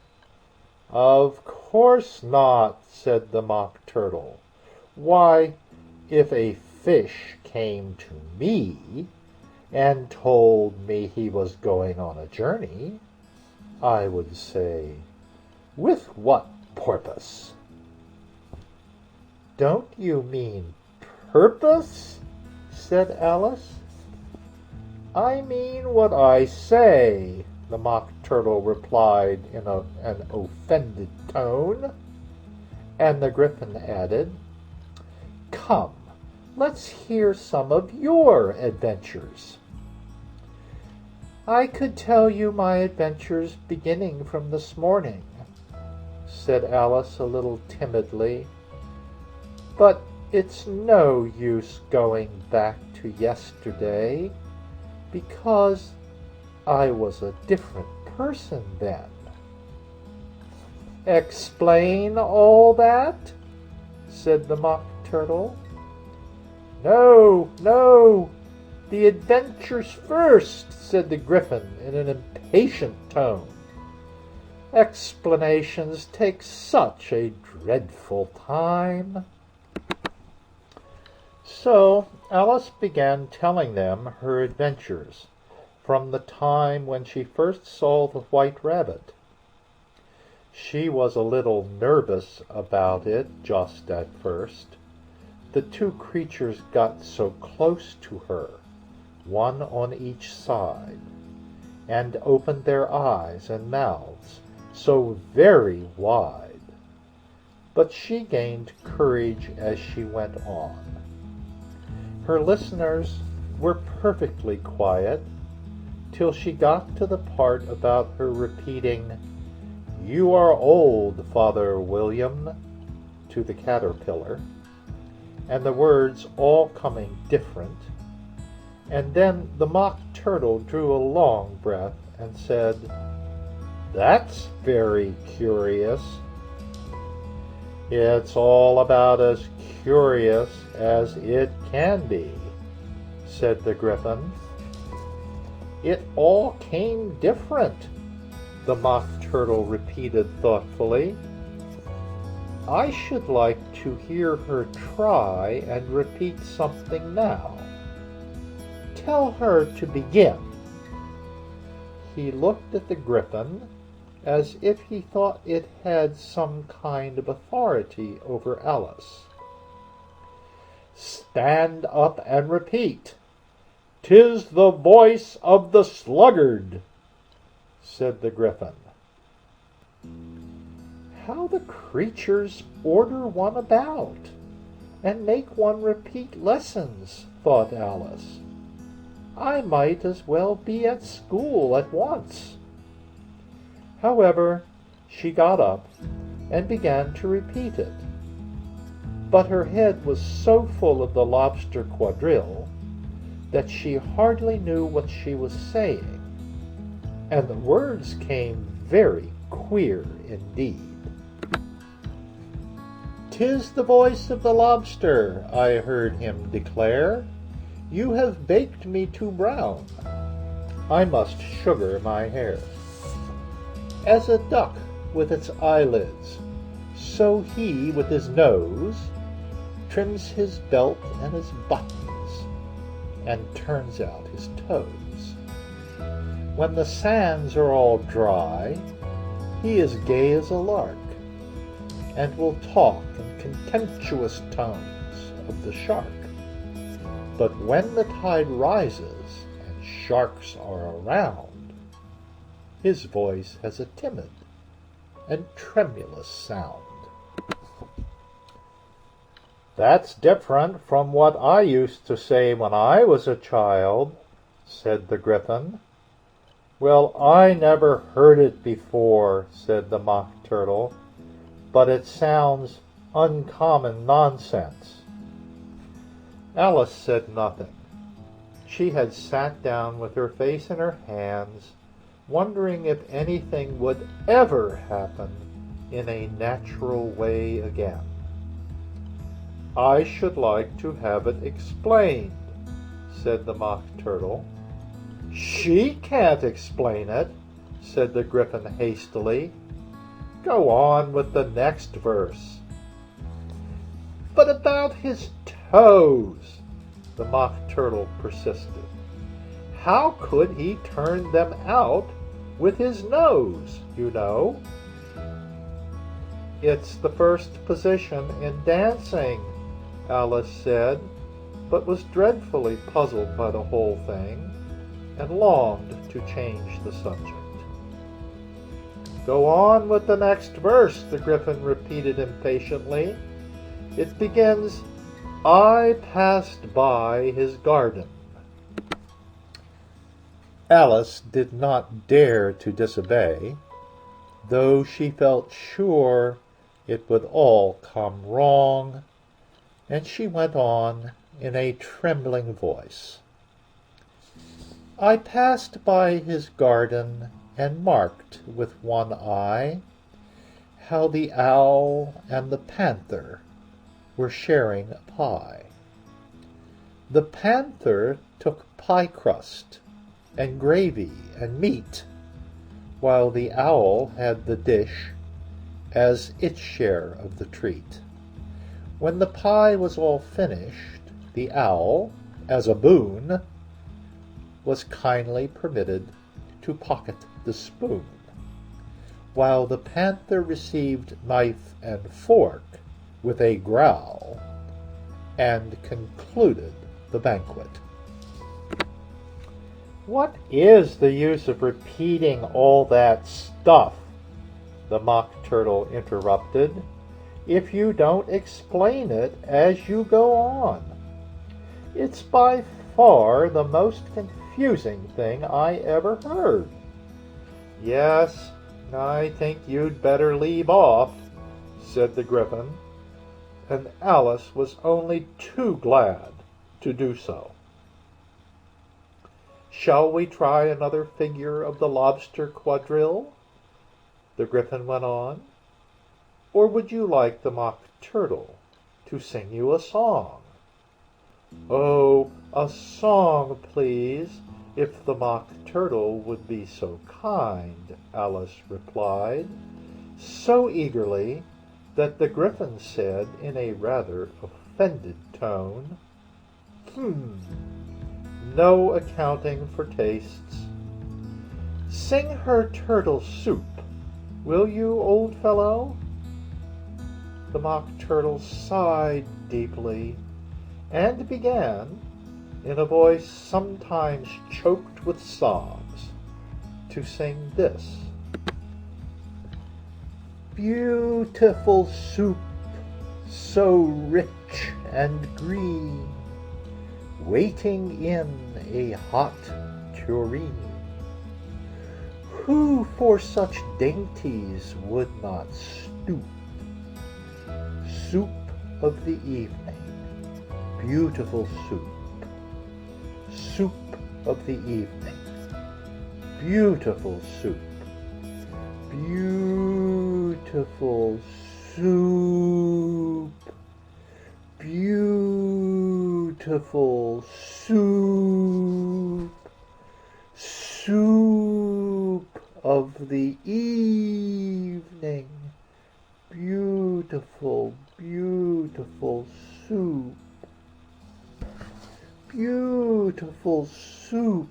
C: Of course not, said the Mock Turtle. Why, if a fish came to me and told me he was going on a journey, I would say, with what purpose? Don't you mean purpose? Said Alice. I mean what I say, the Mock Turtle replied in an offended tone. And the Gryphon added, Come, let's hear some of your adventures. I could tell you my adventures beginning from this morning, said Alice a little timidly, but it's no use going back to yesterday, because I was a different person then. Explain all that? Said the Mock Turtle. No, no, the adventures first, said the Gryphon in an impatient tone. Explanations take such a dreadful time. So Alice began telling them her adventures from the time when she first saw the white rabbit. She was a little nervous about it just at first. The two creatures got so close to her, one on each side, and opened their eyes and mouths so very wide. But she gained courage as she went on. Her listeners were perfectly quiet till she got to the part about her repeating, "You are old, Father William," to the caterpillar, and the words all coming different. And then the Mock Turtle drew a long breath and said, "That's very curious." "It's all about as curious as it can be," said the Gryphon. "It all came different," the Mock Turtle repeated thoughtfully. "I should like to hear her try and repeat something now. Tell her to begin." He looked at the Gryphon as if he thought it had some kind of authority over Alice. "Stand up and repeat. 'Tis the voice of the sluggard," said the Gryphon. How the creatures order one about, and make one repeat lessons, thought Alice. I might as well be at school at once. However, she got up and began to repeat it. But her head was so full of the lobster quadrille that she hardly knew what she was saying, and the words came very queer indeed. "'Tis the voice of the lobster," I heard him declare. "You have baked me too brown. I must sugar my hair. As a duck with its eyelids, so he with his nose trims his belt and his buttons, and turns out his toes. When the sands are all dry, he is gay as a lark, and will talk in contemptuous tones of the shark. But when the tide rises and sharks are around, his voice has a timid and tremulous sound." "That's different from what I used to say when I was a child," said the Gryphon. "Well, I never heard it before," said the Mock Turtle, "but it sounds uncommon nonsense." Alice said nothing. She had sat down with her face in her hands, wondering if anything would ever happen in a natural way again. "I should like to have it explained," said the Mock Turtle. "She can't explain it," said the Gryphon hastily. "Go on with the next verse." "But about his toes," the Mock Turtle persisted. "How could he turn them out with his nose, you know?" "It's the first position in dancing," Alice said, but was dreadfully puzzled by the whole thing, and longed to change the subject. "Go on with the next verse," the Gryphon repeated impatiently. "It begins, 'I passed by his garden.'" Alice did not dare to disobey, though she felt sure it would all come wrong, and she went on in a trembling voice. "I passed by his garden and marked with one eye how the owl and the panther were sharing a pie. The panther took pie crust and gravy and meat, while the owl had the dish as its share of the treat. When the pie was all finished, the owl, as a boon, was kindly permitted to pocket the spoon, while the panther received knife and fork with a growl, and concluded the banquet." "What is the use of repeating all that stuff," the Mock Turtle interrupted, "if you don't explain it as you go on? It's by far the most confusing thing I ever heard." "Yes, I think you'd better leave off," said the Gryphon, and Alice was only too glad to do so. "Shall we try another figure of the lobster quadrille?" the Gryphon went on. "Or would you like the Mock Turtle to sing you a song?" "Oh, a song, please, if the Mock Turtle would be so kind," Alice replied, so eagerly that the Gryphon said in a rather offended tone, "No accounting for tastes. Sing her turtle soup, will you, old fellow?" The Mock Turtle sighed deeply and began, in a voice sometimes choked with sobs, to sing this: "Beautiful soup, so rich and green, waiting in a hot tureen. Who for such dainties would not stoop? Soup of the evening, beautiful soup. Soup of the evening, beautiful soup. Beautiful soup. Beautiful soup. Soup of the evening, beautiful, beautiful soup. Beautiful soup.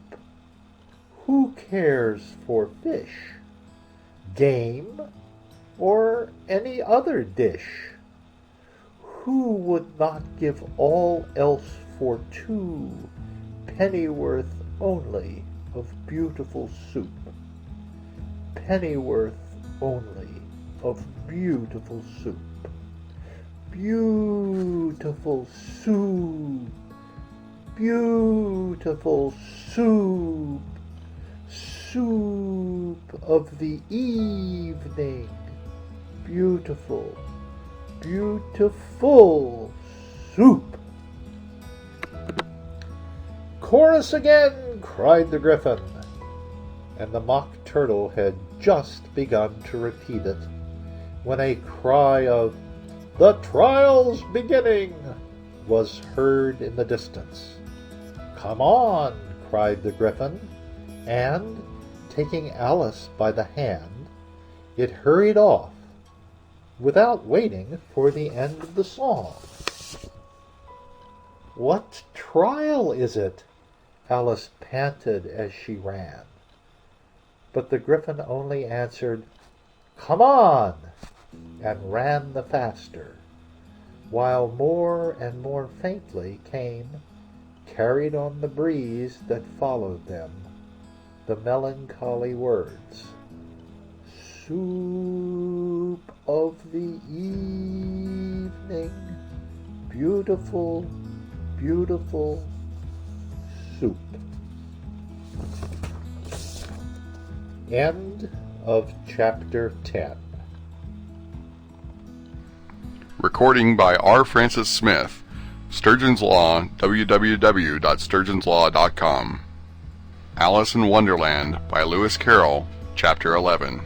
C: Who cares for fish, game, or any other dish? Who would not give all else for 2 pennyworth only of beautiful soup? Pennyworth only of beautiful soup. Beautiful soup. Beautiful soup. Soup of the evening. Beautiful, beautiful soup." "Chorus again!" cried the Gryphon, and the Mock Turtle had just begun to repeat it when a cry of "The trial's beginning!" was heard in the distance. "Come on!" cried the Gryphon, and, taking Alice by the hand, it hurried off, without waiting for the end of the song. "What trial is it?" Alice panted as she ran. But the Gryphon only answered, "Come on!" and ran the faster, while more and more faintly came, carried on the breeze that followed them, the melancholy words: "Soup of the evening, beautiful, beautiful soup." End of chapter 10.
I: Recording by R. Francis Smith. Sturgeon's Law, www.sturgeonslaw.com. Alice in Wonderland by Lewis Carroll, Chapter 11.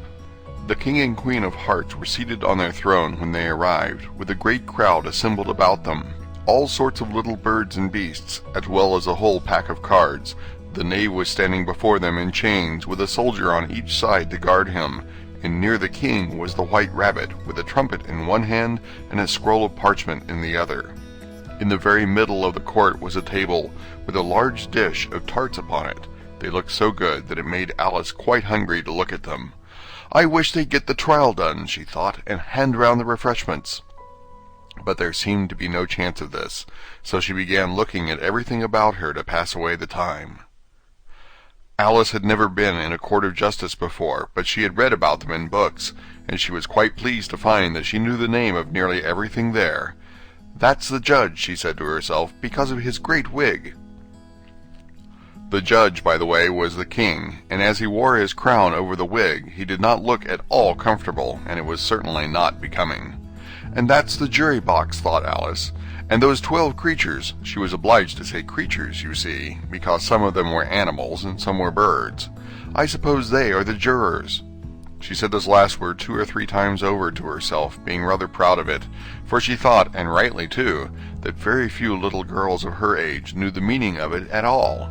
I: The King and Queen of Hearts were seated on their throne when they arrived, with a great crowd assembled about them, all sorts of little birds and beasts, as well as a whole pack of cards. The knave was standing before them in chains, with a soldier on each side to guard him, and near the king was the White Rabbit, with a trumpet in one hand and a scroll of parchment in the other. In the very middle of the court was a table, with a large dish of tarts upon it. They looked so good that it made Alice quite hungry to look at them. "I wish they'd get the trial done," she thought, "and hand round the refreshments." But there seemed to be no chance of this, so she began looking at everything about her to pass away the time. Alice had never been in a court of justice before, but she had read about them in books, and she was quite pleased to find that she knew the name of nearly everything there. "That's the judge," she said to herself, "because of his great wig." The judge, by the way, was the king, and as he wore his crown over the wig, he did not look at all comfortable, and it was certainly not becoming. And that's the jury box, thought Alice. And those 12 creatures, she was obliged to say creatures, you see, because some of them were animals and some were birds. I suppose they are the jurors. She said this last word 2 or 3 times over to herself, being rather proud of it, for she thought, and rightly too, that very few little girls of her age knew the meaning of it at all.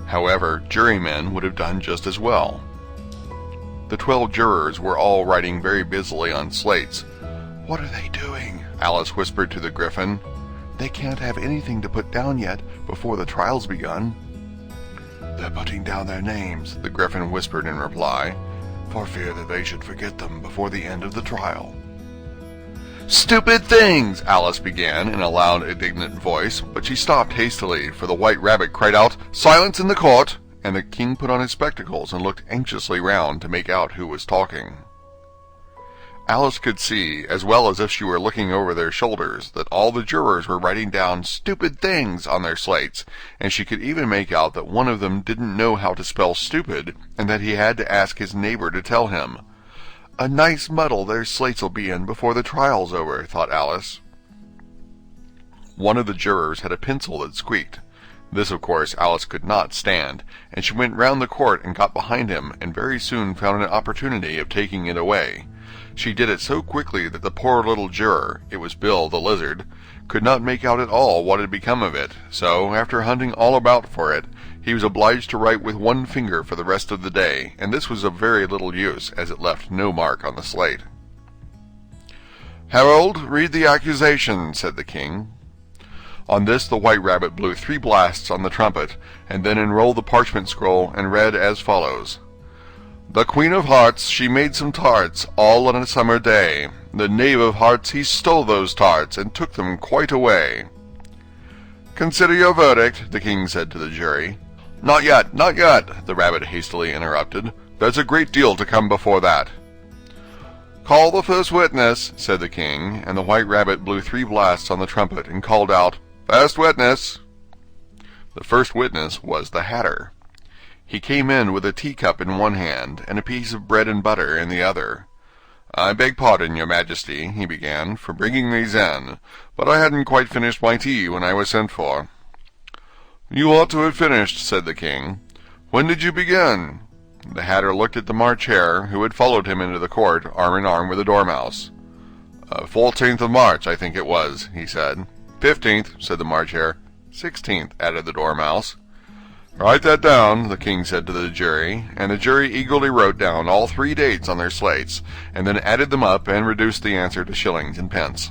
I: However, jurymen would have done just as well. The 12 jurors were all writing very busily on slates. "What are they doing?" Alice whispered to the Gryphon. "They can't have anything to put down yet, before the trial's begun." "They're putting down their names," the Gryphon whispered in reply, "for fear that they should forget them before the end of the trial." "Stupid things!" Alice began in a loud, indignant voice, but she stopped hastily, for the White Rabbit cried out, "Silence in the court!" and the king put on his spectacles and looked anxiously round to make out who was talking. Alice could see, as well as if she were looking over their shoulders, that all the jurors were writing down "stupid things" on their slates, and she could even make out that one of them didn't know how to spell stupid, and that he had to ask his neighbor to tell him. "A nice muddle their slates'll be in before the trial's over," thought Alice. One of the jurors had a pencil that squeaked. This, of course, Alice could not stand, and she went round the court and got behind him, and very soon found an opportunity of taking it away. She did it so quickly that the poor little juror, it was Bill the Lizard, could not make out at all what had become of it, so, after hunting all about for it, he was obliged to write with one finger for the rest of the day, and this was of very little use, as it left no mark on the slate. "Harold, read the accusation," said the king. On this the White Rabbit blew 3 blasts on the trumpet, and then unrolled the parchment scroll and read as follows. "The Queen of Hearts, she made some tarts, all on a summer day. The Knave of Hearts, he stole those tarts, and took them quite away." "Consider your verdict," the king said to the jury. "Not yet, not yet," the rabbit hastily interrupted. "There's a great deal to come before that." "Call the first witness," said the king, and the White Rabbit blew 3 blasts on the trumpet and called out, "First witness." The first witness was the Hatter. He came in with a teacup in one hand and a piece of bread and butter in the other. "I beg pardon, your majesty," he began, "for bringing these in, but I hadn't quite finished my tea when I was sent for." "You ought to have finished," said the king. "When did you begin?" The Hatter looked at the March Hare, who had followed him into the court, arm in arm with the Dormouse. 14th of March, I think it was," he said. 15th, said the March Hare. 16th, added the Dormouse. "Write that down," the king said to the jury, and the jury eagerly wrote down all 3 dates on their slates, and then added them up and reduced the answer to shillings and pence.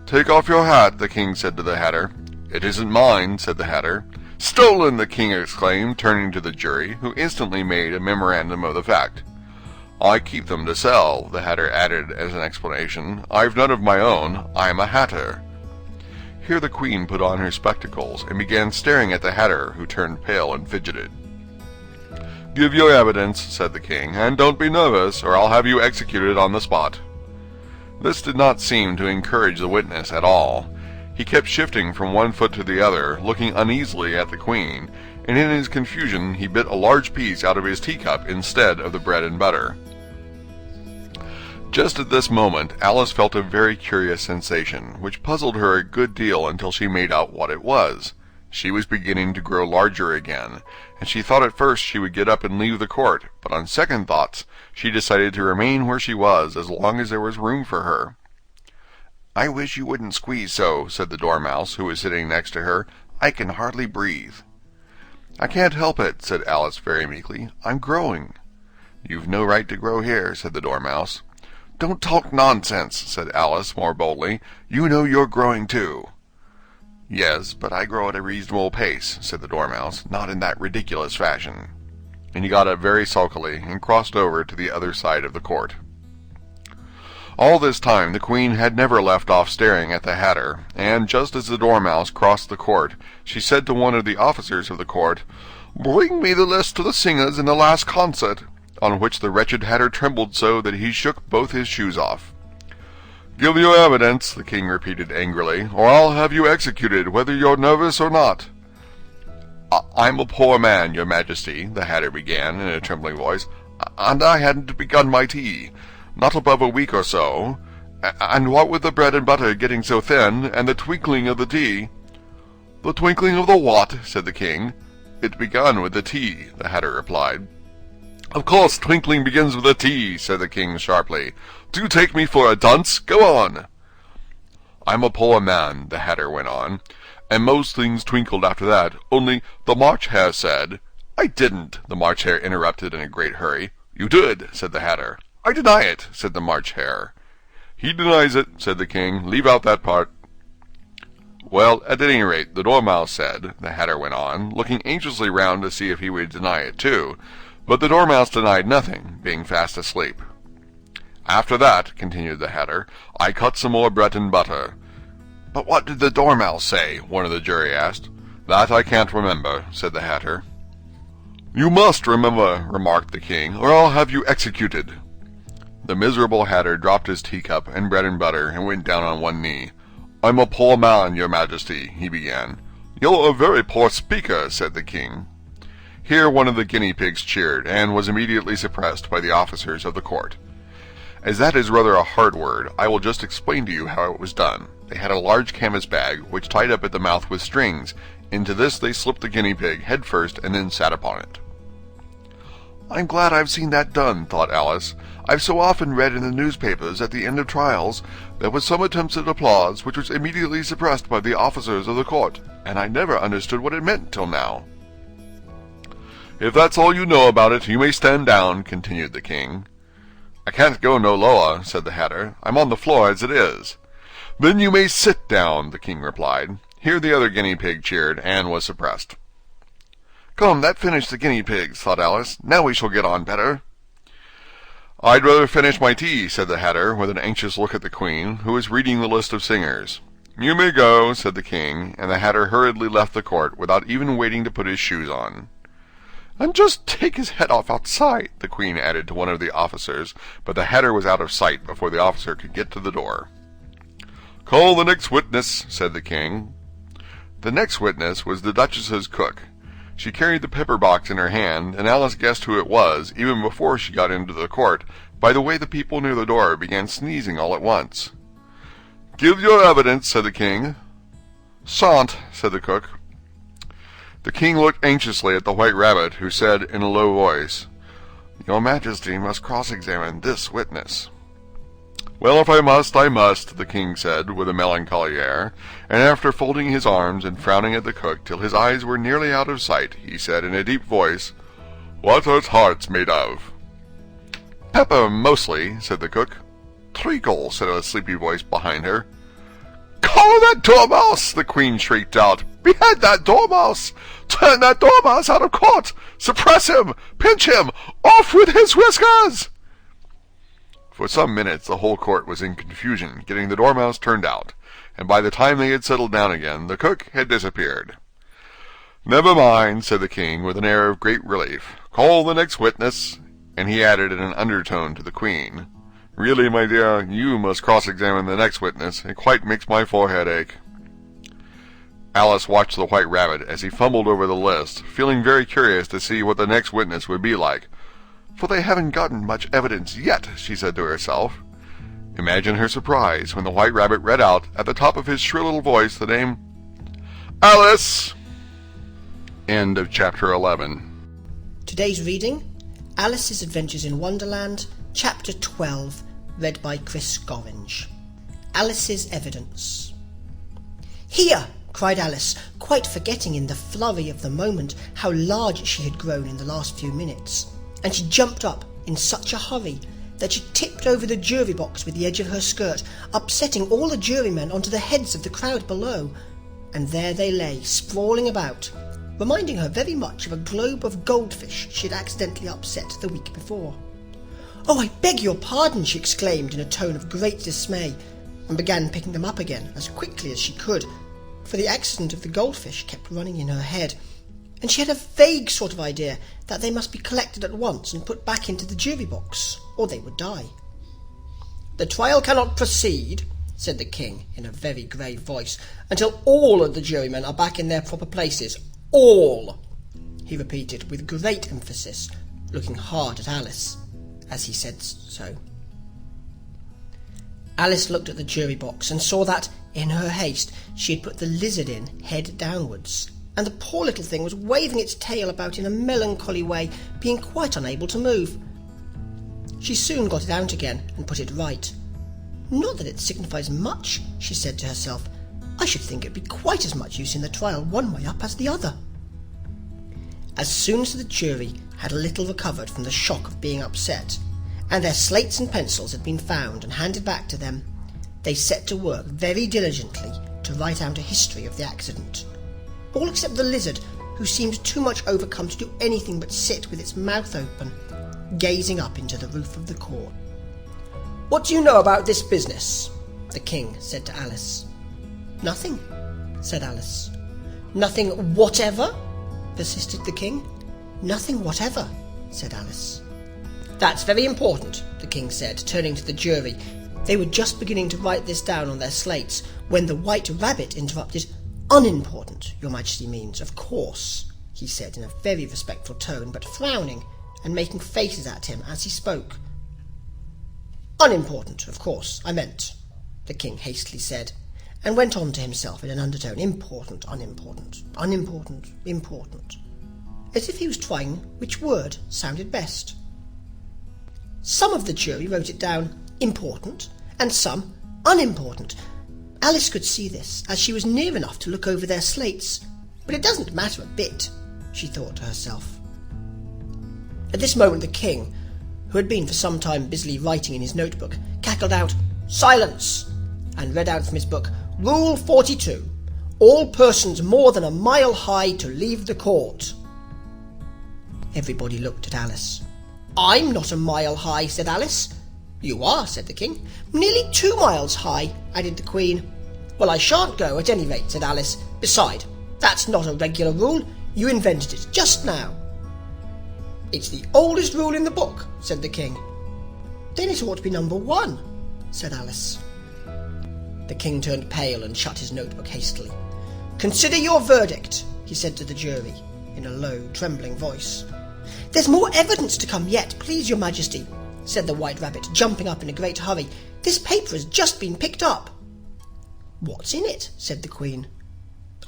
I: "Take off your hat," the king said to the Hatter. "It isn't mine," said the Hatter. "Stolen!" the king exclaimed, turning to the jury, who instantly made a memorandum of the fact. "I keep them to sell," the Hatter added as an explanation. "I've none of my own. I'm a hatter." Here the queen put on her spectacles and began staring at the Hatter, who turned pale and fidgeted. "Give your evidence," said the king, "and don't be nervous, or I'll have you executed on the spot." This did not seem to encourage the witness at all. He kept shifting from one foot to the other, looking uneasily at the queen, and in his confusion he bit a large piece out of his teacup instead of the bread and butter. Just at this moment Alice felt a very curious sensation, which puzzled her a good deal until she made out what it was. She was beginning to grow larger again, and she thought at first she would get up and leave the court, but on second thoughts she decided to remain where she was as long as there was room for her. "I wish you wouldn't squeeze so," said the Dormouse, who was sitting next to her. "I can hardly breathe." "I can't help it," said Alice very meekly. "I'm growing." "You've no right to grow here," said the Dormouse. "Don't talk nonsense," said Alice more boldly. "You know you're growing too." "Yes, but I grow at a reasonable pace," said the Dormouse, "not in that ridiculous fashion." And he got up very sulkily and crossed over to the other side of the court. All this time the queen had never left off staring at the Hatter, and just as the Dormouse crossed the court, she said to one of the officers of the court, "Bring me the list of the singers in the last concert," on which the wretched Hatter trembled so that he shook both his shoes off. "Give your evidence," the king repeated angrily, "or I'll have you executed, whether you're nervous or not." "I'm a poor man, your majesty," the Hatter began in a trembling voice, "and I hadn't begun my tea. Not above a week or so. And what with the bread and butter getting so thin, and the twinkling of the tea—" "The twinkling of the what?" said the king. "It begun with the tea," the Hatter replied. "Of course twinkling begins with the tea," said the king sharply. "Do you take me for a dunce? Go on." "I'm a poor man," the Hatter went on, "and most things twinkled after that, only the March Hare said—" "I didn't," the March Hare interrupted in a great hurry. "You did," said the Hatter. "I deny it," said the March Hare. "He denies it," said the king. "Leave out that part." "Well, at any rate, the Dormouse said," the Hatter went on, looking anxiously round to see if he would deny it too, but the Dormouse denied nothing, being fast asleep. "After that," continued the Hatter, "I cut some more bread and butter." "But what did the Dormouse say?" one of the jury asked. "That I can't remember," said the Hatter. "You must remember," remarked the king, "or I'll have you executed." The miserable Hatter dropped his teacup and bread and butter and went down on one knee. "I'm a poor man, your majesty," he began. "You're a very poor speaker," said the king. Here one of the guinea pigs cheered, and was immediately suppressed by the officers of the court. As that is rather a hard word, I will just explain to you how it was done. They had a large canvas bag, which tied up at the mouth with strings. Into this they slipped the guinea pig head first, and then sat upon it. "I'm glad I've seen that done," thought Alice. "I've so often read in the newspapers at the end of trials there was some attempts at applause which was immediately suppressed by the officers of the court, and I never understood what it meant till now." "If that's all you know about it, you may stand down," continued the king. "I can't go no lower," said the Hatter. "I'm on the floor as it is." "Then you may sit down," the king replied. Here the other guinea pig cheered, and was suppressed. "Come, that finished the guinea pigs," thought Alice. "Now we shall get on better." "I'd rather finish my tea," said the Hatter, with an anxious look at the Queen, who was reading the list of singers. "You may go," said the king, and the Hatter hurriedly left the court without even waiting to put his shoes on. "And just take his head off outside," the Queen added to one of the officers, but the Hatter was out of sight before the officer could get to the door. "Call the next witness," said the king. The next witness was the Duchess's cook. She carried the pepper box in her hand, and Alice guessed who it was, even before she got into the court, by the way the people near the door began sneezing all at once. "Give your evidence," said the king. "Sant," said the cook. The king looked anxiously at the White Rabbit, who said in a low voice, "Your Majesty must cross-examine this witness." "Well, if I must, I must," the king said, with a melancholy air, and after folding his arms and frowning at the cook till his eyes were nearly out of sight, he said in a deep voice, "What are tarts made of?" "Pepper, mostly," said the cook. "Treacle," said a sleepy voice behind her. "Call that Dormouse!" the Queen shrieked out. "Behead that Dormouse! Turn that Dormouse out of court! Suppress him! Pinch him! Off with his whiskers!" For some minutes the whole court was in confusion, getting the Dormouse turned out, and by the time they had settled down again, the cook had disappeared. "Never mind," said the king, with an air of great relief. "Call the next witness," and he added in an undertone to the Queen, "Really, my dear, you must cross-examine the next witness. It quite makes my forehead ache." Alice watched the White Rabbit as he fumbled over the list, feeling very curious to see what the next witness would be like. "For they haven't gotten much evidence yet," she said to herself. Imagine her surprise when the White Rabbit read out, at the top of his shrill little voice, the name Alice! End of chapter 11.
J: Today's reading, Alice's Adventures in Wonderland, Chapter 12, read by Chris Gorringe. Alice's Evidence. "Here!" cried Alice, quite forgetting in the flurry of the moment how large she had grown in the last few minutes, and she jumped up in such a hurry that she tipped over the jury box with the edge of her skirt, upsetting all the jurymen onto the heads of the crowd below, and there they lay, sprawling about, reminding her very much of a globe of goldfish she had accidentally upset the week before. "Oh, I beg your pardon," she exclaimed in a tone of great dismay, and began picking them up again as quickly as she could, for the accident of the goldfish kept running in her head, and she had a vague sort of idea that they must be collected at once and put back into the jury box, or they would die. "The trial cannot proceed," said the king in a very grave voice, "until all of the jurymen are back in their proper places. All," he repeated with great emphasis, looking hard at Alice as he said so. Alice looked at the jury box and saw that, in her haste, she had put the lizard in head downwards, and the poor little thing was waving its tail about in a melancholy way, being quite unable to move. She soon got it out again and put it right. "Not that it signifies much," she said to herself. "I should think it'd be quite as much use in the trial one way up as the other." As soon as the jury had a little recovered from the shock of being upset, and their slates and pencils had been found and handed back to them, they set to work very diligently to write out a history of the accident. All except the lizard, who seemed too much overcome to do anything but sit with its mouth open, gazing up into the roof of the court. "What do you know about this business?" the king said to Alice. "Nothing," said Alice. "Nothing whatever?" persisted the king. "Nothing whatever," said Alice. "That's very important," the king said, turning to the jury. They were just beginning to write this down on their slates when the White Rabbit interrupted. "Unimportant, your majesty means, of course," he said in a very respectful tone, but frowning and making faces at him as he spoke. "Unimportant, of course, I meant," the king hastily said, and went on to himself in an undertone. "Important, unimportant, unimportant, important," as if he was trying which word sounded best. Some of the jury wrote it down important, and some unimportant. Alice could see this, as she was near enough to look over their slates, but it doesn't matter a bit, she thought to herself. At this moment the king, who had been for some time busily writing in his notebook, cackled out, "Silence!" and read out from his book, "Rule 42. All persons more than a mile high to leave the court." Everybody looked at Alice. "I'm not a mile high," said Alice. "You are," said the king. "Nearly 2 miles high," added the queen. "Well, I shan't go, at any rate," said Alice. "Beside, that's not a regular rule. You invented it just now." "It's the oldest rule in the book," said the king. "Then it ought to be number 1, said Alice. The king turned pale and shut his notebook hastily. "Consider your verdict," he said to the jury, in a low, trembling voice. "There's more evidence to come yet, please your majesty," said the White Rabbit, jumping up in a great hurry. "This paper has just been picked up." "What's in it?" said the queen.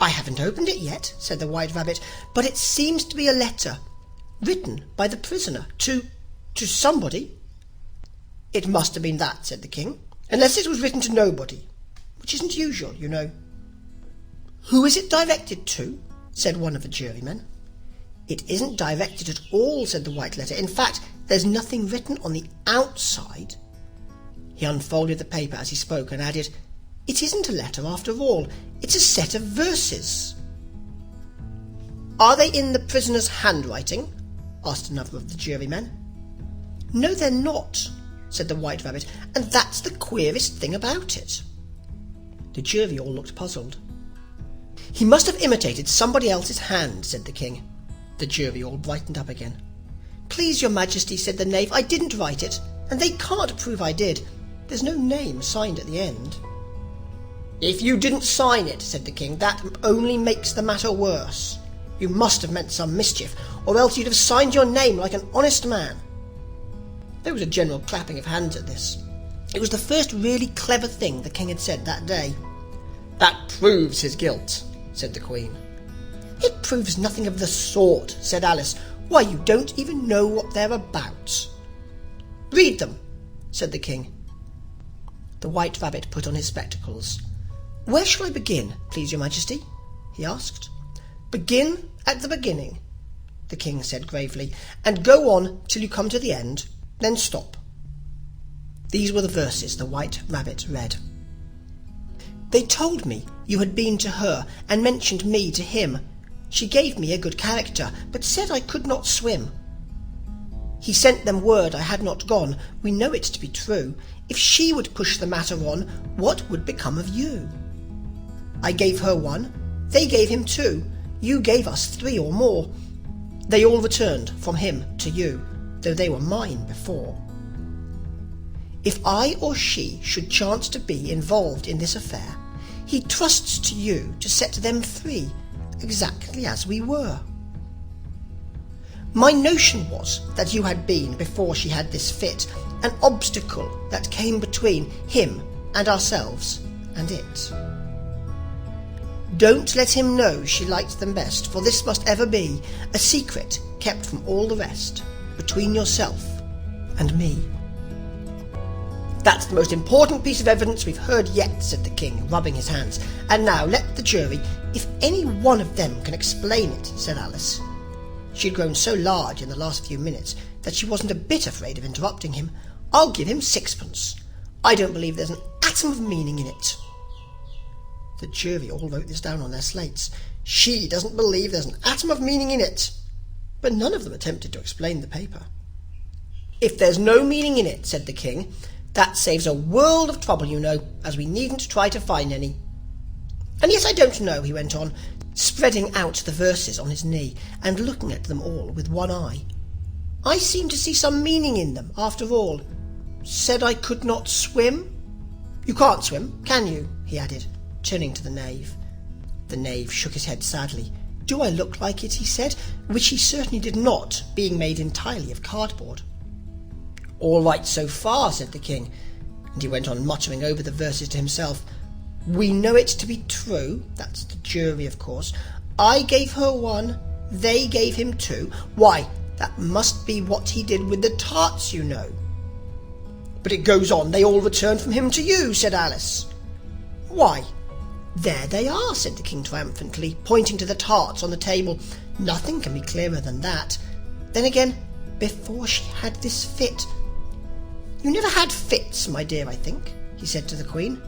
J: "I haven't opened it yet," said the White Rabbit, "but it seems to be a letter, written by the prisoner to somebody." "It must have been that," said the king, "unless it was written to nobody, which isn't usual, you know." "Who is it directed to?" said one of the jurymen. "It isn't directed at all," said the white letter. "In fact, there's nothing written on the outside." He unfolded the paper as he spoke and added, "It isn't a letter after all. It's a set of verses." "Are they in the prisoner's handwriting?" asked another of the jurymen. "No, they're not," said the White Rabbit, "and that's the queerest thing about it." The jury all looked puzzled. "He must have imitated somebody else's hand," said the king. The jury all brightened up again. "Please your majesty," said the knave, "I didn't write it, and they can't prove I did. There's no name signed at the end." "If you didn't sign it," said the king, "that only makes the matter worse. You must have meant some mischief, or else you'd have signed your name like an honest man." There was a general clapping of hands at this. It was the first really clever thing the king had said that day. "That proves his guilt," said the queen. "It proves nothing of the sort," said Alice. "Why, you don't even know what they're about." "Read them," said the king. The White Rabbit put on his spectacles. "Where shall I begin, please your majesty?" he asked. "Begin at the beginning," the king said gravely, "and go on till you come to the end, then stop." These were the verses the White Rabbit read. "They told me you had been to her and mentioned me to him. She gave me a good character, but said I could not swim. He sent them word I had not gone. We know it to be true. If she would push the matter on, what would become of you? I gave her 1, they gave him 2, you gave us 3 or more. They all returned from him to you, though they were mine before. If I or she should chance to be involved in this affair, he trusts to you to set them free, exactly as we were. My notion was that you had been, before she had this fit, an obstacle that came between him and ourselves and it. Don't let him know she liked them best, for this must ever be a secret kept from all the rest, between yourself and me. That's the most important piece of evidence we've heard yet, said the king, rubbing his hands. And now let the jury, if any one of them can explain it, said Alice. She had grown so large in the last few minutes that she wasn't a bit afraid of interrupting him. I'll give him 6pence. I don't believe there's an atom of meaning in it. The jury all wrote this down on their slates. She doesn't believe there's an atom of meaning in it. But none of them attempted to explain the paper. If there's no meaning in it, said the king, that saves a world of trouble, you know, as we needn't try to find any. And yet I don't know, he went on, spreading out the verses on his knee and looking at them all with one eye. I seem to see some meaning in them, after all. Said I could not swim? You can't swim, can you? He added, turning to the knave. The knave shook his head sadly. Do I look like it? He said, which he certainly did not, being made entirely of cardboard. All right so far, said the king, and he went on muttering over the verses to himself. We know it to be true, that's the jury, of course. I gave her 1, they gave him 2. Why, that must be what he did with the tarts, you know. But it goes on, they all returned from him to you, said Alice. Why, there they are, said the king triumphantly, pointing to the tarts on the table. Nothing can be clearer than that. Then again, before she had this fit. You never had fits, my dear, I think, he said to the queen.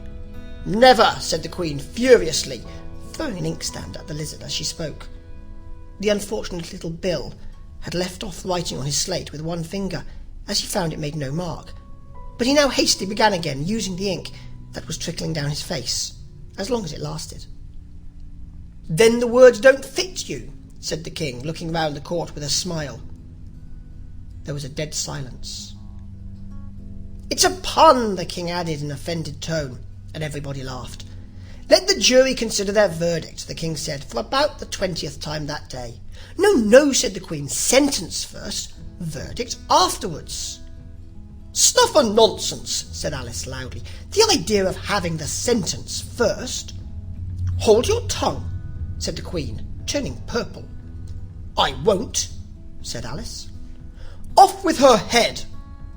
J: Never, said the queen furiously, throwing an inkstand at the lizard as she spoke. The unfortunate little Bill had left off writing on his slate with one finger, as he found it made no mark, but he now hastily began again, using the ink that was trickling down his face, as long as it lasted. Then the words don't fit you, said the king, looking round the court with a smile. There was a dead silence. It's a pun, the king added in an offended tone, and everybody laughed. Let the jury consider their verdict, the king said, for about the 20th time that day. No, no, said the queen, sentence first, verdict afterwards. Stuff and nonsense, said Alice loudly. The idea of having the sentence first. Hold your tongue, said the queen, turning purple. I won't, said Alice. Off with her head,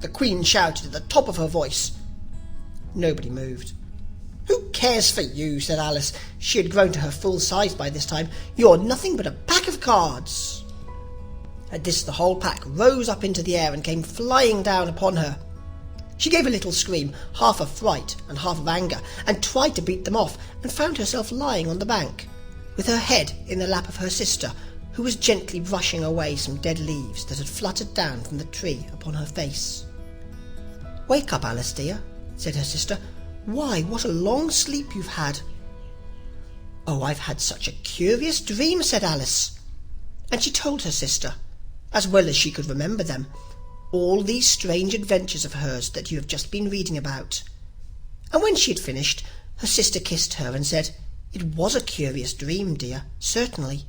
J: the queen shouted at the top of her voice. Nobody moved. Who cares for you, said Alice. She had grown to her full size by this time. You're nothing but a pack of cards. At this the whole pack rose up into the air and came flying down upon her. She gave a little scream, half of fright and half of anger, and tried to beat them off, and found herself lying on the bank, with her head in the lap of her sister, who was gently brushing away some dead leaves that had fluttered down from the tree upon her face. Wake up, Alice, dear, said her sister. Why, what a long sleep you've had. Oh, I've had such a curious dream, said Alice. And she told her sister, as well as she could remember them, all these strange adventures of hers that you have just been reading about. And when she had finished, her sister kissed her and said, It was a curious dream, dear, certainly.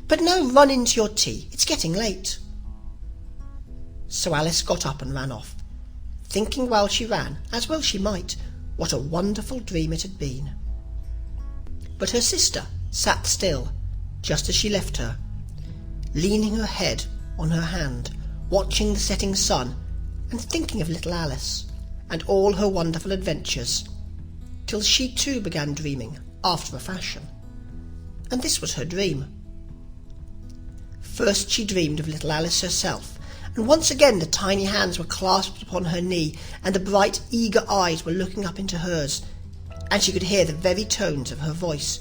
J: But now run into your tea, it's getting late. So Alice got up and ran off, thinking while she ran, as well she might, what a wonderful dream it had been. But her sister sat still, just as she left her, leaning her head on her hand, watching the setting sun, and thinking of little Alice, and all her wonderful adventures, till she too began dreaming after a fashion. And this was her dream. First she dreamed of little Alice herself, and once again the tiny hands were clasped upon her knee, and the bright, eager eyes were looking up into hers, and she could hear the very tones of her voice,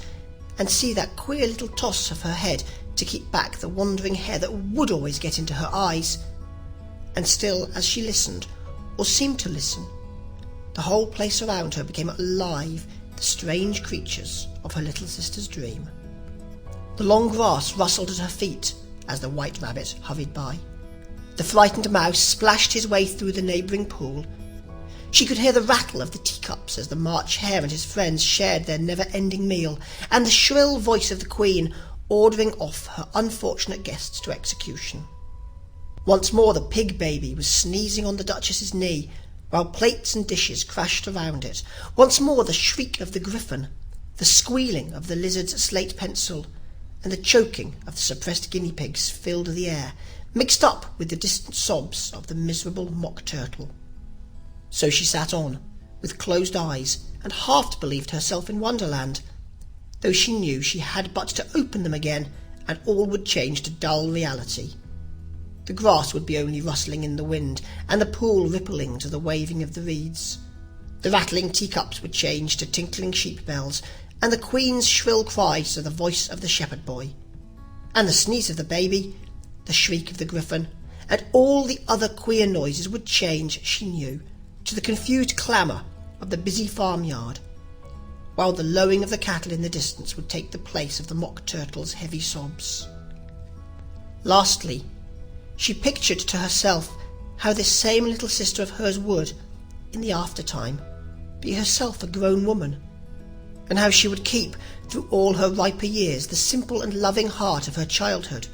J: and see that queer little toss of her head to keep back the wandering hair that would always get into her eyes. And still, as she listened, or seemed to listen, the whole place around her became alive, the strange creatures of her little sister's dream. The long grass rustled at her feet as the white rabbit hurried by. The frightened mouse splashed his way through the neighbouring pool. She could hear the rattle of the teacups as the March Hare and his friends shared their never-ending meal, and the shrill voice of the Queen ordering off her unfortunate guests to execution. Once more the pig baby was sneezing on the Duchess's knee, while plates and dishes crashed around it. Once more the shriek of the griffin, the squealing of the lizard's slate pencil, and the choking of the suppressed guinea pigs filled the air, mixed up with the distant sobs of the miserable mock turtle. So she sat on, with closed eyes, and half believed herself in Wonderland, though she knew she had but to open them again, and all would change to dull reality. The grass would be only rustling in the wind, and the pool rippling to the waving of the reeds. The rattling teacups would change to tinkling sheep bells, and the queen's shrill cries to the voice of the shepherd boy. And the sneeze of the baby, the shriek of the griffin, and all the other queer noises would change, she knew, to the confused clamour of the busy farmyard, while the lowing of the cattle in the distance would take the place of the mock turtle's heavy sobs. Lastly, she pictured to herself how this same little sister of hers would, in the aftertime, be herself a grown woman, and how she would keep, through all her riper years, the simple and loving heart of her childhood,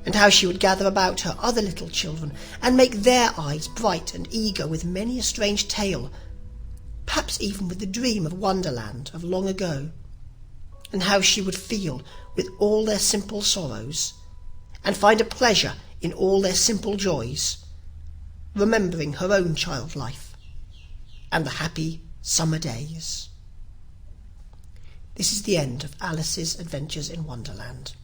J: and how she would gather about her other little children, and make their eyes bright and eager with many a strange tale, perhaps even with the dream of Wonderland of long ago, and how she would feel with all their simple sorrows, and find a pleasure in all their simple joys, remembering her own child life, and the happy summer days. This is the end of Alice's Adventures in Wonderland.